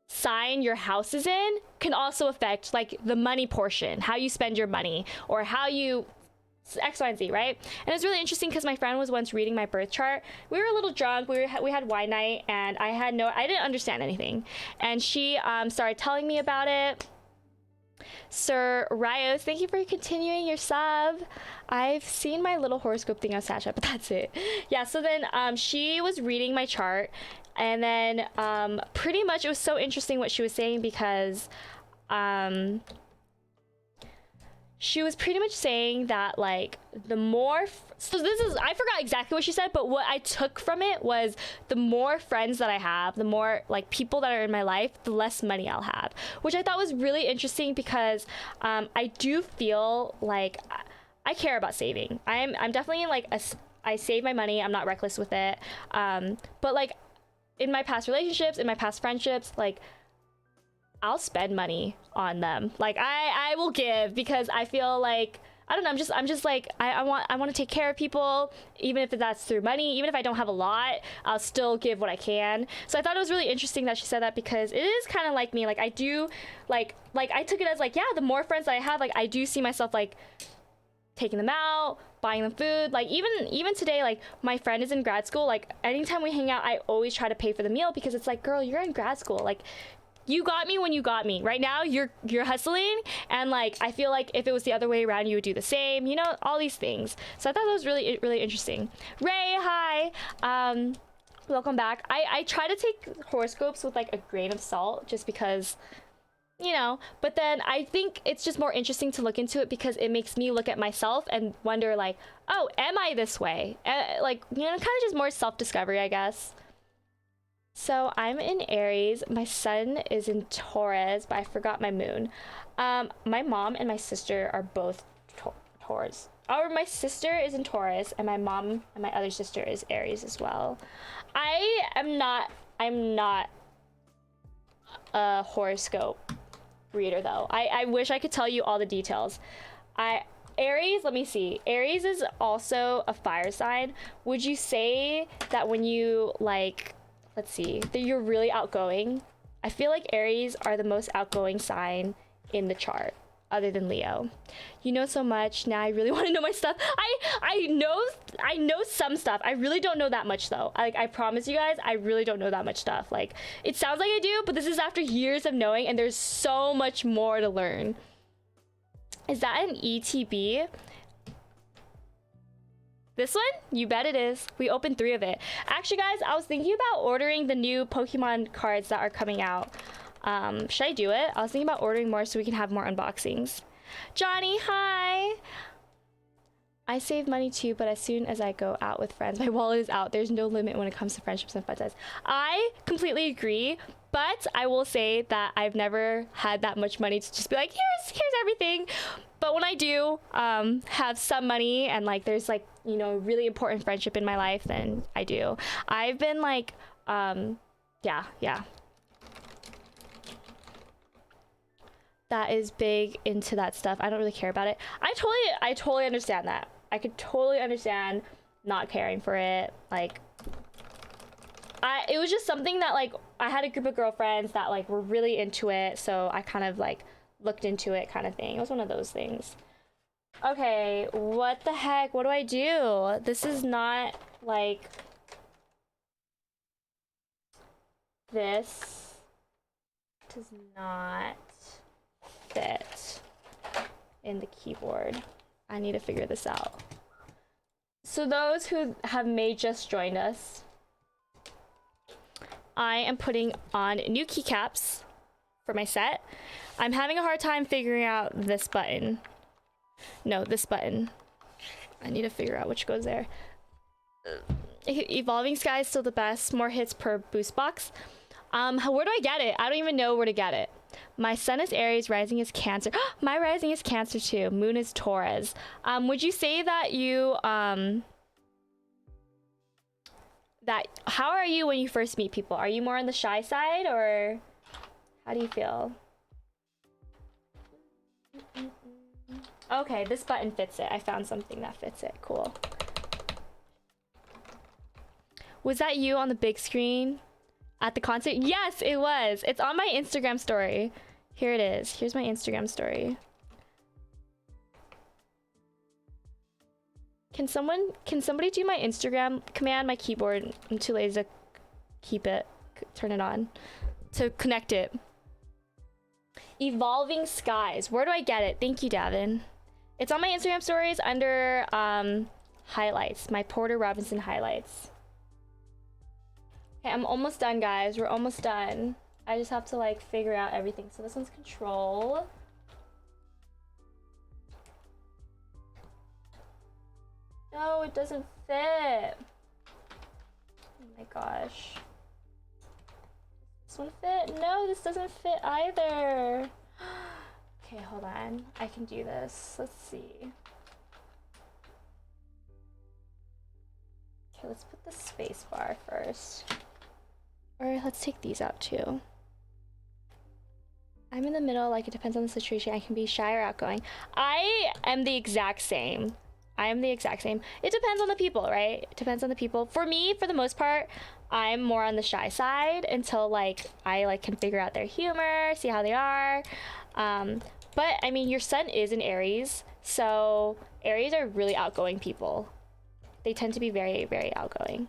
sign your house is in can also affect like the money portion, how you spend your money, or how you X, Y, and Z, right? And it's really interesting because my friend was once reading my birth chart. We were a little drunk. We had wine night, and I didn't understand anything. And she started telling me about it. Sir Rios, thank you for continuing your sub. I've seen my little horoscope thing on Snapchat, but that's it. Yeah, so then she was reading my chart, and then pretty much it was so interesting what she was saying because she was pretty much saying that like the more so this is, I forgot exactly what she said, but what I took from it was the more friends that I have, the more like people that are in my life, the less money I'll have, which I thought was really interesting because I do feel like I care about saving. I'm definitely like I save my money. I'm not reckless with it, but like in my past relationships, in my past friendships, like I'll spend money on them. Like I will give because I feel like, I don't know, I'm just like I want to take care of people, even if that's through money. Even if I don't have a lot, I'll still give what I can. So I thought it was really interesting that she said that, because it is kind of like me. Like I do like I took it as like, yeah, the more friends that I have, like I do see myself like taking them out, buying them food. Like even today, like my friend is in grad school. Like anytime we hang out, I always try to pay for the meal, because it's like, girl, you're in grad school. Like you got me when you got me. Right now you're hustling, and like I feel like if it was the other way around, you would do the same, you know, all these things. So I thought that was really interesting. Ray, hi. Welcome back. I try to take horoscopes with like a grain of salt, just because, you know, but then I think it's just more interesting to look into it, because it makes me look at myself and wonder like, oh, am I this way? Like, you know, kind of just more self-discovery, I guess. So I'm in Aries. My sun is in Taurus, but I forgot my moon. My mom and my sister are both Taurus. Or my sister is in Taurus, and my mom and my other sister is Aries as well. I'm not a horoscope reader though. I wish I could tell you all the details. Aries, let me see. Aries is also a fire sign. Would you say that when you like, let's see, that you're really outgoing? I feel like Aries are the most outgoing sign in the chart, other than Leo. You know so much. Now I really want to know my stuff. I know some stuff. I really don't know that much though. I promise you guys, I really don't know that much stuff. Like, it sounds like I do, but this is after years of knowing, and there's so much more to learn. Is that an ETB? This one? You bet it is. We opened 3 of it. Actually, guys, I was thinking about ordering the new Pokemon cards that are coming out. Should I do it? I was thinking about ordering more so we can have more unboxings. Johnny, hi! I save money too, but as soon as I go out with friends, my wallet is out. There's no limit when it comes to friendships and fun times. I completely agree, but I will say that I've never had that much money to just be like, here's everything. But when I do have some money, and like there's like, you know, really important friendship in my life, then I do. I've been like, yeah. That is big into that stuff. I don't really care about it. I totally understand that. I could totally understand not caring for it. Like, it was just something that like, I had a group of girlfriends that like were really into it, so I kind of like looked into it, kind of thing. It was one of those things. Okay, what the heck? What do I do? This is not like, this does not fit in the keyboard. I need to figure this out. So those who may just joined us, I am putting on new keycaps for my set. I'm having a hard time figuring out this button. No, this button. I need to figure out which goes there. Evolving Sky is still the best. More hits per boost box. Where do I get it? I don't even know where to get it. My sun is Aries, rising is Cancer. My rising is Cancer too. Moon is Taurus. Would you say that you how are you when you first meet people? Are you more on the shy side, or how do you feel? Okay, this button fits it. I found something that fits it. Cool. Was that you on the big screen at the concert? Yes, it was. It's on my Instagram story. Here it is. Here's my Instagram story. Can somebody do my Instagram command? My keyboard, I'm too lazy to turn it on, to connect it. Evolving Skies. Where do I get it? Thank you, Davin. It's on my Instagram stories under highlights, my Porter Robinson highlights. Okay, I'm almost done, guys. We're almost done. I just have to like figure out everything. So this one's control. No, it doesn't fit. Oh my gosh. This one fit? No, this doesn't fit either. Okay, hold on. I can do this. Let's see. Okay, let's put the space bar first. Or let's take these out too. I'm in the middle, like it depends on the situation. I can be shy or outgoing. I am the exact same. I am the exact same. It depends on the people, right? It depends on the people. For me, for the most part, I'm more on the shy side until like I like can figure out their humor, see how they are. But I mean, your sun is in Aries, so Aries are really outgoing people. They tend to be very, very outgoing.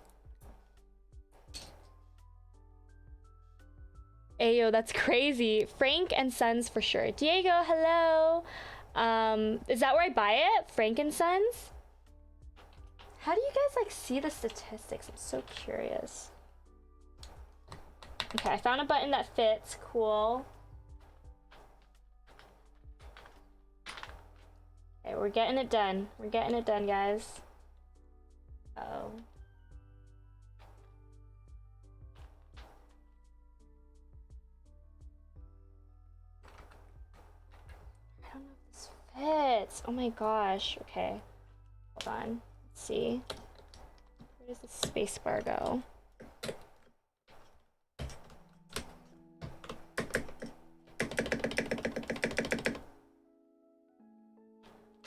Ayo, that's crazy. Frank and Sons for sure. Diego, hello. Is that where I buy it? Frank and Sons? How do you guys like see the statistics? I'm so curious. Okay, I found a button that fits. Cool. Okay, we're getting it done. We're getting it done, guys. Uh-oh. I don't know if this fits. Oh my gosh. Okay. Hold on. Let's see. Where does the space bar go?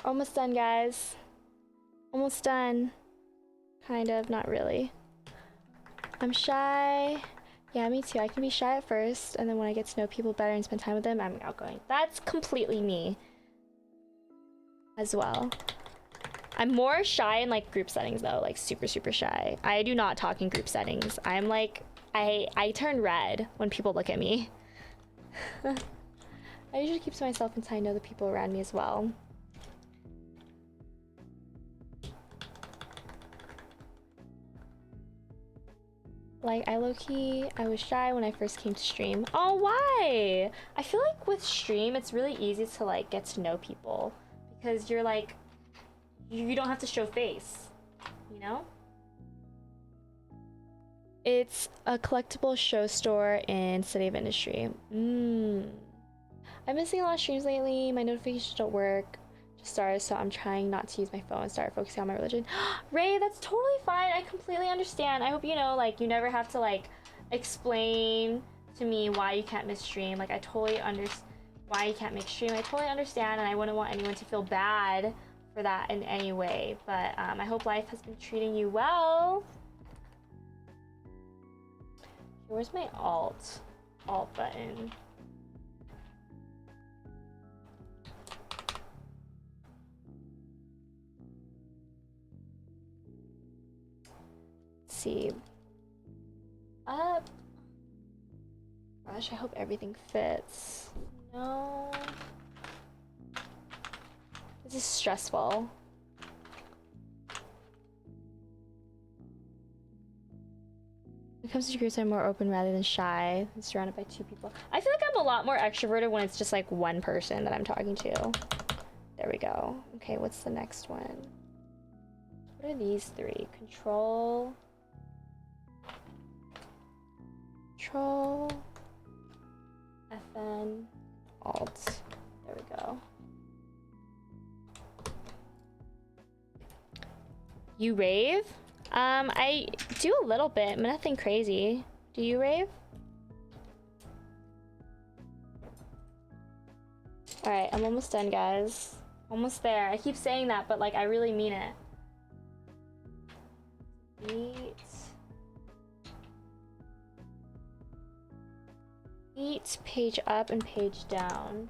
Almost done, guys. Almost done. Kind of, not really. I'm shy. Yeah, me too. I can be shy at first, and then when I get to know people better and spend time with them, I'm outgoing. That's completely me as well. I'm more shy in like group settings though, like super, super shy. I do not talk in group settings. I'm like, I turn red when people look at me. I usually keep to myself until I know the people around me as well. Like, I low-key, I was shy when I first came to stream. Oh, why? I feel like with stream, it's really easy to like get to know people because you're like, you don't have to show face, you know? It's a collectible show store in City of Industry. I'm missing a lot of streams lately. My notifications don't work. Just started, so I'm trying not to use my phone and start focusing on my religion. Ray, that's totally fine. I completely understand. I hope you know, like, you never have to, like, explain to me why you can't miss stream. Like, I totally understand why you can't make stream. I totally understand, and I wouldn't want anyone to feel bad for that in any way. But I hope life has been treating you well. Where's my alt button? Let's see. Up. Gosh, I hope everything fits. No. This is stressful. When it comes to groups, I'm more open rather than shy. I'm surrounded by 2 people. I feel like I'm a lot more extroverted when it's just like 1 person that I'm talking to. There we go. Okay, what's the next one? What are these 3? Control, FN, Alt. There we go. You rave? I do a little bit, but nothing crazy. Do you rave? Alright, I'm almost done, guys. Almost there. I keep saying that, but like I really mean it. Eat page up and page down.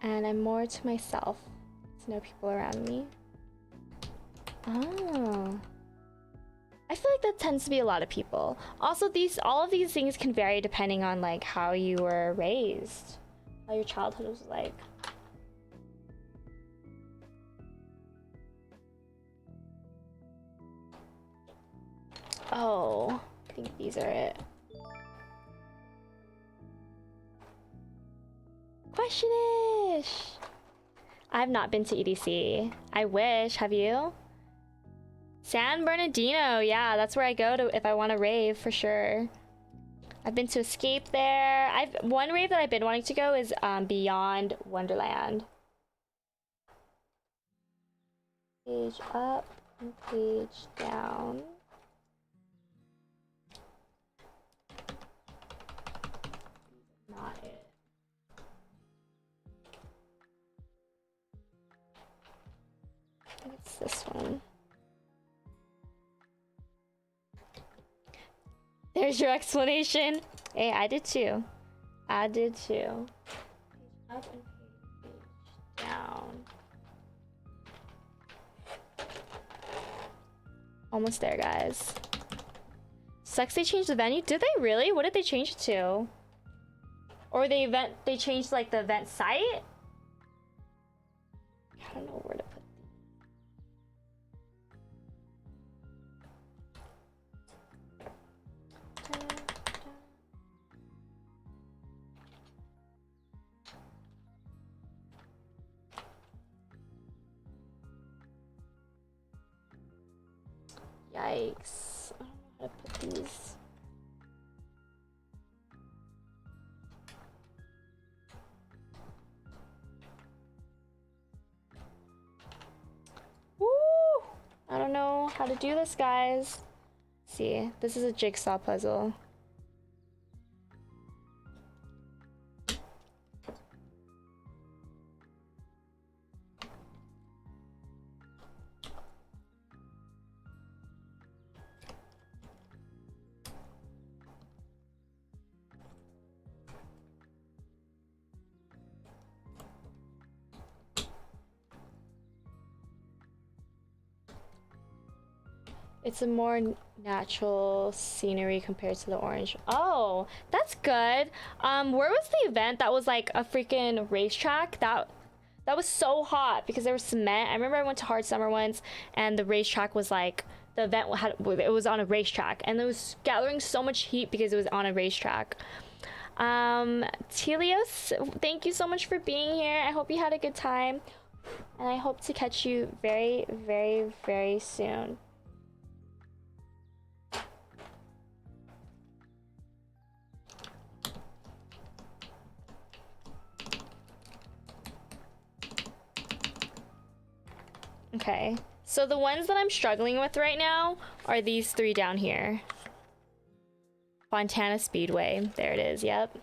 And I'm more to myself, to know people around me. Oh. I feel like that tends to be a lot of people. Also, all of these things can vary depending on like how you were raised, how your childhood was like. Oh, I think these are it. Questionish! I've not been to EDC. I wish. Have you? San Bernardino. Yeah, that's where I go to if I want to rave for sure. I've been to Escape there. One rave that I've been wanting to go is Beyond Wonderland. Page up and page down. Not it. I think it's this one. There's your explanation. Hey, I did too. I did too. Page up and page down. Almost there, guys. Sucks they changed the venue. Did they really? What did they change it to? Or they changed like the event site? I don't know where to put Yikes. I don't know how to put these. Woo! I don't know how to do this, guys. Let's see, this is a jigsaw puzzle. It's a more natural scenery compared to the orange. Oh, that's good. Where was the event that was like a freaking racetrack? That was so hot because there was cement. I remember I went to Hard Summer once and the racetrack was like, the event it was on a racetrack and it was gathering so much heat because it was on a racetrack. Telios, thank you so much for being here. I hope you had a good time and I hope to catch you very, very, very soon. Okay, so the ones that I'm struggling with right now are these three down here. Fontana Speedway, there it is, yep.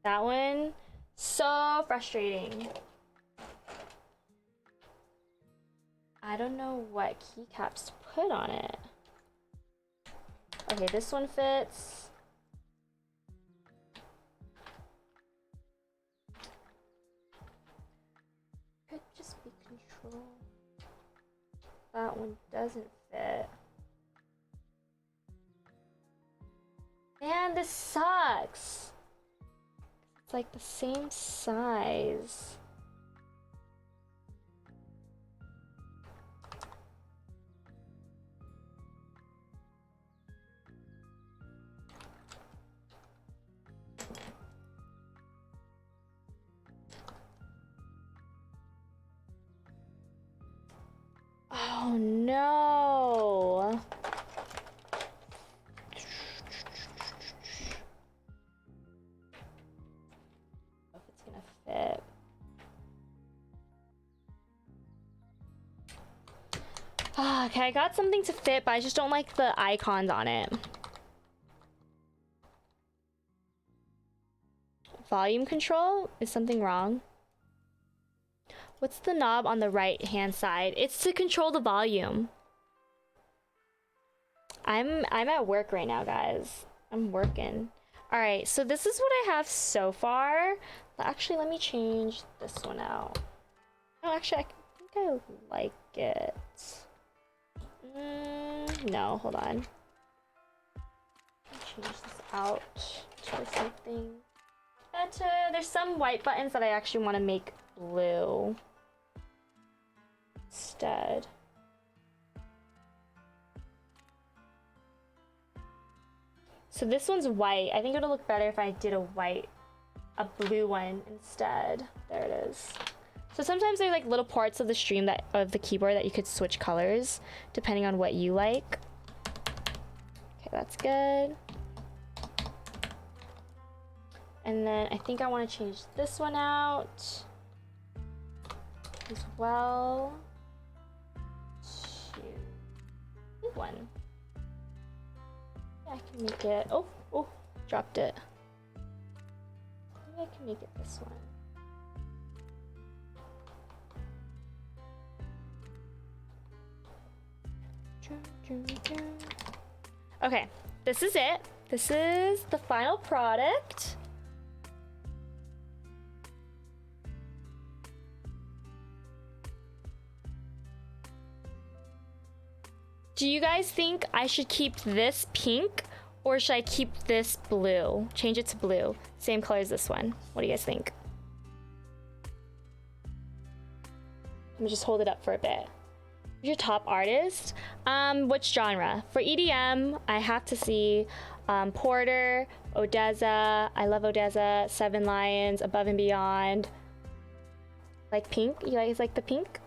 That one, so frustrating. I don't know what keycaps to put on it. Okay, this one fits. Could just be control. That one doesn't fit. Man, this sucks. It's like the same size. Oh no. If it's gonna fit. Okay, I got something to fit, but I just don't like the icons on it. Volume control? Is something wrong? What's the knob on the right hand side? It's to control the volume. I'm at work right now, guys. I'm working. All right, so this is what I have so far. Actually, let me change this one out. Oh, actually, I think I like it. No, hold on. Change this out. Try something better. There's some white buttons that I actually want to make blue instead. So this one's white. I think it'll look better if I did a blue one instead. There it is. So sometimes there's like little parts of the stream of the keyboard that you could switch colors depending on what you like. Okay, that's good. And then I think I want to change this one out as well. One. Yeah, I can make it. Oh, dropped it. Maybe I can make it this one. Okay, this is it. This is the final product. Do you guys think I should keep this pink or should I keep this blue? Change it to blue. Same color as this one. What do you guys think? Let me just hold it up for a bit. Who's your top artist? Which genre? For EDM, I have to see Porter, Odessa. I love Odessa. Seven Lions, Above and Beyond. Like pink? You guys like the pink?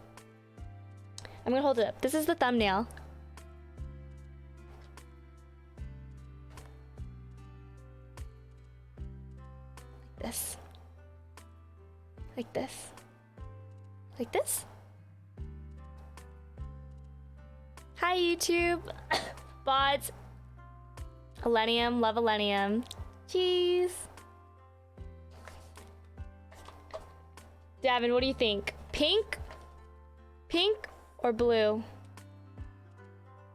I'm gonna hold it up. This is the thumbnail. This. Like this. Like this. Hi YouTube. Vods. Millennium. Love Millennium. Cheese. Davin, what do you think? Pink? Pink or blue?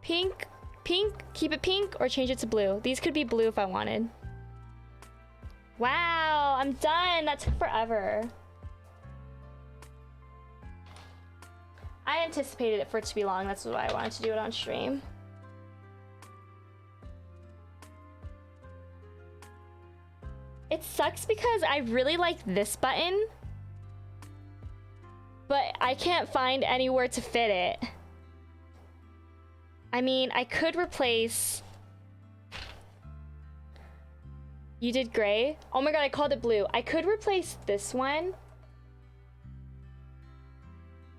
Pink? Pink? Keep it pink or change it to blue? These could be blue if I wanted. Wow, I'm done. That took forever. I anticipated it for it to be long. That's why I wanted to do it on stream. It sucks because I really like this button, but I can't find anywhere to fit it. I mean, I could replace... You did gray? Oh my god, I called it blue. I could replace this one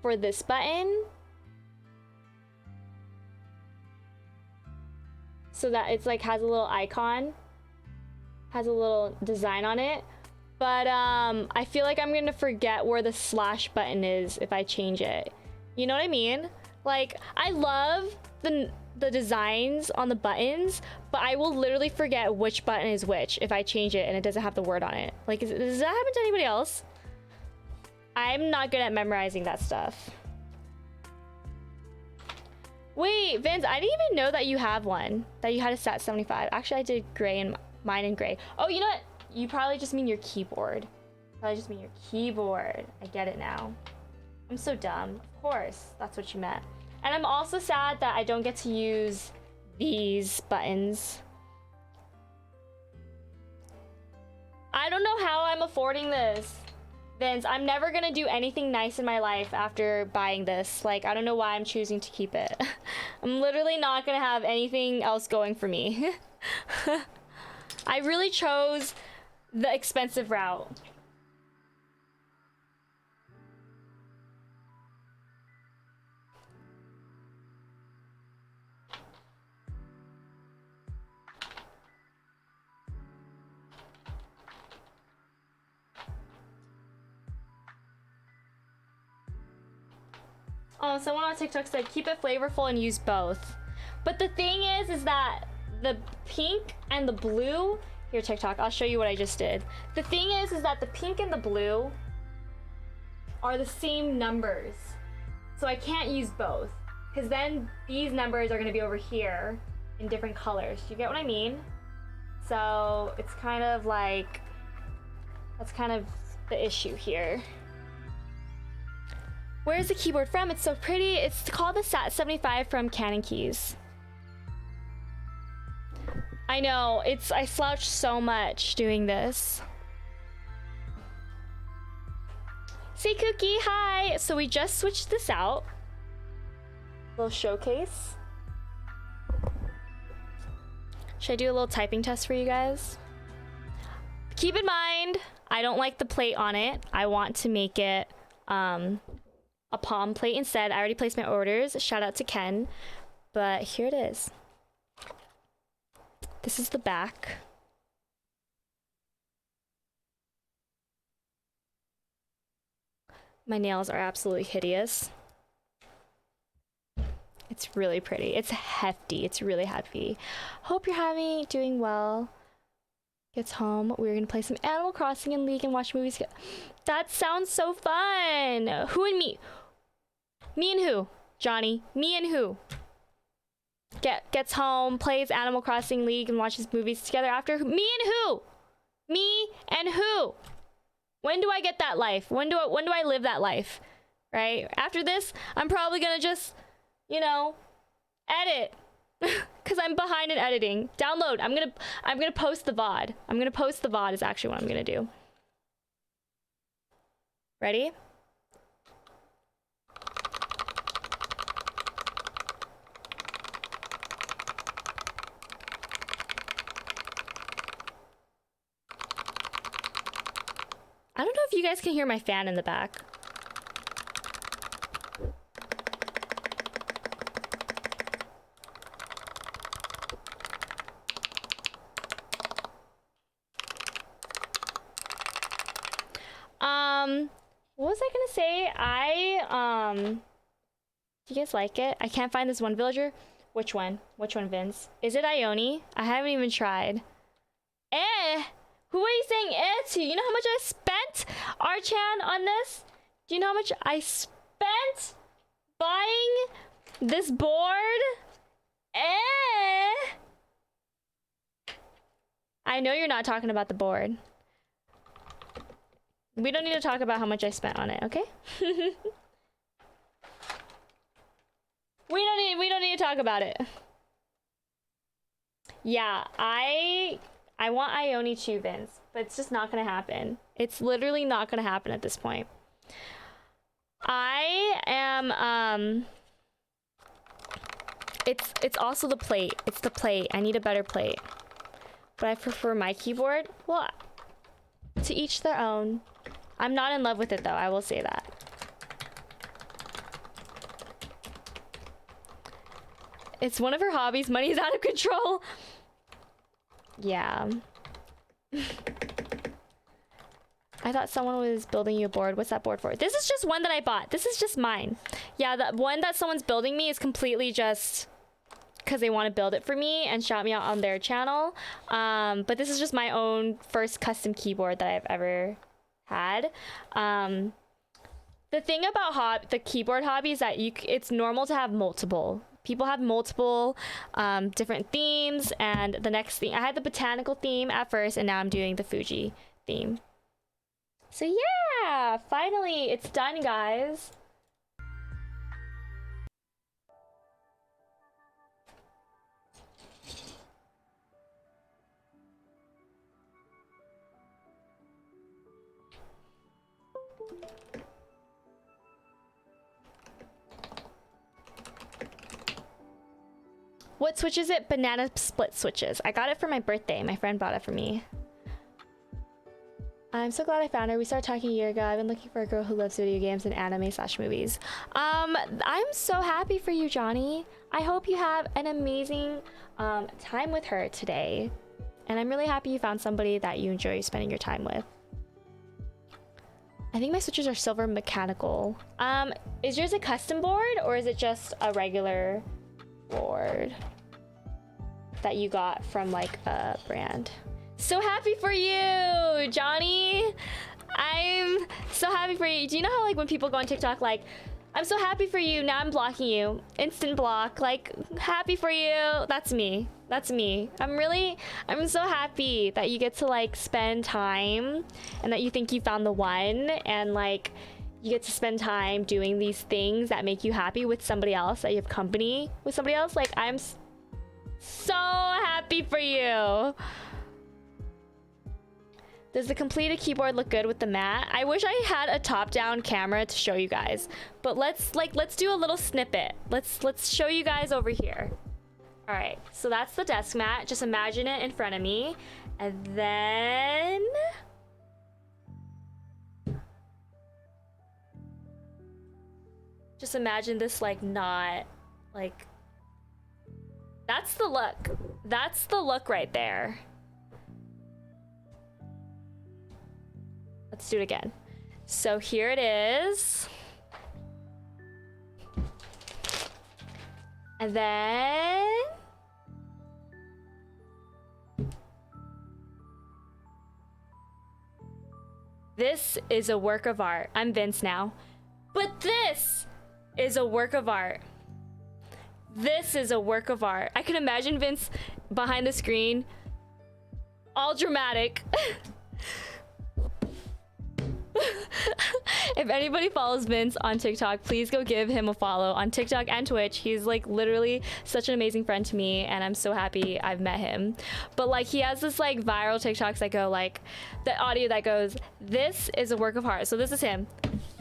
for this button so that it's like has a little icon, has a little design on it. But I feel like I'm gonna forget where the slash button is if I change it. You know what I mean? Like, I love the designs on the buttons, but I will literally forget which button is which if I change it and it doesn't have the word on it. Like, does that happen to anybody else? I'm not good at memorizing that stuff. Wait, Vince, I didn't even know that you have one, that you had a SAT 75. Actually, I did gray and mine in gray. Oh, you know what? You probably just mean your keyboard. Probably just mean your keyboard. I get it now. I'm so dumb. Of course, that's what you meant. And I'm also sad that I don't get to use these buttons. I don't know how I'm affording this, Vince. I'm never gonna do anything nice in my life after buying this. Like, I don't know why I'm choosing to keep it. I'm literally not gonna have anything else going for me. I really chose the expensive route. Oh, someone on TikTok said, keep it flavorful and use both. But the thing is that the pink and the blue, here TikTok, I'll show you what I just did. The thing is that the pink and the blue are the same numbers. So I can't use both, because then these numbers are gonna be over here in different colors. Do you get what I mean? So it's kind of like, that's kind of the issue here. Where's the keyboard from? It's so pretty. It's called the SAT 75 from Canon Keys. I know, I slouched so much doing this. Say Cookie, hi! So we just switched this out. Little showcase. Should I do a little typing test for you guys? Keep in mind, I don't like the plate on it. I want to make it a palm plate instead. I already placed my orders. Shout out to Ken. But here it is. This is the back. My nails are absolutely hideous. It's really pretty. It's hefty. It's really hefty. Hope you're doing well. Gets home. We're gonna play some Animal Crossing and League and watch movies. That sounds so fun. Who and me? Me and who? Johnny. Me and who? Gets home, plays Animal Crossing League and watches movies together after. Me and who? Me and who? When do I get that life? When do I live that life? Right? After this, I'm probably gonna just, you know, edit. Cause I'm behind in editing. Download. I'm gonna post the VOD. I'm gonna post the VOD is actually what I'm gonna do. Ready? I don't know if you guys can hear my fan in the back. What was I gonna say? Do you guys like it? I can't find this one villager. Which one? Which one, Vince? Is it Ione? I haven't even tried. Who are you saying to? You know how much I spent, Archan, on this? Do you know how much I spent buying this board? I know you're not talking about the board. We don't need to talk about how much I spent on it, okay? We don't need to talk about it. Yeah, I want Ione too, Vince, but it's just not gonna happen. It's literally not gonna happen at this point. I am it's also the plate. It's the plate. I need a better plate. But I prefer my keyboard. Well, to each their own. I'm not in love with it though, I will say that. It's one of her hobbies. Money's out of control. Yeah. I thought someone was building you a board. What's that board for? This is just one that I bought. This is just mine. Yeah, the one that someone's building me is completely just because they want to build it for me and shout me out on their channel. But this is just my own first custom keyboard that I've ever had. The thing about the keyboard hobby is that it's normal to have multiple. People have multiple different themes, and the next theme, I had the botanical theme at first, and now I'm doing the Fuji theme. So yeah, finally it's done, guys. What switch is it? Banana split switches. I got it for my birthday. My friend bought it for me. I'm so glad I found her. We started talking a year ago. I've been looking for a girl who loves video games and anime/movies. I'm so happy for you, Johnny. I hope you have an amazing time with her today. And I'm really happy you found somebody that you enjoy spending your time with. I think my switches are silver mechanical. Is yours a custom board or is it just a regular board that you got from like a brand? So happy for you, Johnny. I'm so happy for you. Do you know how like when people go on TikTok like, I'm so happy for you, now I'm blocking you, instant block, like happy for you? That's me. That's me. I'm so happy that you get to like spend time and that you think you found the one, and like you get to spend time doing these things that make you happy with somebody else, that you have company with somebody else. Like I'm so happy for you. Does the completed keyboard look good with the mat? I wish I had a top-down camera to show you guys, but let's do a little snippet. Let's show you guys over here. All right, so that's the desk mat. Just imagine it in front of me. And then... just imagine this like not like... that's the look. That's the look right there. Let's do it again. So here it is. And then... this is a work of art. I'm Vince now. But this is a work of art. This is a work of art. I can imagine Vince behind the screen, all dramatic. If anybody follows Vince on TikTok, please go give him a follow on TikTok and Twitch. He's like literally such an amazing friend to me, and I'm so happy I've met him. But like he has this like viral TikToks that go like the audio that goes, this is a work of art. So this is him.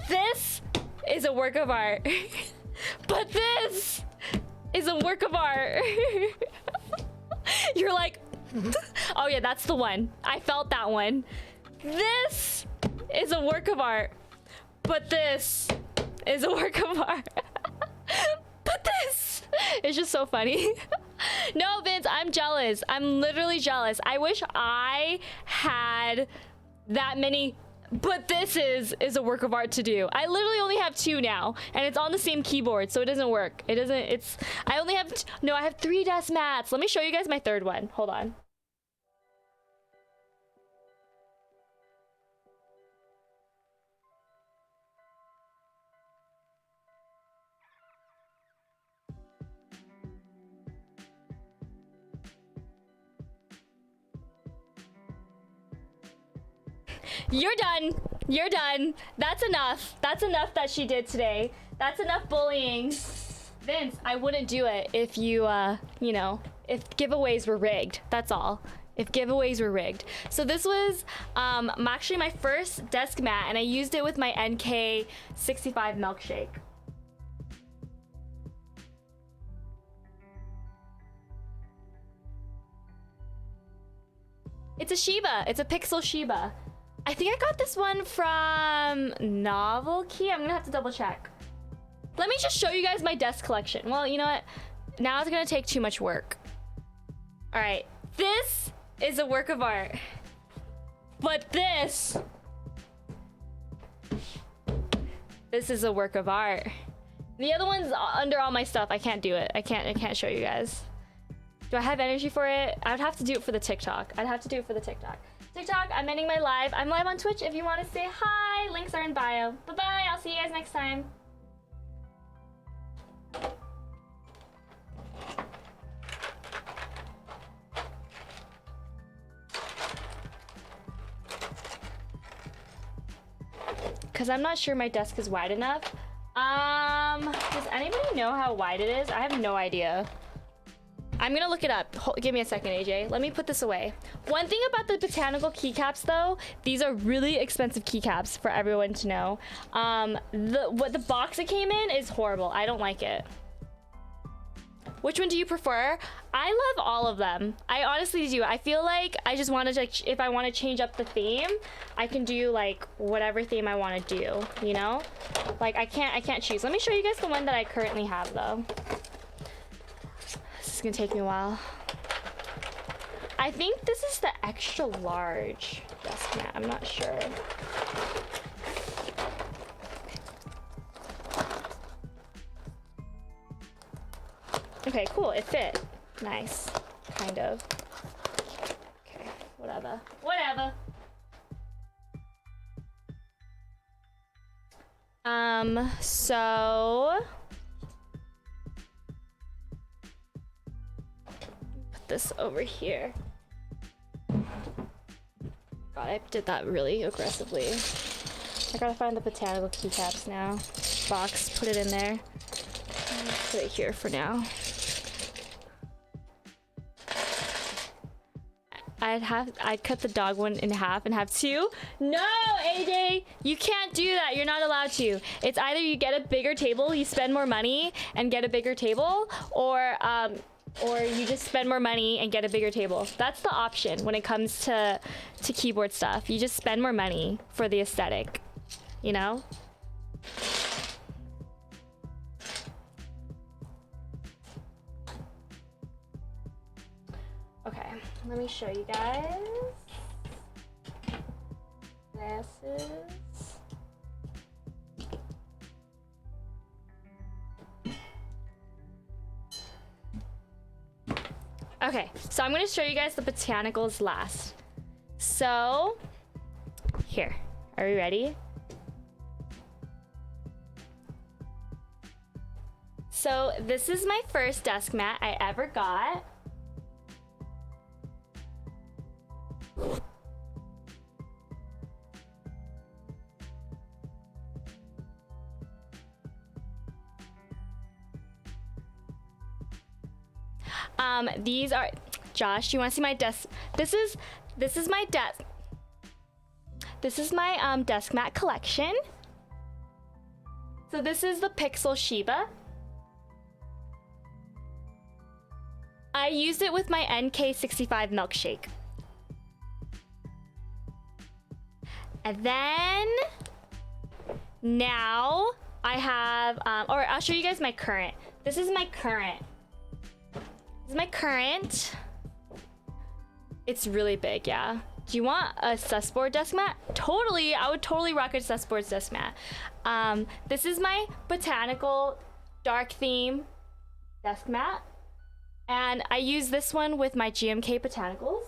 This is a work of art. But this is a work of art. You're like, oh yeah, that's the one. I felt that one. This is a work of art. But this is a work of art. But this is just so funny. No, Vince, I'm jealous. I'm literally jealous. I wish I had that many. But this is a work of art to do. I literally only have 2 now, and it's on the same keyboard, so it doesn't work. It doesn't, it's, I only have, no, I have 3 desk mats. Let me show you guys my 3rd one. Hold on. You're done. You're done. That's enough. That's enough that she did today. That's enough bullying. Vince, I wouldn't do it if you, you know, if giveaways were rigged. That's all. If giveaways were rigged. So this was actually my first desk mat, and I used it with my NK65 milkshake. It's a Shiba. It's a pixel Shiba. I think I got this one from Novel Key. I'm gonna have to double check. Let me just show you guys my desk collection. Well, you know what? Now it's gonna take too much work. All right, this is a work of art. But this is a work of art. The other one's under all my stuff. I can't do it. I can't show you guys. Do I have energy for it? I would have to do it for the TikTok. I'd have to do it for the TikTok. TikTok, I'm ending my live. I'm live on Twitch if you want to say hi. Links are in bio. Bye-bye. I'll see you guys next time. Because I'm not sure my desk is wide enough. Does anybody know how wide it is? I have no idea. I'm gonna look it up. Give me a second, AJ. Let me put this away. One thing about the botanical keycaps, though, these are really expensive keycaps for everyone to know. What the box it came in is horrible. I don't like it. Which one do you prefer? I love all of them. I honestly do. I feel like I just wanted to, if I want to change up the theme, I can do like whatever theme I want to do, you know? Like I can't choose. Let me show you guys the one that I currently have though. This is gonna take me a while. I think this is the extra large desk mat. I'm not sure. Okay, cool. It fit. Nice. Kind of. Okay, whatever. Whatever. So put this over here. God, I did that really aggressively. I gotta find the botanical keycaps now. Box, put it in there. Put it here for now. I'd cut the dog one in half and have two. No, AJ, you can't do that. You're not allowed to. It's either you get a bigger table, you spend more money and get a bigger table, or or you just spend more money and get a bigger table. That's the option when it comes to keyboard stuff. You just spend more money for the aesthetic, you know? Okay, let me show you guys. Glasses. Okay, so I'm gonna show you guys the botanicals last. So, here, are we ready? So this is my first desk mat I ever got. These are, Josh, do you want to see my desk? This is my desk. This is my desk mat collection. So this is the Pixel Shiba. I used it with my NK65 milkshake. And then now I have, or I'll show you guys my current. This is my current. This is my current. It's really big, yeah. Do you want a susboard desk mat? Totally, I would totally rock a susboard desk mat. This is my botanical dark theme desk mat. And I use this one with my GMK botanicals.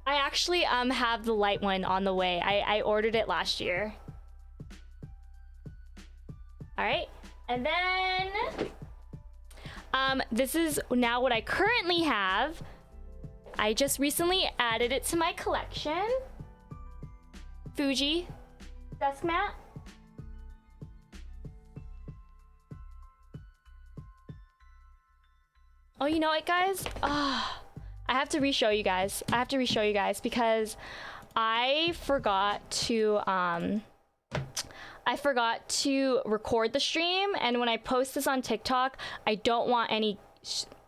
I actually have the light one on the way. I ordered it last year. All right, and then this is now what I currently have. I just recently added it to my collection. Fuji desk mat. Oh, you know what, guys? I have to re-show you guys. I have to re-show you guys because I forgot to record the stream, and when I post this on TikTok, I don't want any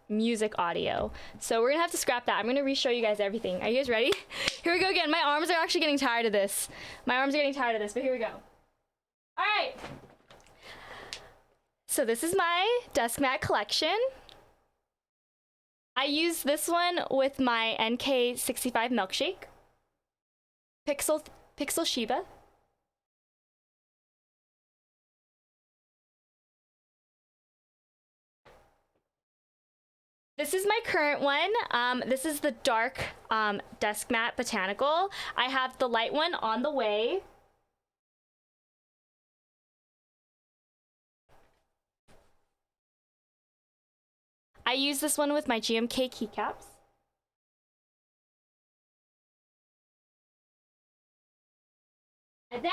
music audio. So we're gonna have to scrap that. I'm gonna re-show you guys everything. Are you guys ready? Here we go again. My arms are actually getting tired of this. My arms are getting tired of this, but here we go. All right. So this is my desk mat collection. I use this one with my NK65 milkshake. Pixel Shiba. This is my current one. This is the dark desk mat botanical. I have the light one on the way. I use this one with my GMK keycaps. And then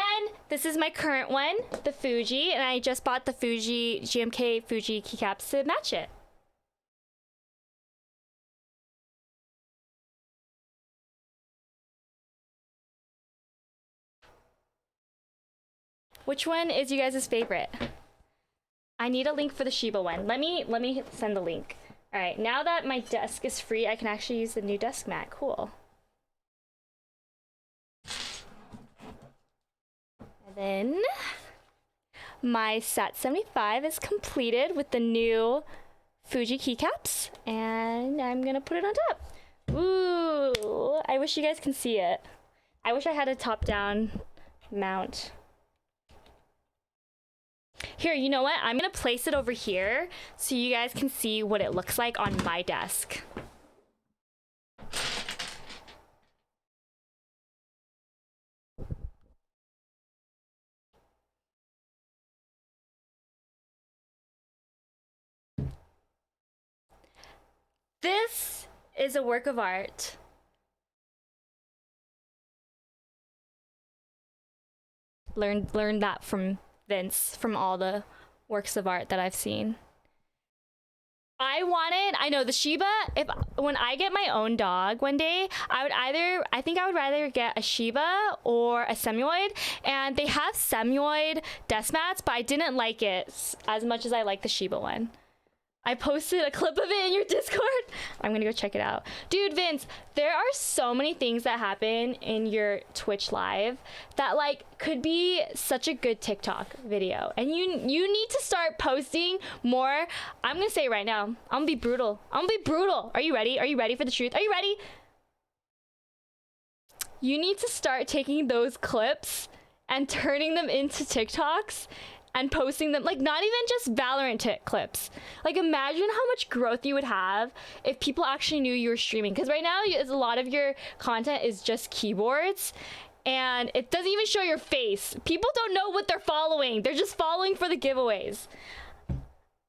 this is my current one, the Fuji, and I just bought the GMK Fuji keycaps to match it. Which one is you guys' favorite? I need a link for the Shiba one. Let me send the link. All right, now that my desk is free, I can actually use the new desk mat. Cool. And then my set 75 is completed with the new Fuji keycaps, and I'm gonna put it on top. Ooh, I wish you guys can see it. I wish I had a top-down mount. Here, you know what? I'm gonna place it over here so you guys can see what it looks like on my desk. This is a work of art. Learn that from Vince, from all the works of art that I've seen. I know the Shiba, when I get my own dog one day, I think I would rather get a Shiba or a Semioid, and they have Semioid desk mats, but I didn't like it as much as I like the Shiba one. I posted a clip of it in your Discord. I'm gonna go check it out. Dude, Vince, there are so many things that happen in your Twitch live that like could be such a good TikTok video. And you need to start posting more. I'm gonna say right now, I'm gonna be brutal. I'm gonna be brutal. Are you ready? Are you ready for the truth? Are you ready? You need to start taking those clips and turning them into TikToks and posting them, like not even just Valorant clips. Like imagine how much growth you would have if people actually knew you were streaming. Because right now, a lot of your content is just keyboards and it doesn't even show your face. People don't know what they're following. They're just following for the giveaways.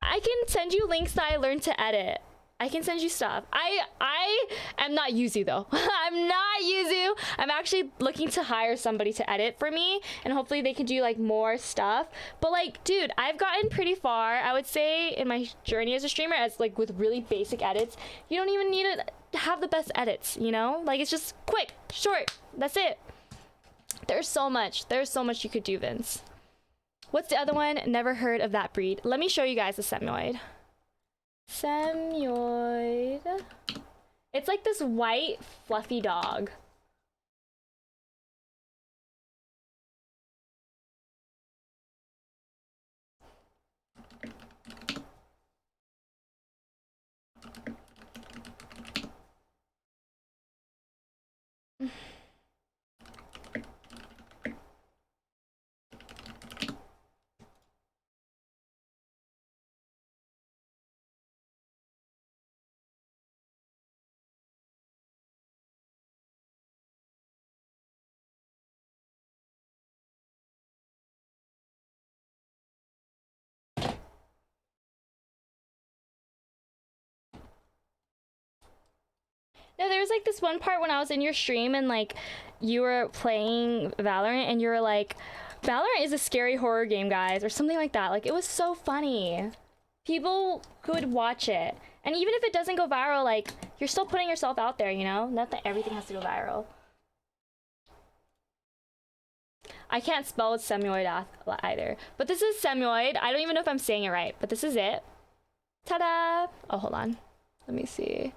I can send you links that I learned to edit. I can send you stuff. I am not Yuzu though. I'm not Yuzu. I'm actually looking to hire somebody to edit for me and hopefully they can do like more stuff. But like, dude, I've gotten pretty far, I would say, in my journey as a streamer, as like with really basic edits. You don't even need to have the best edits, you know? Like it's just quick, short, that's it. There's so much you could do, Vince. What's the other one? Never heard of that breed. Let me show you guys the Semioid. Semioid. It's like this white fluffy dog. No, there was like this one part when I was in your stream and like you were playing Valorant and you were like, Valorant is a scary horror game, guys, or something like that. Like it was so funny. People could watch it. And even if it doesn't go viral, like you're still putting yourself out there, you know? Not that everything has to go viral. I can't spell Semioid either. But this is Semioid. I don't even know if I'm saying it right, but this is it. Ta-da! Oh, hold on. Let me see.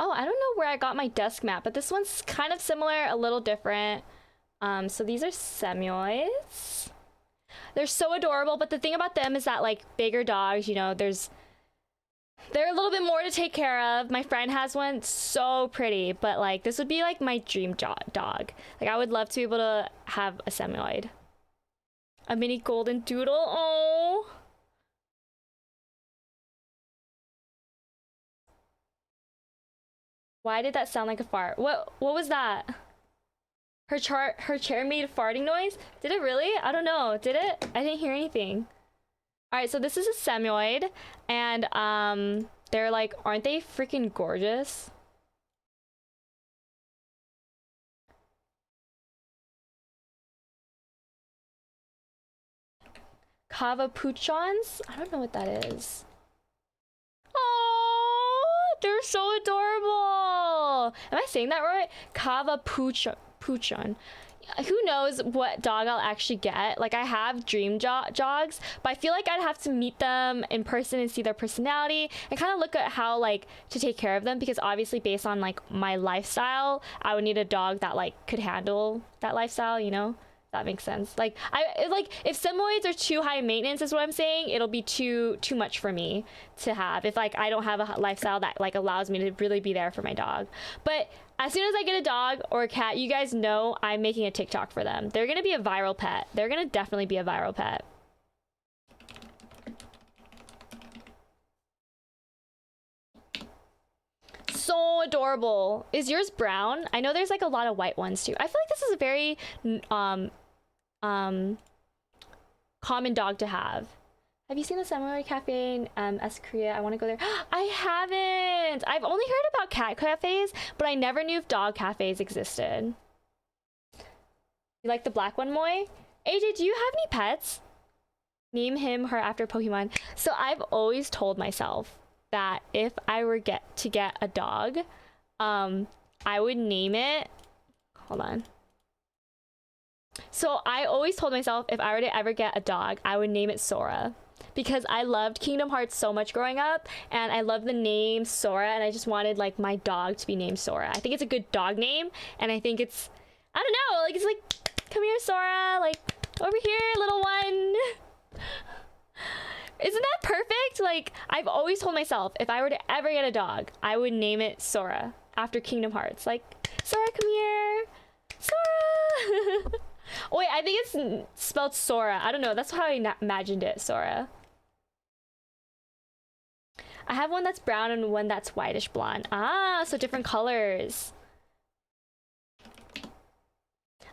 Oh, I don't know where I got my desk map, but this one's kind of similar, a little different. So these are Semioids. They're so adorable, but the thing about them is that like bigger dogs, you know, they're a little bit more to take care of. My friend has one, it's so pretty, but like this would be like my dream dog. Like I would love to be able to have a Semioid. A mini golden doodle, oh. Why did that sound like a fart? What was that? Her chair made a farting noise? Did it really? I don't know. Did it? I didn't hear anything. All right, so this is a Semioid and they're like, aren't they freaking gorgeous? Cavapuchons? I don't know what that is. They're so adorable. Am I saying that right? Cavapuchon. Who knows what dog I'll actually get. Like I have dream jogs, but I feel like I'd have to meet them in person and see their personality and kind of look at how like to take care of them, because obviously based on like my lifestyle, I would need a dog that like could handle that lifestyle, you know? That makes sense. Like if Semioids are too high maintenance is what I'm saying, it'll be too much for me to have if like I don't have a lifestyle that like allows me to really be there for my dog. But as soon as I get a dog or a cat, you guys know I'm making a TikTok for them. They're gonna be a viral pet. They're gonna definitely be a viral pet. So adorable. Is yours brown? I know there's like a lot of white ones too. I feel like this is a very common dog to have. Have you seen the Samurai Cafe in Korea? I want to go there. I haven't. I've only heard about cat cafes, but I never knew if dog cafes existed. You like the black one, Moy? AJ, do you have any pets? Name him, her after Pokemon. So I've always told myself that if I were to get a dog, I would name it. Hold on. So I always told myself if I were to ever get a dog, I would name it Sora. Because I loved Kingdom Hearts so much growing up, and I love the name Sora, and I just wanted like my dog to be named Sora. I think it's a good dog name, and I think it's, I don't know, like it's like, come here Sora, like over here little one. Isn't that perfect? Like I've always told myself if I were to ever get a dog, I would name it Sora after Kingdom Hearts. Like Sora, come here, Sora. Oh wait, I think it's spelled Sora. I don't know. That's how I imagined it, Sora. I have one that's brown and one that's whitish blonde. Ah, so different colors.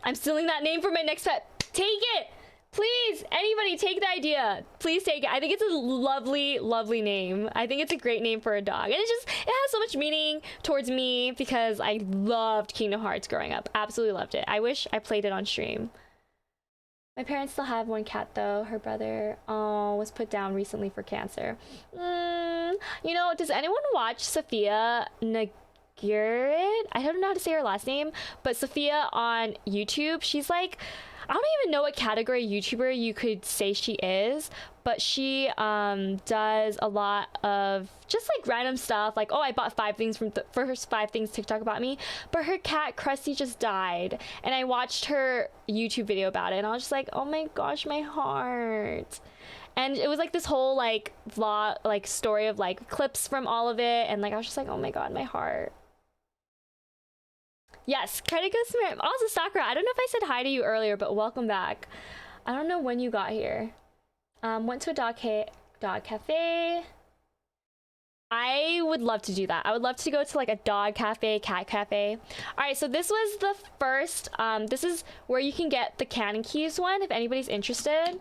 I'm stealing that name for my next pet. Take it! Please, anybody take the idea. Please take it. I think it's a lovely, lovely name. I think it's a great name for a dog. And it has so much meaning towards me because I loved Kingdom Hearts growing up. Absolutely loved it. I wish I played it on stream. My parents still have one cat though. Her brother was put down recently for cancer. You know, does anyone watch Sophia Nagirid? I don't know how to say her last name, but Sophia on YouTube, she's like, I don't even know what category YouTuber you could say she is, but she does a lot of just like random stuff, like, oh, I bought 5 things from first 5 things TikTok about me, but her cat Krusty just died, and I watched her YouTube video about it, and I was just like, oh my gosh, my heart. And it was like this whole like vlog, like story of like clips from all of it, and like I was just like, oh my god, my heart. Yes, credit goes to my... Also, Sakura, I don't know if I said hi to you earlier, but welcome back. I don't know when you got here. Went to a dog cafe. I would love to do that. I would love to go to like a dog cafe, cat cafe. All right, so this was the first... this is where you can get the Canon Keys one, if anybody's interested.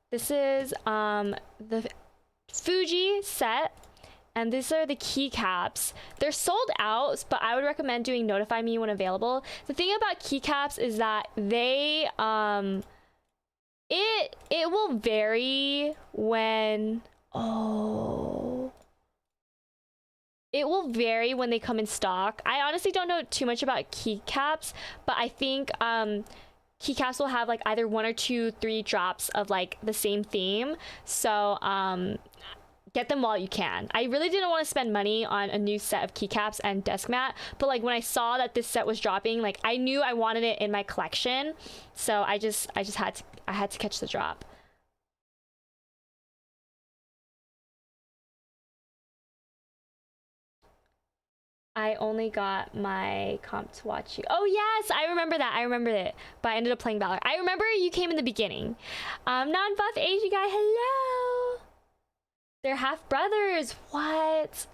This is the Fuji set. And these are the keycaps. They're sold out, but I would recommend doing notify me when available. The thing about keycaps is that they it will vary when it will vary when they come in stock. I honestly don't know too much about keycaps, but I think keycaps will have like either 1 or 2, 3 drops of like the same theme. So get them while you can. I really didn't want to spend money on a new set of keycaps and desk mat, but like when I saw that this set was dropping, like I knew I wanted it in my collection, so I had to catch the drop. I only got my comp to watch you. Oh yes, I remember that. I remember it, but I ended up playing Valor. I remember you came in the beginning. Non-buff Asian guy, hello. They're half brothers. What?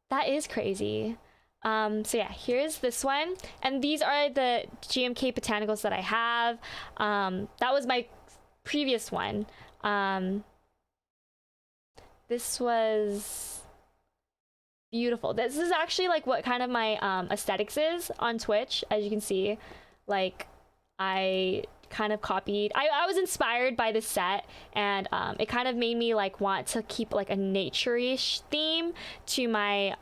That is crazy. So yeah, here's this one, and these are the GMK botanicals that I have. That was my previous one. This was beautiful. This is actually like what kind of my aesthetics is on Twitch, as you can see. Like I kind of copied, I was inspired by this set, and it kind of made me like want to keep like a nature-ish theme to my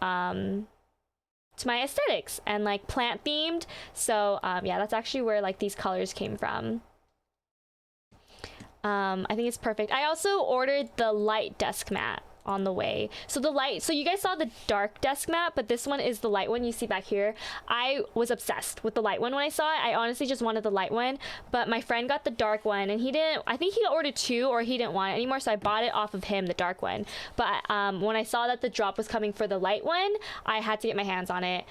aesthetics, and like plant themed. So yeah, that's actually where like these colors came from. I think it's perfect. I also ordered the light desk mat on the way. So you guys saw the dark desk mat, but this one is the light one you see back here. I was obsessed with the light one when I saw it. I honestly just wanted the light one, but my friend got the dark one, and I think he ordered 2, or he didn't want it anymore, so I bought it off of him, the dark one. But when I saw that the drop was coming for the light one, I had to get my hands on it.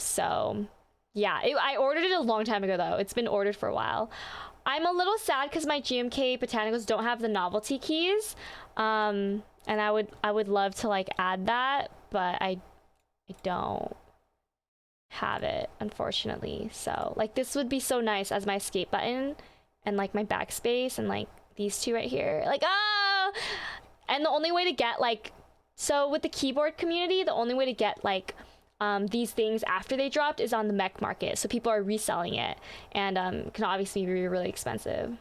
So yeah, I ordered it a long time ago though. It's been ordered for a while. I'm a little sad because my GMK botanicals don't have the novelty keys. And I would love to like add that, but I don't have it, unfortunately. So like this would be so nice as my escape button, and like my backspace, and like these 2 right here. Like, oh! And the only way to get like, so with the keyboard community, the only way to get like these things after they dropped is on the mech market. So people are reselling it, and can obviously be really expensive.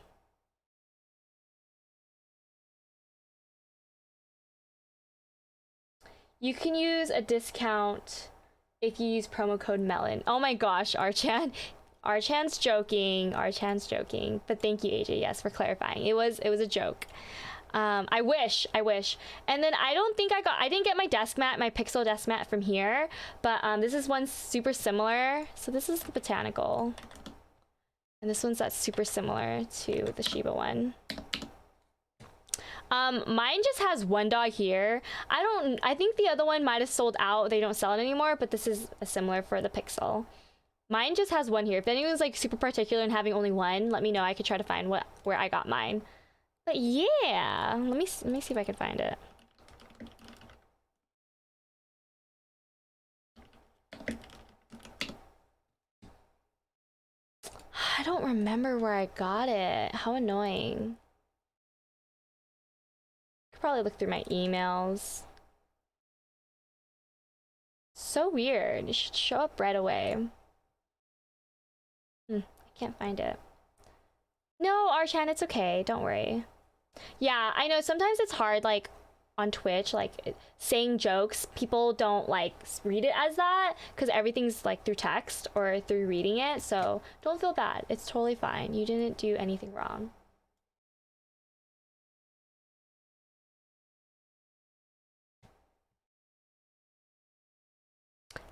You can use a discount if you use promo code Melon. Oh my gosh, Archan. Archan's joking. Archan's joking. But thank you, AJ, yes, for clarifying. It was a joke. I wish. And then I didn't get my desk mat, my pixel desk mat from here, but this is one super similar. So this is the botanical. And this one's that's super similar to the Shiba one. Mine just has one dog here. I think the other one might have sold out. They don't sell it anymore, but this is similar for the pixel. Mine just has one here. If anyone's like super particular and having only one, let me know. I could try to find where I got mine. But yeah, let me see if I can find it. I don't remember where I got it. How annoying. Could probably look through my emails. So weird. It should show up right away. I can't find it. No, Archan, it's okay. Don't worry. Yeah, I know sometimes it's hard, like on Twitch, like saying jokes. People don't like read it as that because everything's like through text or through reading it. So don't feel bad. It's totally fine. You didn't do anything wrong.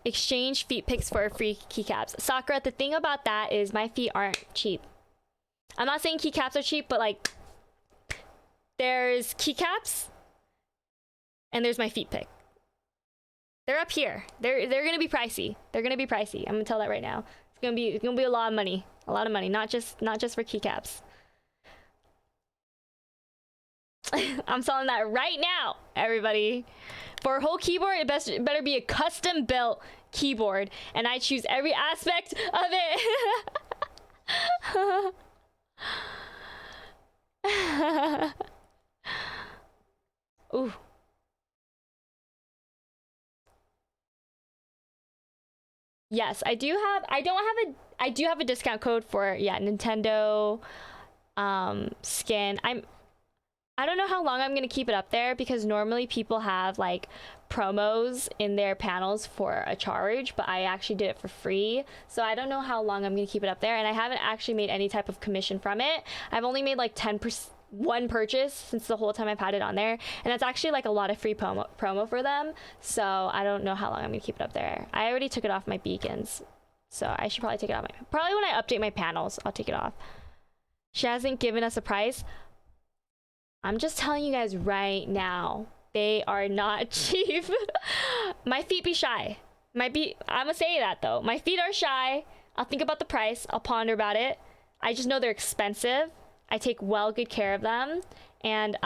Exchange feet pics for free keycaps. Sakura, the thing about that is my feet aren't cheap. I'm not saying keycaps are cheap, but like there's keycaps and there's my feet pic. They're up here. They're gonna be pricey. They're gonna be pricey. I'm gonna tell that right now. It's gonna be a lot of money. A lot of money. Not just for keycaps. I'm selling that right now, everybody. For a whole keyboard, it better be a custom built keyboard, and I choose every aspect of it. Ooh. Yes, I do have a discount code for Nintendo skin. I don't know how long I'm gonna keep it up there because normally people have like promos in their panels for a charge, but I actually did it for free. So I don't know how long I'm gonna keep it up there, and I haven't actually made any type of commission from it. I've only made like 10% one purchase since the whole time I've had it on there, and that's actually like a lot of free promo for them. So I don't know how long I'm gonna keep it up there. I already took it off my beacons, so I should probably take it off. Probably when I update my panels, I'll take it off. She hasn't given us a price. I'm just telling you guys right now, they are not cheap. My feet be shy. I'm gonna say that though. My feet are shy. I'll think about the price. I'll ponder about it. I just know they're expensive. I take good care of them, and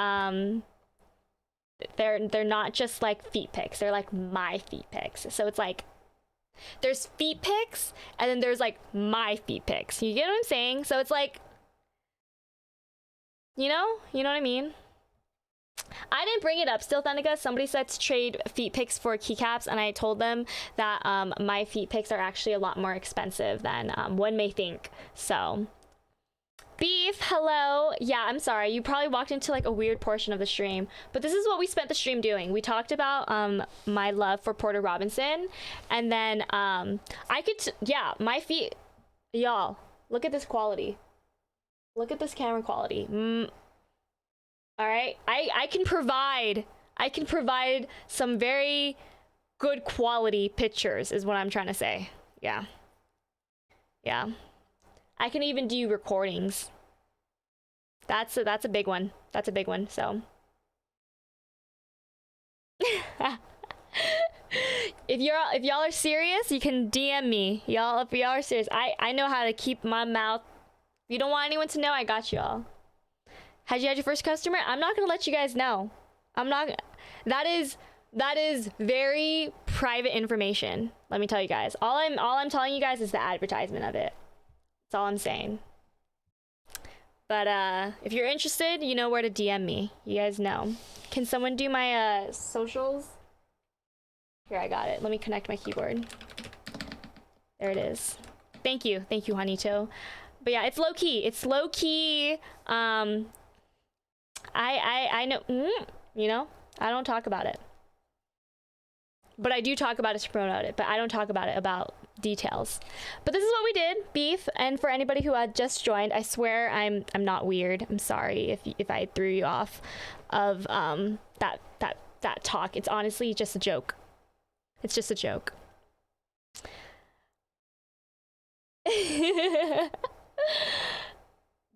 they're not just like feet pics. They're like my feet pics. So it's like there's feet pics, and then there's like my feet pics. You get what I'm saying? So it's like, you know what I mean? I didn't bring it up. Still, Thundica, somebody said to trade feet pics for keycaps, and I told them that my feet pics are actually a lot more expensive than one may think. So, Beef, hello. Yeah, I'm sorry. You probably walked into like a weird portion of the stream, but this is what we spent the stream doing. We talked about my love for Porter Robinson, and then my feet, y'all, look at this quality. Look at this camera quality. All right, I can provide some very good quality pictures is what I'm trying to say. Yeah. I can even do recordings. That's a big one. That's a big one. So if y'all are serious, you can DM me. If y'all are serious, I know how to keep my mouth. If you don't want anyone to know, I got y'all. Had you had your first customer? I'm not gonna let you guys know. I'm not. That is very private information. Let me tell you guys. All I'm telling you guys is the advertisement of it. That's all I'm saying. But if you're interested, you know where to DM me. You guys know. Can someone do my socials? Here, I got it. Let me connect my keyboard. There it is. Thank you, Juanito. But yeah, it's low key. It's low key. I know. You know, I don't talk about it. But I do talk about it to promote it. But I don't talk about it about details. But this is what we did, beef. And for anybody who had just joined, I swear I'm not weird. I'm sorry if I threw you off of that talk. It's honestly just a joke. It's just a joke.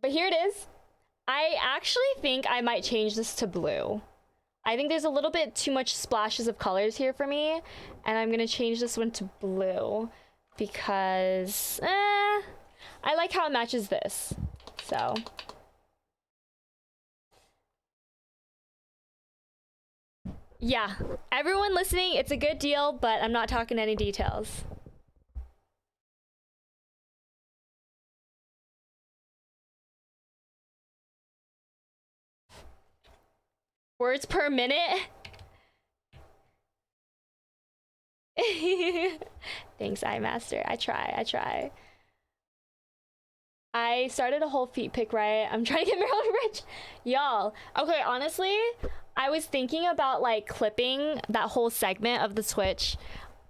But here it is. I actually think I might change this to blue. I think there's a little bit too much splashes of colors here for me, and I'm gonna change this one to blue because I like how it matches this. So yeah, everyone listening, it's a good deal, but I'm not talking any details. Words per minute? Thanks, iMaster. I try. I started a whole feet pic riot. I'm trying to get Marilyn rich. Y'all, okay, honestly, I was thinking about like clipping that whole segment of the Twitch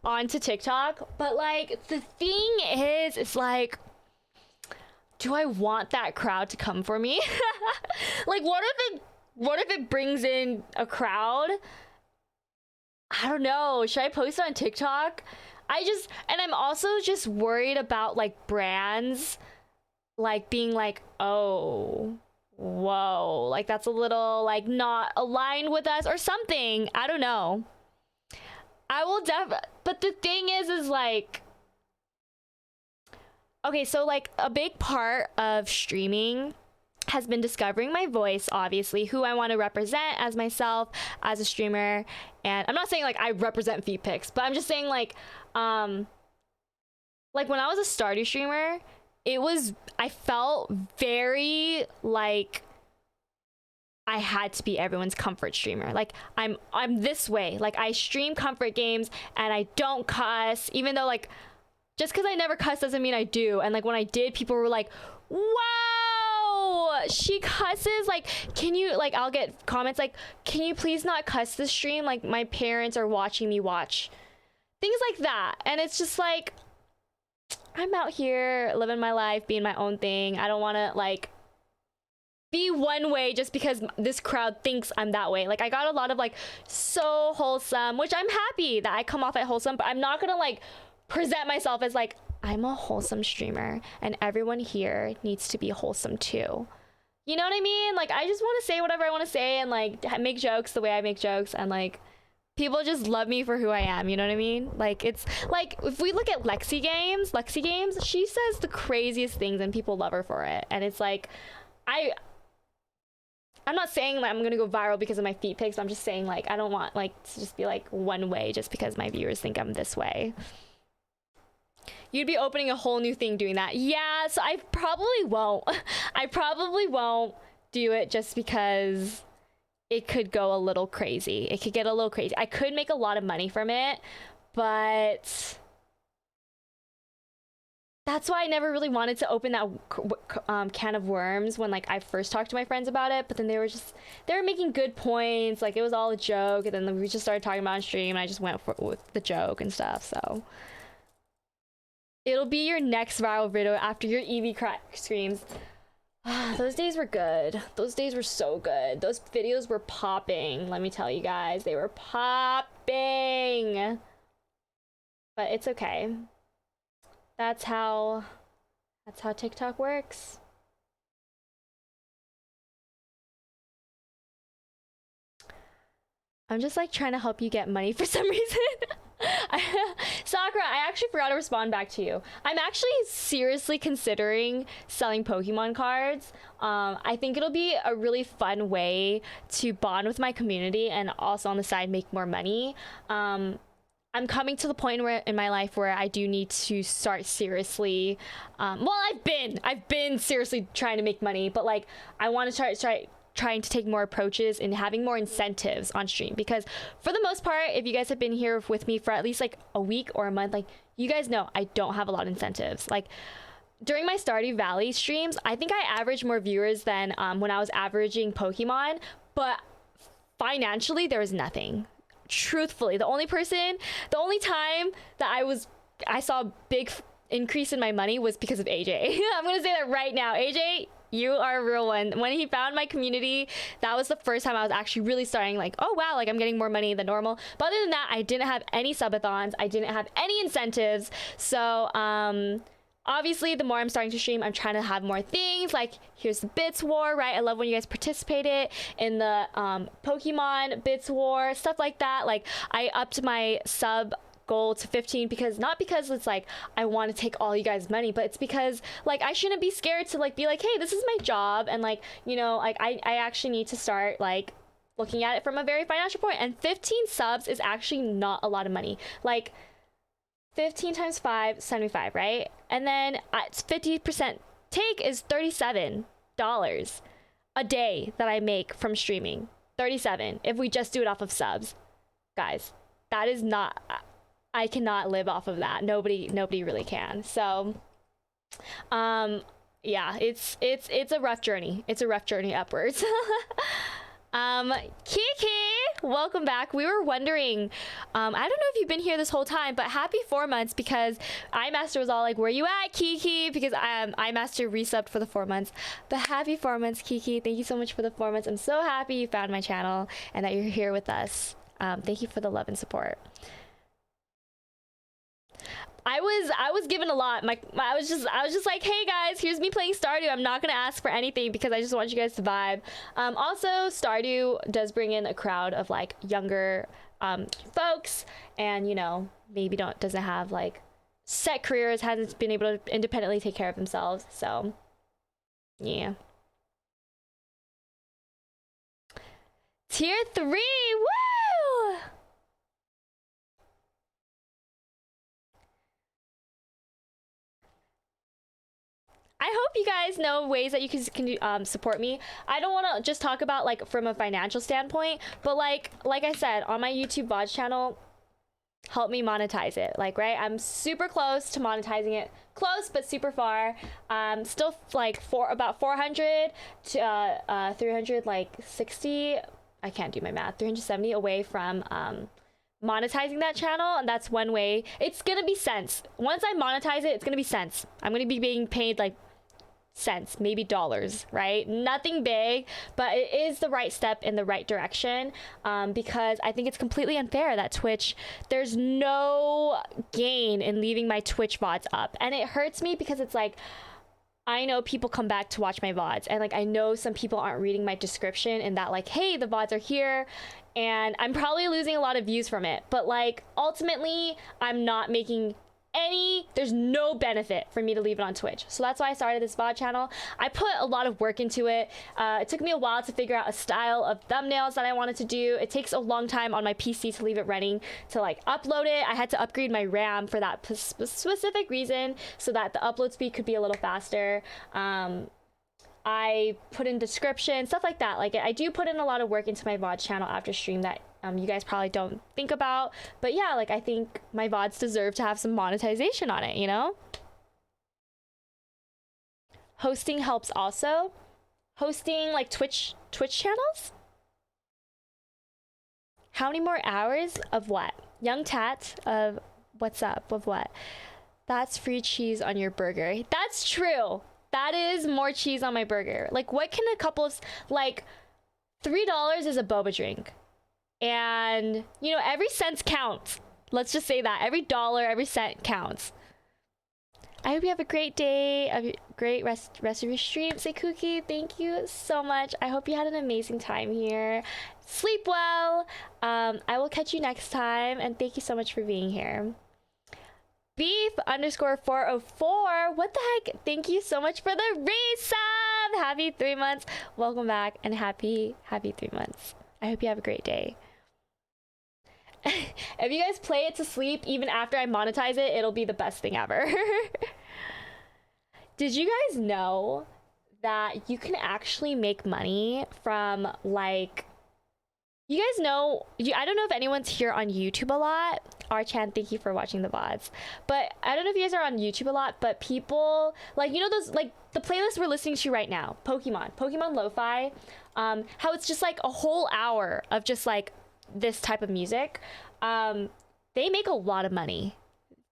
onto TikTok, but like the thing is, it's like, do I want that crowd to come for me? Like, what if it brings in a crowd? I don't know. Should I post it on TikTok? And I'm also just worried about like brands like being like, oh, whoa, like that's a little like not aligned with us or something. I don't know. I will but the thing is like, okay, so like a big part of streaming has been discovering my voice, obviously, who I want to represent as myself as a streamer. And I'm not saying like I represent feet pics, but I'm just saying like when I was a Stardew streamer, I felt very like I had to be everyone's comfort streamer. Like I'm this way. Like I stream comfort games and I don't cuss, even though like just because I never cuss doesn't mean I do. And like when I did, people were like, wow, she cusses. Like, can you, like, I'll get comments like, can you please not cuss this stream? Like my parents are watching me watch. Things like that. And it's just like, I'm out here living my life, being my own thing. I don't want to like be one way just because this crowd thinks I'm that way. Like I got a lot of like so wholesome, which I'm happy that I come off at wholesome, but I'm not gonna like present myself as like I'm a wholesome streamer and everyone here needs to be wholesome too. You know what I mean? Like I just want to say whatever I want to say and like make jokes the way I make jokes, and like people just love me for who I am. You know what I mean? Like it's like if we look at Lexi games, she says the craziest things and people love her for it. And it's like I'm not saying like I'm gonna go viral because of my feet pics. I'm just saying like I don't want like to just be like one way just because my viewers think I'm this way. You'd be opening a whole new thing doing that. Yeah, so I probably won't. I probably won't do it just because it could go a little crazy. It could get a little crazy. I could make a lot of money from it, but that's why I never really wanted to open that can of worms when like I first talked to my friends about it. But then they were making good points. Like it was all a joke, and then we just started talking about it on stream, and I just went with the joke and stuff. So it'll be your next viral video after your Eevee screams. Those days were good. Those days were so good. Those videos were popping. Let me tell you guys, they were popping. But it's okay. That's how TikTok works. I'm just like trying to help you get money for some reason. Sakura, I actually forgot to respond back to you. I'm actually seriously considering selling Pokemon cards. I think it'll be a really fun way to bond with my community and also on the side make more money. I'm coming to the point in my life where I do need to start seriously. I've been seriously trying to make money, but like I want to start trying to take more approaches and having more incentives on stream, because for the most part, if you guys have been here with me for at least like a week or a month, like you guys know I don't have a lot of incentives. Like during my Stardew Valley streams, I think I averaged more viewers than when I was averaging Pokemon, but financially there was nothing. Truthfully, the only time that I was I saw a big increase in my money was because of AJ. I'm gonna say that right now. AJ, you are a real one. When he found my community, that was the first time I was actually really starting like, oh wow, like I'm getting more money than normal. But other than that, I didn't have any subathons. I didn't have any incentives. So obviously the more I'm starting to stream, I'm trying to have more things. Like here's the Bits War, right? I love when you guys participated in the Pokemon Bits War, stuff like that. Like I upped my sub goal to 15 because not because it's like I want to take all you guys' money, but it's because like I shouldn't be scared to like be like, hey, this is my job, and like, you know, like I actually need to start like looking at it from a very financial point. And 15 subs is actually not a lot of money. Like 15 times 5, 75, right? And then it's 50% take is $37 a day that I make from streaming. 37 if we just do it off of subs. Guys, that is not, I cannot live off of that. Nobody really can. So yeah, it's a rough journey. It's a rough journey upwards. Kiki, welcome back. We were wondering, I don't know if you've been here this whole time, but happy 4 months, because iMaster was all like, where you at, Kiki? Because iMaster resubbed for the 4 months. But happy 4 months, Kiki. Thank you so much for the 4 months. I'm so happy you found my channel and that you're here with us. Thank you for the love and support. I was given a lot. I was just like, hey guys, here's me playing Stardew. I'm not gonna ask for anything because I just want you guys to vibe. Also, Stardew does bring in a crowd of like younger folks, and you know, maybe doesn't have like set careers, hasn't been able to independently take care of themselves. So yeah. Tier 3, woo! I hope you guys know ways that you can support me. I don't want to just talk about like from a financial standpoint, but like I said, on my YouTube Vods channel, help me monetize it. Like, right, I'm super close to monetizing it. Close, but super far. Still like about 400 to 300, like 60. I can't do my math. 370 away from monetizing that channel, and that's one way. It's gonna be cents. Once I monetize it, it's gonna be cents. I'm gonna be being paid like cents, maybe dollars, right? Nothing big, but it is the right step in the right direction, because I think it's completely unfair that Twitch, there's no gain in leaving my Twitch VODs up. And it hurts me because it's like, I know people come back to watch my VODs, and like I know some people aren't reading my description and that like, hey, the VODs are here, and I'm probably losing a lot of views from it, but like ultimately I'm not making there's no benefit for me to leave it on Twitch. So that's why I started this VOD channel. I put a lot of work into it. It took me a while to figure out a style of thumbnails that I wanted to do. It takes a long time on my PC to leave it running, to like upload it. I had to upgrade my RAM for that specific reason so that the upload speed could be a little faster. I put in description, stuff like that. Like I do put in a lot of work into my VOD channel after stream that you guys probably don't think about. But yeah, like I think my VODs deserve to have some monetization on it, you know? Hosting helps also. Hosting like Twitch channels? How many more hours of what? Young Tat of what's up, of what? That's free cheese on your burger. That's true. That is more cheese on my burger. Like what can a couple of, like $3 is a boba drink. And, you know, every cent counts. Let's just say that. Every dollar, every cent counts. I hope you have a great day, a great rest of your stream. Say Cookie, thank you so much. I hope you had an amazing time here. Sleep well. I will catch you next time. And thank you so much for being here. Beef_404. What the heck? Thank you so much for the resub. Happy 3 months. Welcome back and happy 3 months. I hope you have a great day. If you guys play it to sleep, even after I monetize it, it'll be the best thing ever. Did you guys know that you can actually make money from like, you guys know, I don't know if anyone's here on YouTube a lot. Archan, thank you for watching the VODs. But I don't know if you guys are on YouTube a lot, but people, like, you know those, like, the playlist we're listening to right now, Pokemon Lo-Fi, how it's just like a whole hour of just like this type of music. They make a lot of money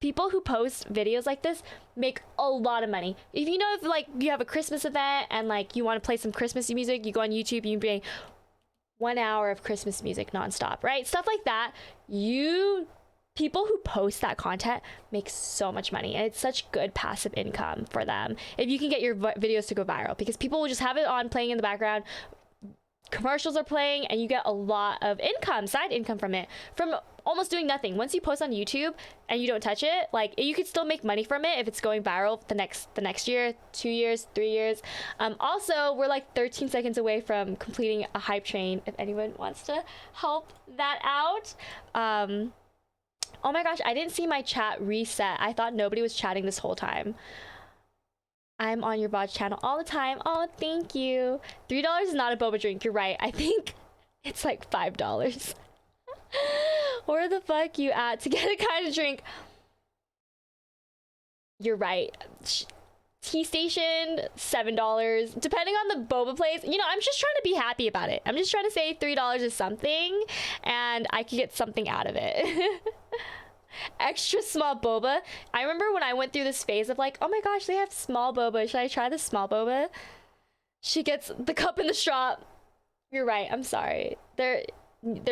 people who post videos like this make a lot of money. If you know, if like you have a Christmas event and like you want to play some Christmas music, you go on YouTube, you play 1 hour of Christmas music nonstop, right? Stuff like that. People who post that content make so much money, and it's such good passive income for them if you can get your videos to go viral, because people will just have it on playing in the background, commercials are playing, and you get a lot of income, side income from it, from almost doing nothing. Once you post on YouTube and you don't touch it, like you could still make money from it if it's going viral the next year, 2 years, 3 years. Also, we're like 13 seconds away from completing a hype train if anyone wants to help that out. Oh my gosh, I didn't see my chat reset. I thought nobody was chatting this whole time. I'm on your Vods channel all the time. Oh, thank you. $3 is not a boba drink. You're right. I think it's like $5. Where the fuck you at to get a kind of drink? You're right. Tea station, $7. Depending on the boba place. You know, I'm just trying to be happy about it. I'm just trying to say $3 is something and I could get something out of it. Extra small boba. I remember when I went through this phase of like, oh my gosh, they have small boba. Should I try the small boba? She gets the cup and the straw. You're right. I'm sorry. They're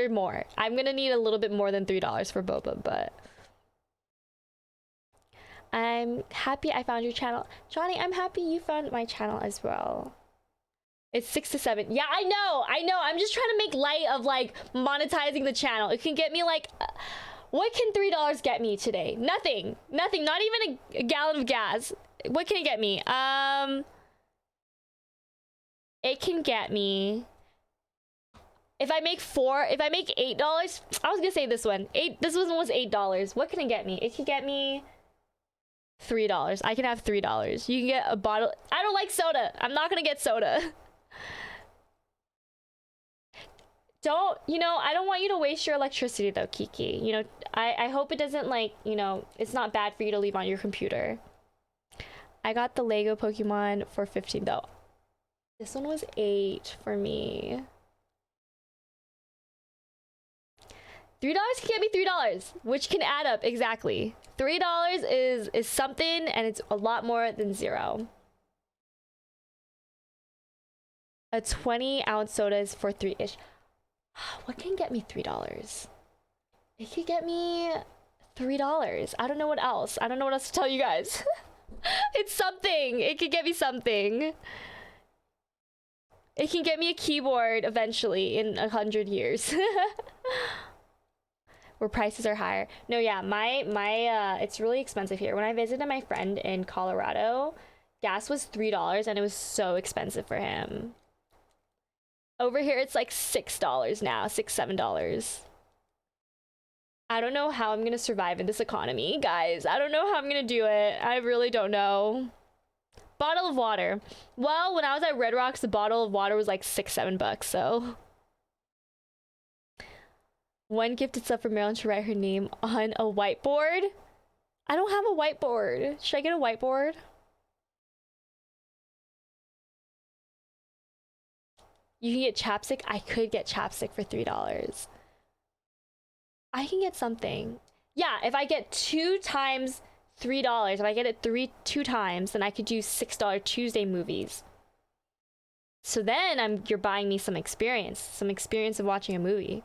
more. I'm gonna need a little bit more than $3 for boba, but I'm happy I found your channel. Johnny, I'm happy you found my channel as well. It's 6 to 7. Yeah, I know. I'm just trying to make light of like monetizing the channel. It can get me like, what can $3 get me today? Nothing. Not even a gallon of gas. What can it get me? It can get me, if I make $8, I was gonna say this one. This one was $8. What can it get me? It can get me $3. I can have $3. You can get a bottle. I don't like soda. I'm not gonna get soda. I don't want you to waste your electricity though, Kiki. You know, I hope it doesn't like, you know, it's not bad for you to leave on your computer. I got the Lego Pokemon for 15 though. This one was 8 for me. $3 can get me $3, which can add up exactly. $3 is something, and it's a lot more than 0. A 20-ounce soda is for 3-ish. What can get me $3? It could get me $3. I don't know what else. I don't know what else to tell you guys. It's something. It could get me something. It can get me a keyboard eventually in 100 years. Where prices are higher. No, yeah, it's really expensive here. When I visited my friend in Colorado, gas was $3 and it was so expensive for him. Over here, it's like $6 now, $6, $7. I don't know how I'm gonna survive in this economy, guys. I don't know how I'm gonna do it. I really don't know. Bottle of water. Well, when I was at Red Rocks, the bottle of water was like $6, $7, so. One gifted sub for Marilyn to write her name on a whiteboard. I don't have a whiteboard. Should I get a whiteboard? You can get chapstick. I could get chapstick for $3. I can get something. Yeah, if I get 2 times $3, if I get it 2 times, then I could do $6 Tuesday movies. So then you're buying me some experience of watching a movie.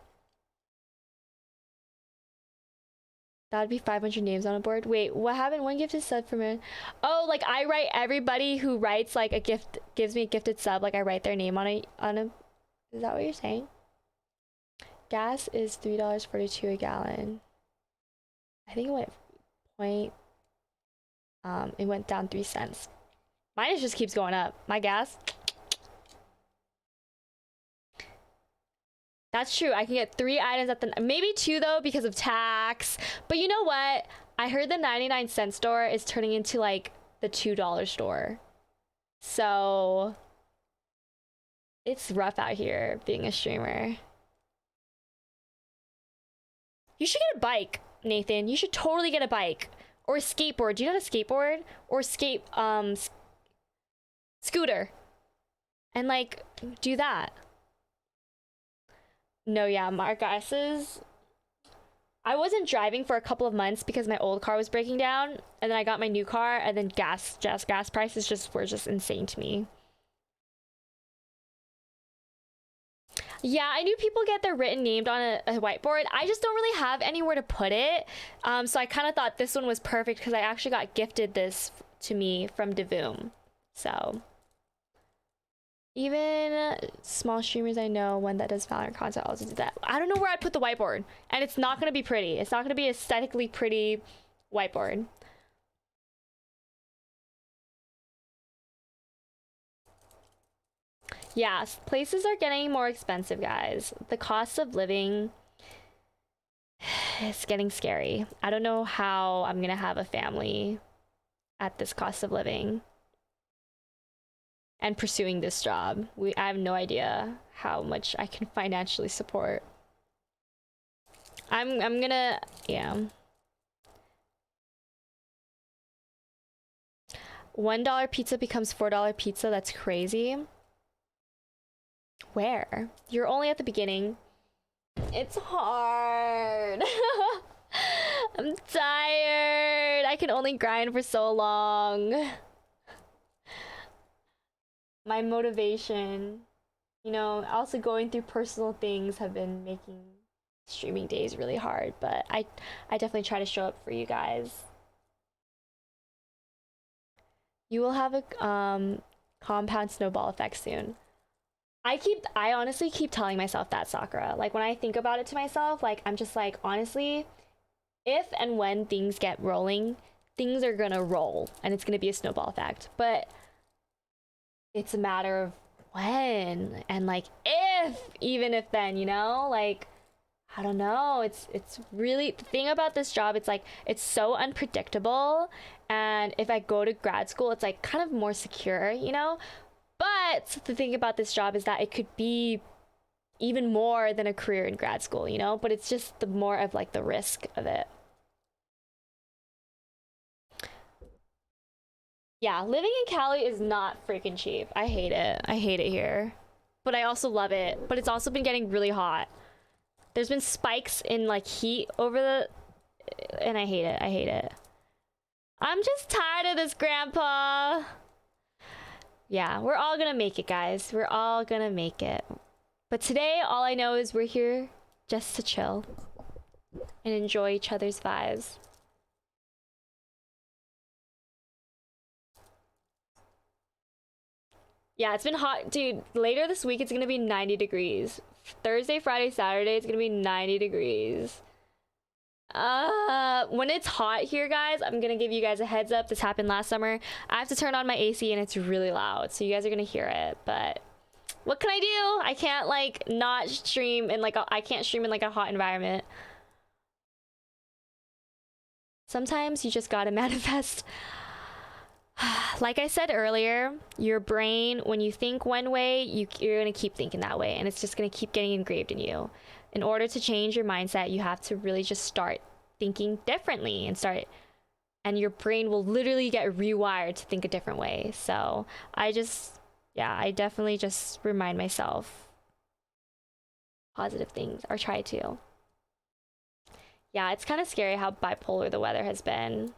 That'd be 500 names on a board. Wait, what happened? One gifted sub for me. Oh, like I write everybody who writes like a gift, gives me a gifted sub, like I write their name on a, is that what you're saying? Gas is $3.42 a gallon. I think it went down 3 cents. Mine just keeps going up. My gas. That's true. I can get 3 items at the, maybe 2 though because of tax. But you know what? I heard the 99-cent store is turning into like the $2 store. So it's rough out here being a streamer. You should get a bike, Nathan. You should totally get a bike or a skateboard. Do you know how to skateboard? Or scooter. And like do that. No, yeah, my gases. I wasn't driving for a couple of months because my old car was breaking down, and then I got my new car, and then gas prices were just insane to me. Yeah, I knew people get their written named on a whiteboard. I just don't really have anywhere to put it. So I kind of thought this one was perfect because I actually got gifted this to me from Devoom. So even small streamers I know, one that does Valorant content also do that. I don't know where I'd put the whiteboard, and it's not going to be pretty. It's not going to be aesthetically pretty whiteboard. Yeah, places are getting more expensive, guys. The cost of living is getting scary. I don't know how I'm gonna have a family at this cost of living and pursuing this job. I have no idea how much I can financially support. I'm gonna, yeah. $1 pizza becomes $4 pizza. That's crazy. Where? You're only at the beginning. It's hard. I'm tired. I can only grind for so long. My motivation, you know, also going through personal things have been making streaming days really hard, but I definitely try to show up for you guys. You will have a compound snowball effect soon. I honestly keep telling myself that, Sakura. Like, when I think about it to myself, like, I'm just like, honestly, if and when things get rolling, things are gonna roll and it's gonna be a snowball effect. But it's a matter of when and like if, even if then, you know? Like, I don't know. It's really the thing about this job, it's like it's so unpredictable, and if I go to grad school, it's like kind of more secure, you know? But the thing about this job is that it could be even more than a career in grad school, you know? But it's just the more of like the risk of it. Yeah, living in Cali is not freaking cheap. I hate it. I hate it here. But I also love it. But it's also been getting really hot. There's been spikes in like heat over the... And I hate it. I hate it. I'm just tired of this, Grandpa. Yeah, we're all gonna make it, guys. We're all gonna make it. But today, all I know is we're here just to chill and enjoy each other's vibes. Yeah, it's been hot. Dude, later this week, it's gonna be 90 degrees. Thursday, Friday, Saturday, it's gonna be 90 degrees. When it's hot here, guys, I'm gonna give you guys a heads up. This happened last summer. I have to turn on my AC and it's really loud, so you guys are gonna hear it. But what can I do? I can't like not stream in like I can't stream in like a hot environment. Sometimes you just gotta manifest. Like I said earlier, your brain, when you think one way, you're gonna keep thinking that way, and it's just gonna keep getting engraved in you. In order to change your mindset, you have to really just start thinking differently and your brain will literally get rewired to think a different way. So I definitely just remind myself positive things, or try to. Yeah, it's kind of scary how bipolar the weather has been.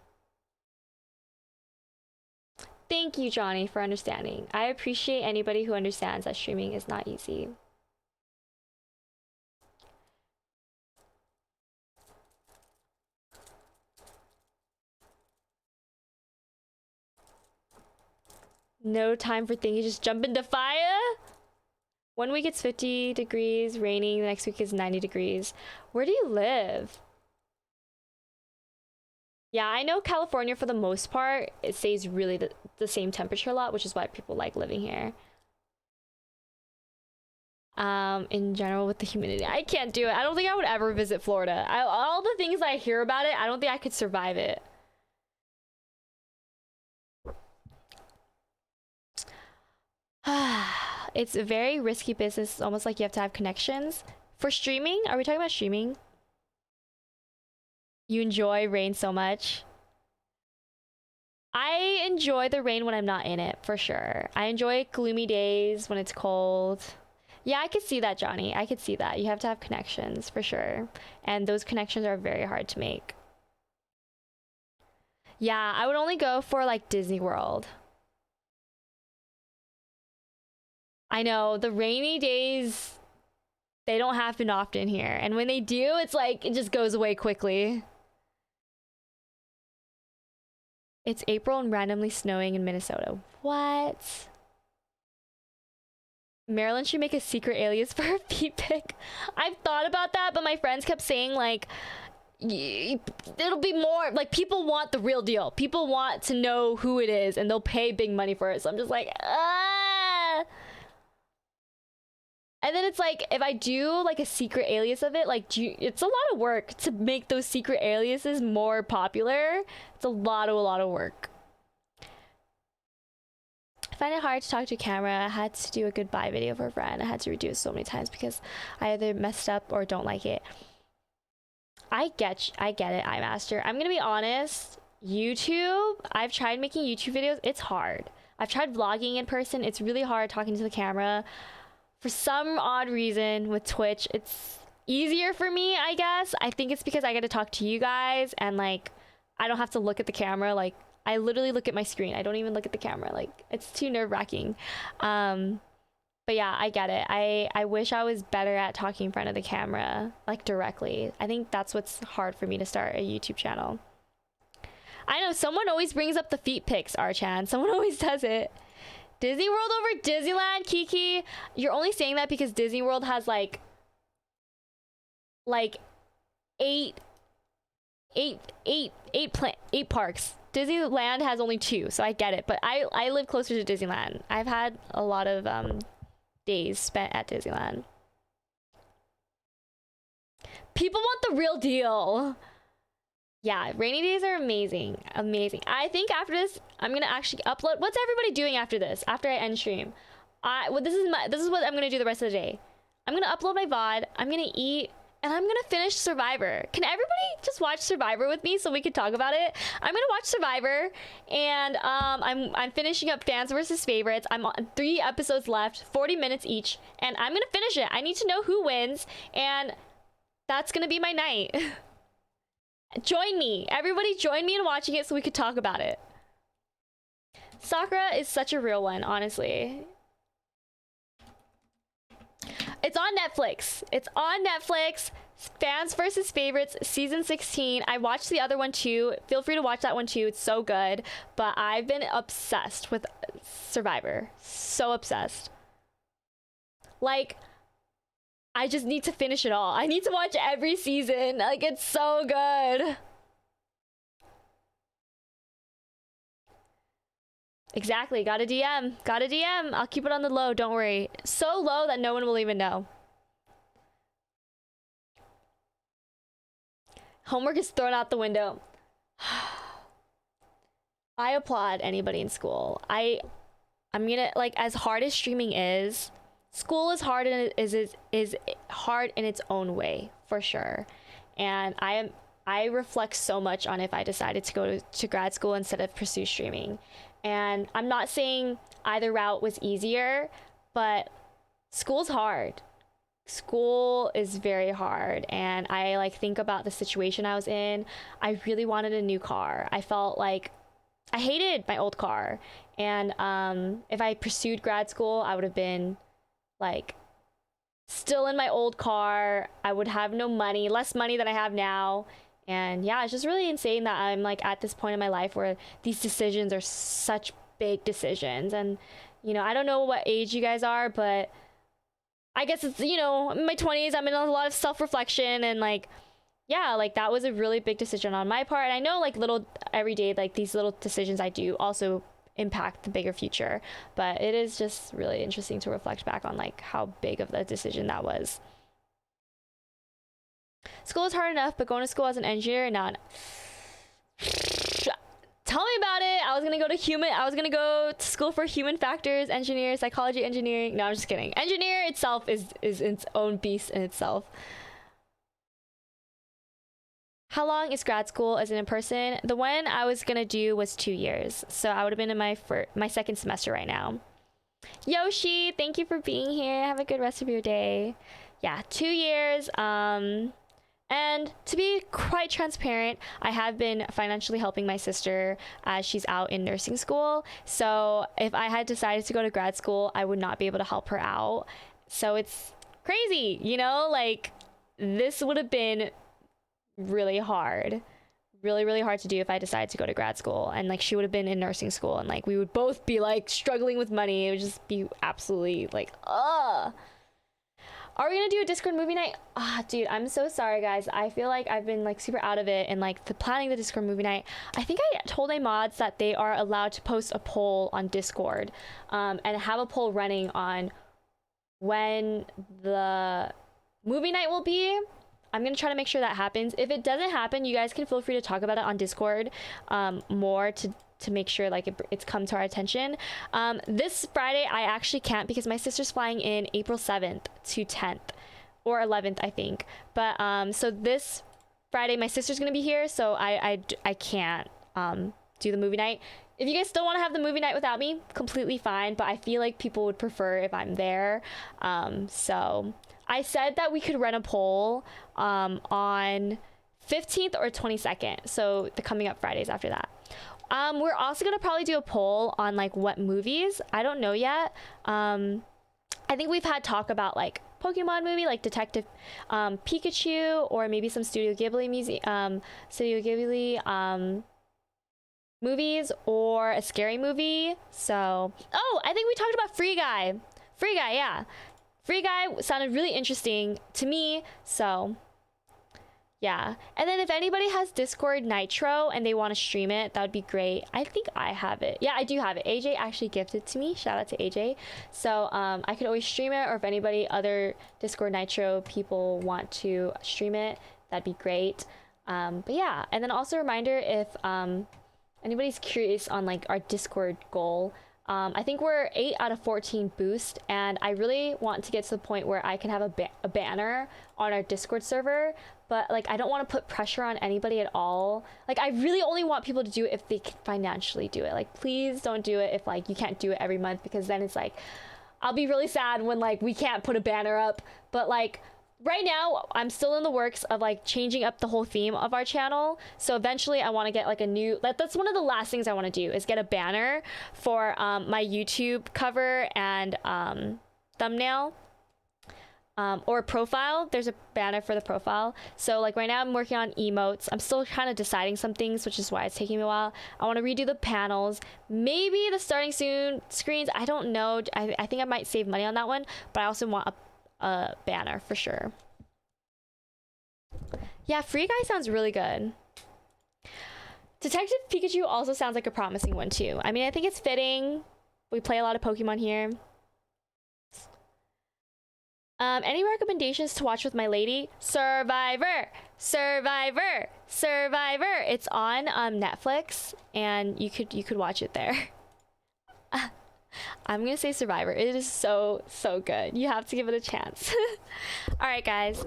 Thank you, Johnny, for understanding. I appreciate anybody who understands that streaming is not easy. No time for thinking, just jump into fire. 1 week it's 50 degrees, raining. The next week is 90 degrees. Where do you live? Yeah, I know California, for the most part, it stays really the same temperature a lot, which is why people like living here. In general, with the humidity, I can't do it. I don't think I would ever visit Florida. All the things I hear about it, I don't think I could survive it. It's a very risky business. It's almost like you have to have connections. For streaming? Are we talking about streaming? You enjoy rain so much? I enjoy the rain when I'm not in it, for sure. I enjoy gloomy days when it's cold. Yeah, I could see that, Johnny. I could see that. You have to have connections for sure. And those connections are very hard to make. Yeah, I would only go for like Disney World. I know the rainy days, they don't happen often here. And when they do, it's like it just goes away quickly. It's April and randomly snowing in Minnesota. What? Marilyn should make a secret alias for her feet pic. I've thought about that, but my friends kept saying like, it'll be more like people want the real deal. People want to know who it is and they'll pay big money for it. So I'm just like, ah. And then it's like, if I do like a secret alias of it, like it's a lot of work to make those secret aliases more popular. It's a lot of work. I find it hard to talk to a camera. I had to do a goodbye video for a friend. I had to redo it so many times because I either messed up or don't like it. I get it, iMaster. I'm gonna be honest. YouTube, I've tried making YouTube videos. It's hard. I've tried vlogging in person. It's really hard talking to the camera. For some odd reason with Twitch, it's easier for me, I guess. I think it's because I get to talk to you guys and like I don't have to look at the camera. Like I literally look at my screen. I don't even look at the camera. Like it's too nerve-wracking. But yeah, I get it. I wish I was better at talking in front of the camera, like directly. I think that's what's hard for me to start a YouTube channel. I know someone always brings up the feet pics, Archan. Someone always does it. Disney World over Disneyland, Kiki. You're only saying that because Disney World has like eight parks. Disneyland has only 2, so I get it. But I live closer to Disneyland. I've had a lot of days spent at Disneyland. People want the real deal. Yeah, rainy days are amazing. Amazing. I think after this, I'm gonna actually upload. What's everybody doing after this? After I end stream? This is what I'm gonna do the rest of the day. I'm gonna upload my VOD. I'm gonna eat. And I'm gonna finish Survivor. Can everybody just watch Survivor with me so we can talk about it? I'm gonna watch Survivor, and I'm finishing up Fans versus Favorites. I'm on 3 episodes left, 40 minutes each, and I'm gonna finish it. I need to know who wins, and that's gonna be my night. Join me, everybody. Join me in watching it so we could talk about it. Sakura is such a real one, honestly. It's on Netflix. It's on Netflix. Fans versus Favorites, season 16. I watched the other one too. Feel free to watch that one too. It's so good. But I've been obsessed with Survivor. So obsessed. Like, I just need to finish it all. I need to watch every season. Like, it's so good. Exactly. Got a DM. Got a DM. I'll keep it on the low. Don't worry. So low that no one will even know. Homework is thrown out the window. I applaud anybody in school. I'm gonna, like, as hard as streaming is, school is hard and is hard in its own way, for sure. And I reflect so much on if I decided to go to grad school instead of pursue streaming. And I'm not saying either route was easier, but school's hard. School is very hard. And I like think about the situation I was in. I really wanted a new car. I felt like I hated my old car. And if I pursued grad school, I would have been like still in my old car. I would have no money, less money than I have now. And yeah, it's just really insane that I'm like at this point in my life where these decisions are such big decisions. And, you know, I don't know what age you guys are, but I guess it's, you know, in my 20s, I'm in a lot of self-reflection and like, yeah, like that was a really big decision on my part. And I know like little everyday, like these little decisions I do also impact the bigger future. But it is just really interesting to reflect back on like how big of a decision that was. School is hard enough, but going to school as an engineer, not. Tell me about it. I was gonna go to school for human factors, engineer, psychology, engineering. No, I'm just kidding. Engineer itself is its own beast in itself. How long is grad school? Is it in person? The one I was gonna do was 2 years, so I would have been in my second semester right now. Yoshi, thank you for being here. Have a good rest of your day. Yeah, 2 years. And to be quite transparent, I have been financially helping my sister as she's out in nursing school. So if I had decided to go to grad school, I would not be able to help her out. So it's crazy, you know, like this would have been really hard. Really hard to do if I decided to go to grad school, and like she would have been in nursing school, and like we would both be like struggling with money. It would just be absolutely like, ugh. Are we gonna do a Discord movie night? Dude, I'm so sorry, guys. I feel like I've been like super out of it and like planning the Discord movie night. I think I told my mods that they are allowed to post a poll on Discord, and have a poll running on when the movie night will be. I'm gonna try to make sure that happens. If it doesn't happen, you guys can feel free to talk about it on Discord more to make sure like it's come to our attention. This Friday I actually can't because my sister's flying in April 7th to 10th or 11th, I think. But so this Friday my sister's gonna be here, so I can't do the movie night. If you guys still want to have the movie night without me, completely fine, but I feel like people would prefer if I'm there. So I said that we could run a poll on 15th or 22nd, so the coming up Fridays after that. We're also gonna probably do a poll on like what movies. I don't know yet. I think we've had talk about like Pokemon movie, like Detective Pikachu, or maybe some Studio Ghibli movies, or a scary movie. So, oh, I think we talked about Free Guy. Free Guy, yeah. Free Guy sounded really interesting to me, so yeah. And then if anybody has Discord Nitro and they want to stream it, that would be great. I think I have it. Yeah, I do have it. AJ actually gifted it to me. Shout out to AJ. So I could always stream it, or if anybody other Discord Nitro people want to stream it, that'd be great. But yeah, and then also a reminder, if anybody's curious on like our Discord goal, I think we're 8 out of 14 boost, and I really want to get to the point where I can have a banner on our Discord server, but like I don't want to put pressure on anybody at all. Like I really only want people to do it if they can financially do it. Like please don't do it if like you can't do it every month, because then it's like I'll be really sad when like we can't put a banner up. But like right now I'm still in the works of like changing up the whole theme of our channel, so eventually I want to get like a new, that's one of the last things I want to do, is get a banner for my YouTube cover and thumbnail, or profile. There's a banner for the profile. So like right now I'm working on emotes. I'm still kind of deciding some things, which is why it's taking me a while. I want to redo the panels, maybe the starting soon screens. I don't know. I think I might save money on that one, but I also want a banner for sure. Yeah, Free Guy sounds really good. Detective Pikachu also sounds like a promising one too. I mean, I think it's fitting. We play a lot of Pokemon here. Any recommendations to watch with my lady? Survivor. It's on Netflix, and you could watch it there. I'm gonna say Survivor. It is so good. You have to give it a chance. All right, guys.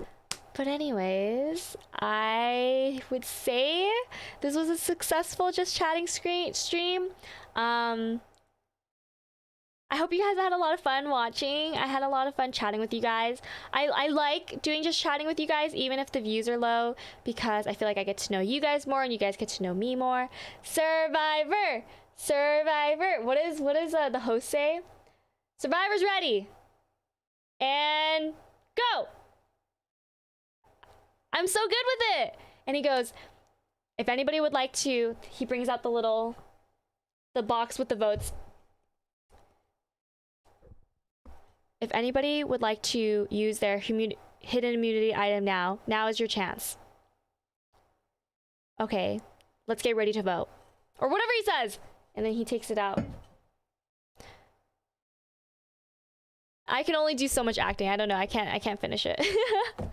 But anyways, I would say this was a successful Just Chatting stream. I hope you guys had a lot of fun watching. I had a lot of fun chatting with you guys. I like doing Just Chatting with you guys, even if the views are low, because I feel like I get to know you guys more and you guys get to know me more. Survivor. What does the host say? Survivor's ready. And go. I'm so good with it. And he goes, if anybody would like to, he brings out the box with the votes. If anybody would like to use their hidden immunity item now is your chance. Okay, let's get ready to vote. Or whatever he says. And then he takes it out. I can only do so much acting. I don't know. I can't finish it.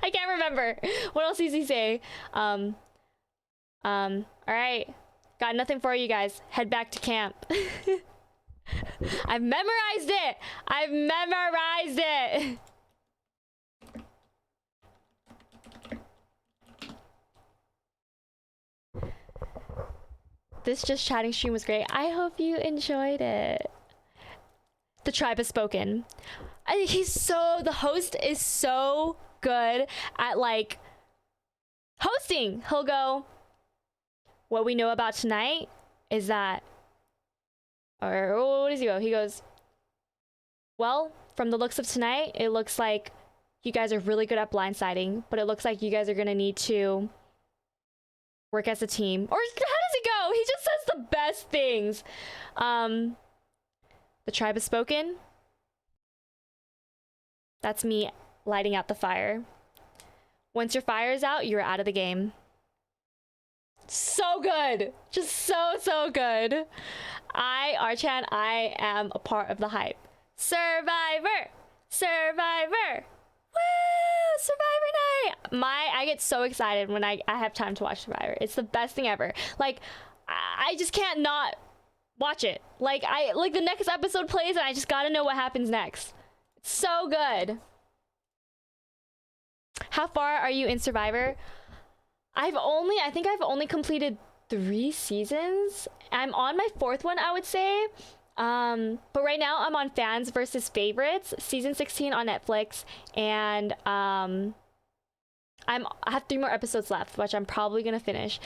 I can't remember. What else does he say? All right. Got nothing for you guys. Head back to camp. I've memorized it. This Just Chatting stream was great. I hope you enjoyed it. The tribe has spoken. The host is so good at like hosting. He'll go, what we know about tonight is that, or what does he go? He goes, well, from the looks of tonight, it looks like you guys are really good at blindsiding, but it looks like you guys are gonna need to work as a team. Or how does it go? He just says the best things. The tribe has spoken. That's me lighting out the fire. Once your fire is out, you're out of the game. So good. Just so good. Archan, I am a part of the hype. Survivor! Survivor! Woo! Survivor night! I get so excited when I have time to watch Survivor. It's the best thing ever. Like, I just can't not watch it. Like the next episode plays and I just gotta know what happens next. It's so good. How far are you in Survivor? I think I've only completed 3 seasons. I'm on my 4th one, I would say. But right now I'm on Fans versus Favorites, season 16 on Netflix, and I have 3 more episodes left, which I'm probably gonna finish.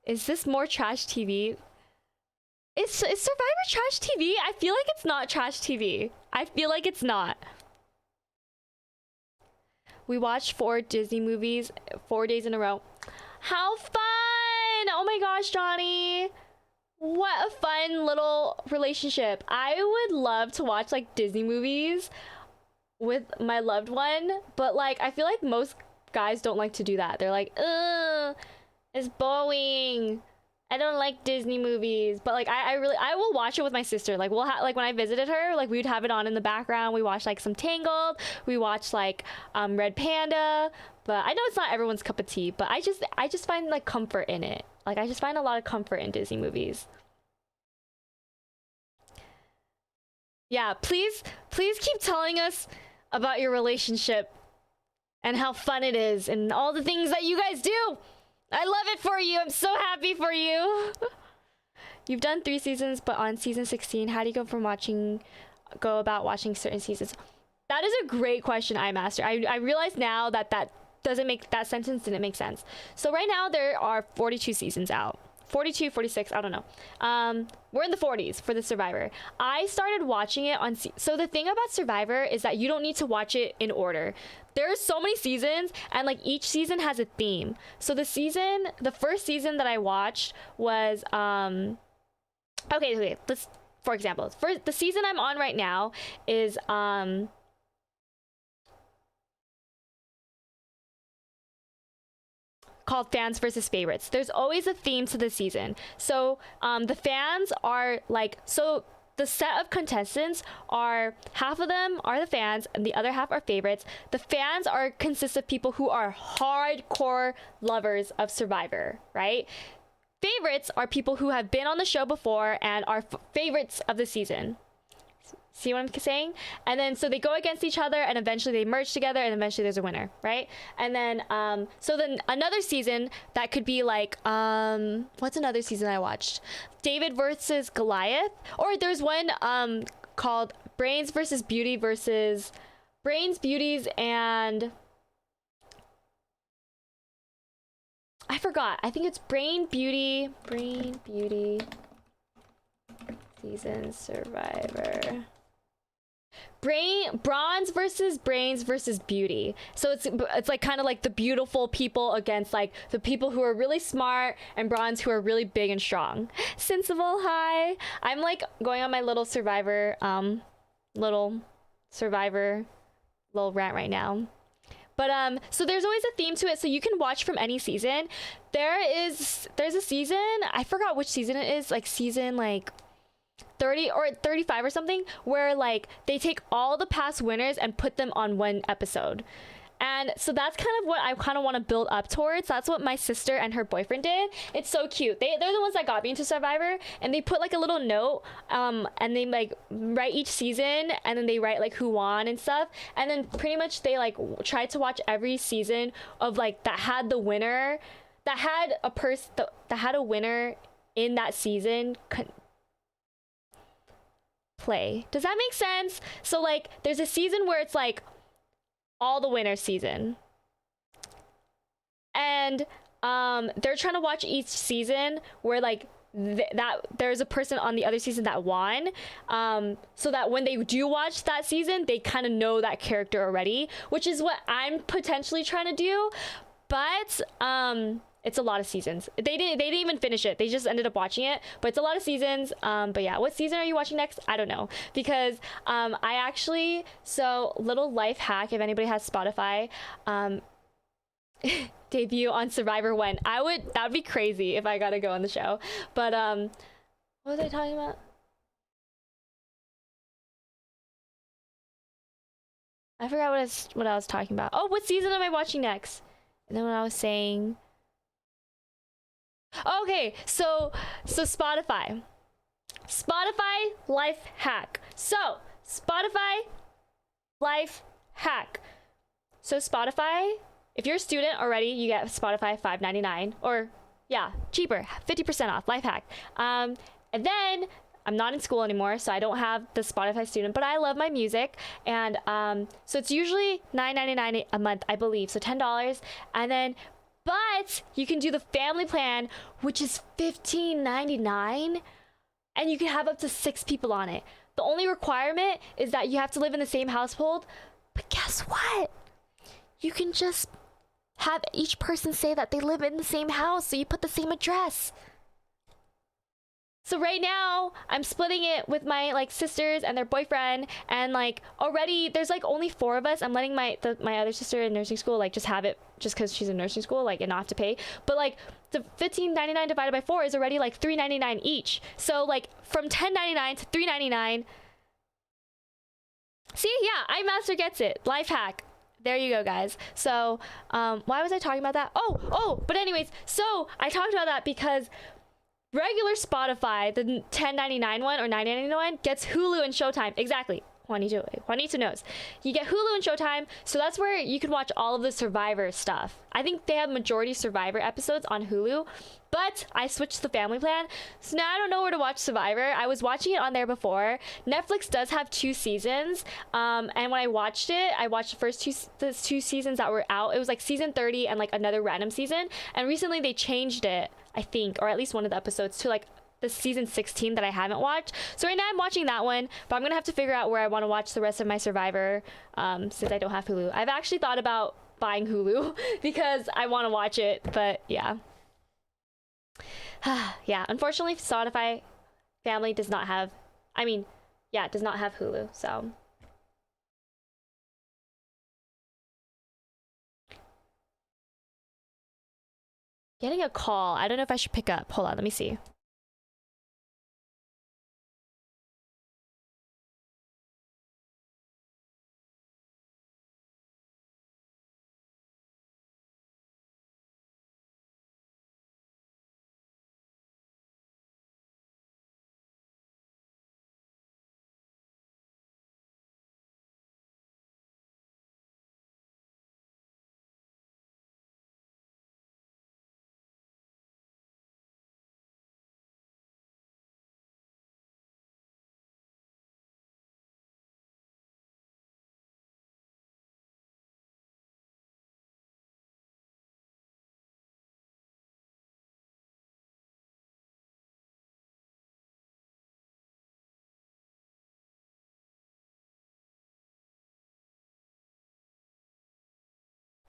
Is this more trash TV? Is Survivor trash TV? I feel like it's not trash TV. I feel like it's not. We watched 4 Disney movies 4 days in a row. How fun! Oh my gosh, Johnny. What a fun little relationship. I would love to watch like Disney movies with my loved one, but like I feel like most guys don't like to do that. They're like, ugh, it's boring. I don't like Disney movies. But like I will watch it with my sister. Like like when I visited her, like we would have it on in the background. We watched like some Tangled. We watched like Red Panda. But I know it's not everyone's cup of tea, but I just find like comfort in it. Like I just find a lot of comfort in Disney movies. Yeah, please keep telling us about your relationship and how fun it is and all the things that you guys do. I love it for you. I'm so happy for you. You've done 3 seasons, but on season 16, how do you go about watching certain seasons? That is a great question, iMaster. I realize now that that sentence didn't make sense. So right now there are 42 seasons out. 42, 46, I don't know. We're in the 40s for the Survivor. I started watching it on... So the thing about Survivor is that you don't need to watch it in order. There are so many seasons, and like each season has a theme. So the first season that I watched was... Okay, let's... For example, the season I'm on right now is... called Fans versus Favorites. There's always a theme to the season. So the fans are like, so the set of contestants are, half of them are the fans and the other half are favorites. The fans consist of people who are hardcore lovers of Survivor, right? Favorites are people who have been on the show before and are favorites of the season. See what I'm saying? And then so they go against each other and eventually they merge together and eventually there's a winner, right? And then so then another season that could be like what's another season I watched? David versus Goliath, or there's one called Brains versus Beauty versus Brains, Beauties, and I forgot. I think it's Brain Beauty season Survivor. Bronze versus Brains versus Beauty. So it's like kind of like the beautiful people against like the people who are really smart, and bronze who are really big and strong. Sensible, hi. I'm like going on my little Survivor little rant right now. But so there's always a theme to it, so you can watch from any season. There's a season, I forgot which season it is, like season like 30 or 35 or something, where like they take all the past winners and put them on one episode. And so that's kind of what I kind of want to build up towards. That's what my sister and her boyfriend did. It's so cute. They're the ones that got me into Survivor, and they put like a little note and they like write each season, and then they write like who won and stuff, and then pretty much they like tried to watch every season of like that had the winner, that had a winner in that season play. Does that make sense? So like there's a season where it's like all the winners season, and they're trying to watch each season where like that there's a person on the other season that won, so that when they do watch that season they kind of know that character already, which is what I'm potentially trying to do. But it's a lot of seasons. They didn't even finish it. They just ended up watching it, but it's a lot of seasons. But yeah, what season are you watching next? I don't know, because I actually, so little life hack, if anybody has Spotify, debut on Survivor when that would be crazy if I got to go on the show. But what was I talking about? I forgot what I was talking about. Oh, what season am I watching next? And then what I was saying, okay, so Spotify life hack. So Spotify life hack. So Spotify, if you're a student already, you get Spotify $5.99, or yeah, cheaper, 50% off, life hack. And then I'm not in school anymore, so I don't have the Spotify student, but I love my music. And so it's usually $9.99 a month, I believe, so $10. And then, but you can do the family plan, which is $15.99, and you can have up to 6 people on it. The only requirement is that you have to live in the same household. But guess what? You can just have each person say that they live in the same house, so you put the same address. So right now I'm splitting it with my like sisters and their boyfriend, and like already there's like only 4 of us. I'm letting my other sister in nursing school like just have it just because she's in nursing school, like, and not have to pay. But like the $15.99 divided by 4 is already like $3.99 each. So like from $10.99 to $3.99. See, yeah, iMaster gets it. Life hack. There you go, guys. So why was I talking about that? But anyways, so I talked about that because regular Spotify, the $10.99 one or $9.99 one, gets Hulu and Showtime. Exactly. Juanito knows. You get Hulu and Showtime, so that's where you can watch all of the Survivor stuff. I think they have majority Survivor episodes on Hulu, but I switched the family plan, so now I don't know where to watch Survivor. I was watching it on there before. Netflix does have 2 seasons, and when I watched it, I watched the first two seasons that were out. It was like season 30 and like another random season, and recently they changed it, I think, or at least one of the episodes, to like the season 16 that I haven't watched. So right now I'm watching that one, but I'm gonna have to figure out where I want to watch the rest of my Survivor, since I don't have Hulu. I've actually thought about buying Hulu because I want to watch it, but yeah. Yeah, unfortunately Spotify family does not have, does not have Hulu, so. Getting a call. I don't know if I should pick up. Hold on, let me see.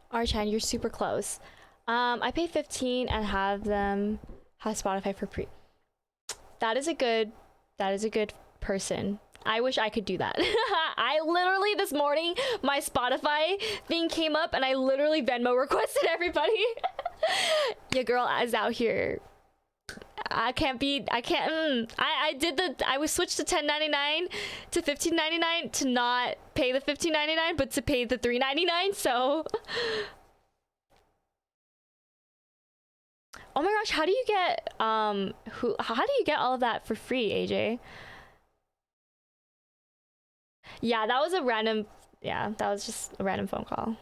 Archan, you're super close. I pay 15 and have them have Spotify for free. That is a good person. I wish I could do that. I literally this morning my Spotify thing came up and I literally Venmo requested everybody. Your girl is out here. I was switched to $10.99 to $15.99 to not pay the $15.99 but to pay the $3.99, so oh my gosh, how do you get how do you get all of that for free, AJ? Yeah, that was just a random phone call.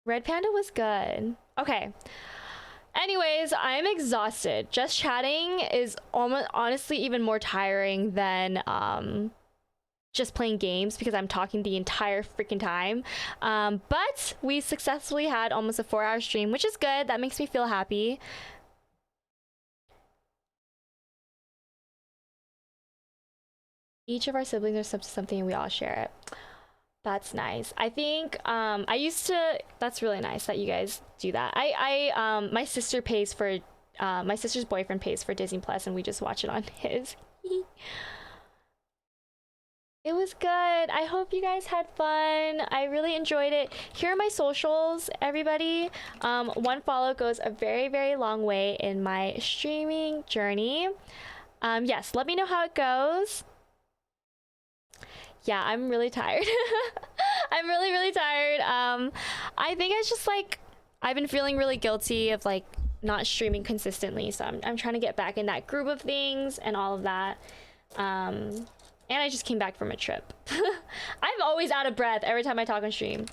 Red Panda was good. Okay. Anyways, I'm exhausted. Just chatting is almost honestly even more tiring than just playing games because I'm talking the entire freaking time. But we successfully had almost a 4-hour stream, which is good. That makes me feel happy. Each of our siblings are up to something and we all share it. That's nice. I think I used to. That's really nice that you guys do that. My sister pays for my sister's boyfriend pays for Disney Plus, and we just watch it on his. It was good. I hope you guys had fun. I really enjoyed it. Here are my socials, everybody. One follow goes a very, very long way in my streaming journey. Yes, let me know how it goes. Yeah, I'm really tired. I'm really, really tired. I think it's just like I've been feeling really guilty of like not streaming consistently, so I'm trying to get back in that groove of things and all of that. And I just came back from a trip. I'm always out of breath every time I talk on stream.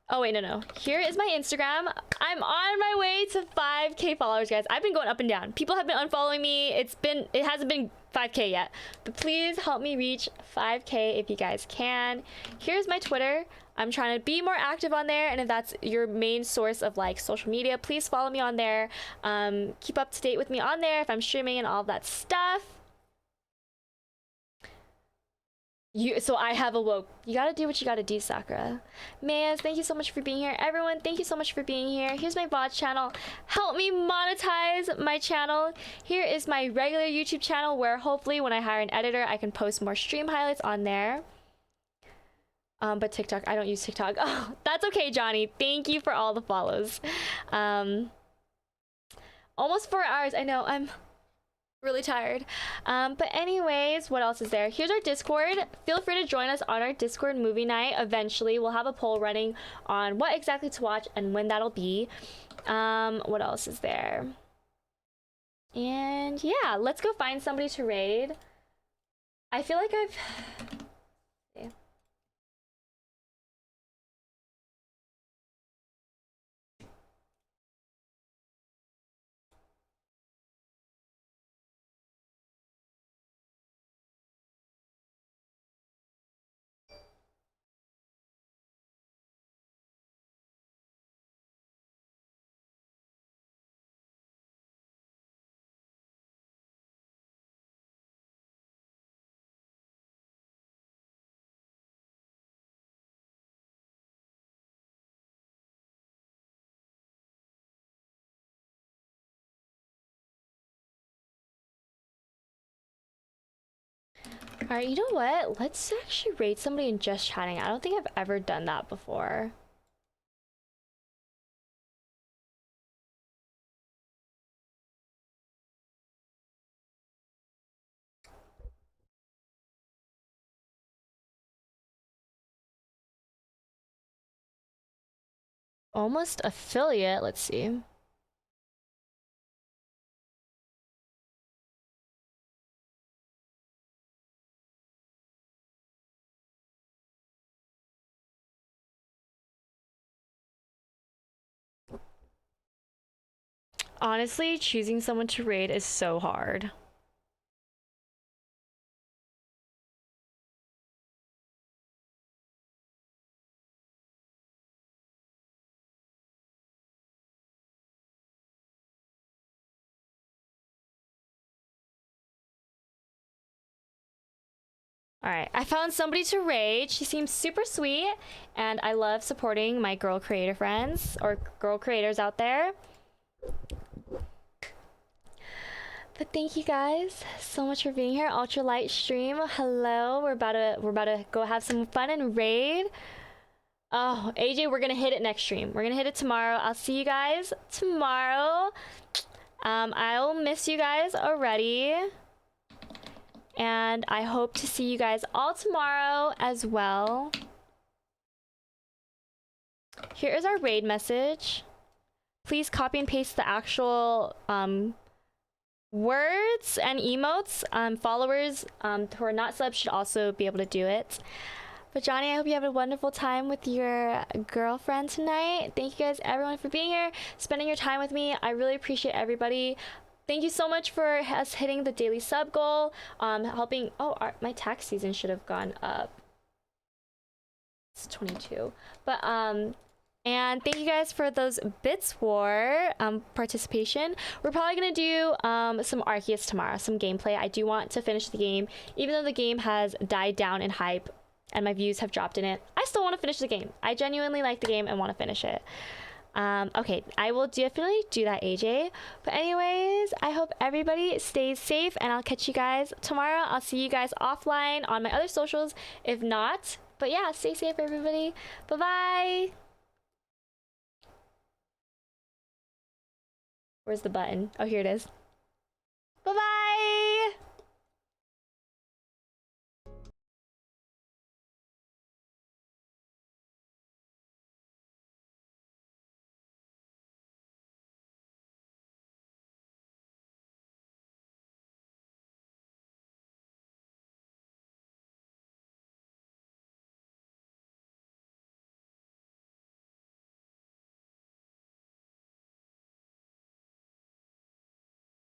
Oh wait, no. Here is my Instagram. I'm on my way to 5K followers, guys. I've been going up and down. People have been unfollowing me. It hasn't been 5K yet, but please help me reach 5K if you guys can. Here's my Twitter. I'm trying to be more active on there, and if that's your main source of like social media, please follow me on there. Keep up to date with me on there if I'm streaming and all of that stuff. So I have awoke. You gotta do what you gotta do, Sakura. Mayas, thank you so much for being here. Everyone, thank you so much for being here. Here's my Vods channel. Help me monetize my channel. Here is my regular YouTube channel where hopefully when I hire an editor, I can post more stream highlights on there. But TikTok, I don't use TikTok. Oh, that's okay, Johnny. Thank you for all the follows. Almost 4 hours. I know, I'm really tired. But anyways, what else is there? Here's our Discord. Feel free to join us on our Discord movie night. Eventually we'll have a poll running on what exactly to watch and when that'll be. What else is there? And yeah, let's go find somebody to raid. I feel like I've Alright, you know what? Let's actually rate somebody in Just Chatting. I don't think I've ever done that before. Almost affiliate, let's see. Honestly, choosing someone to raid is so hard. Alright, I found somebody to raid. She seems super sweet, and I love supporting my girl creator friends, or girl creators out there. But thank you guys so much for being here. Ultra light stream. Hello. We're about to go have some fun and raid. Oh, AJ, we're gonna hit it next stream. We're gonna hit it tomorrow. I'll see you guys tomorrow. I'll miss you guys already. And I hope to see you guys all tomorrow as well. Here is our raid message. Please copy and paste the actual words and emotes. Followers who are not subs should also be able to do it. But Johnny, I hope you have a wonderful time with your girlfriend tonight. Thank you guys, everyone, for being here, spending your time with me. I really appreciate everybody. Thank you so much for us hitting the daily sub goal. Helping. Oh, my tax season should have gone up. It's 22. But and thank you guys for those Bits War participation. We're probably gonna do some Arceus tomorrow, some gameplay. I do want to finish the game, even though the game has died down in hype and my views have dropped in it. I still want to finish the game. I genuinely like the game and want to finish it. Okay, I will definitely do that, AJ. But anyways, I hope everybody stays safe, and I'll catch you guys tomorrow. I'll see you guys offline on my other socials, if not. But yeah, stay safe, everybody. Bye-bye. Where's the button? Oh, here it is.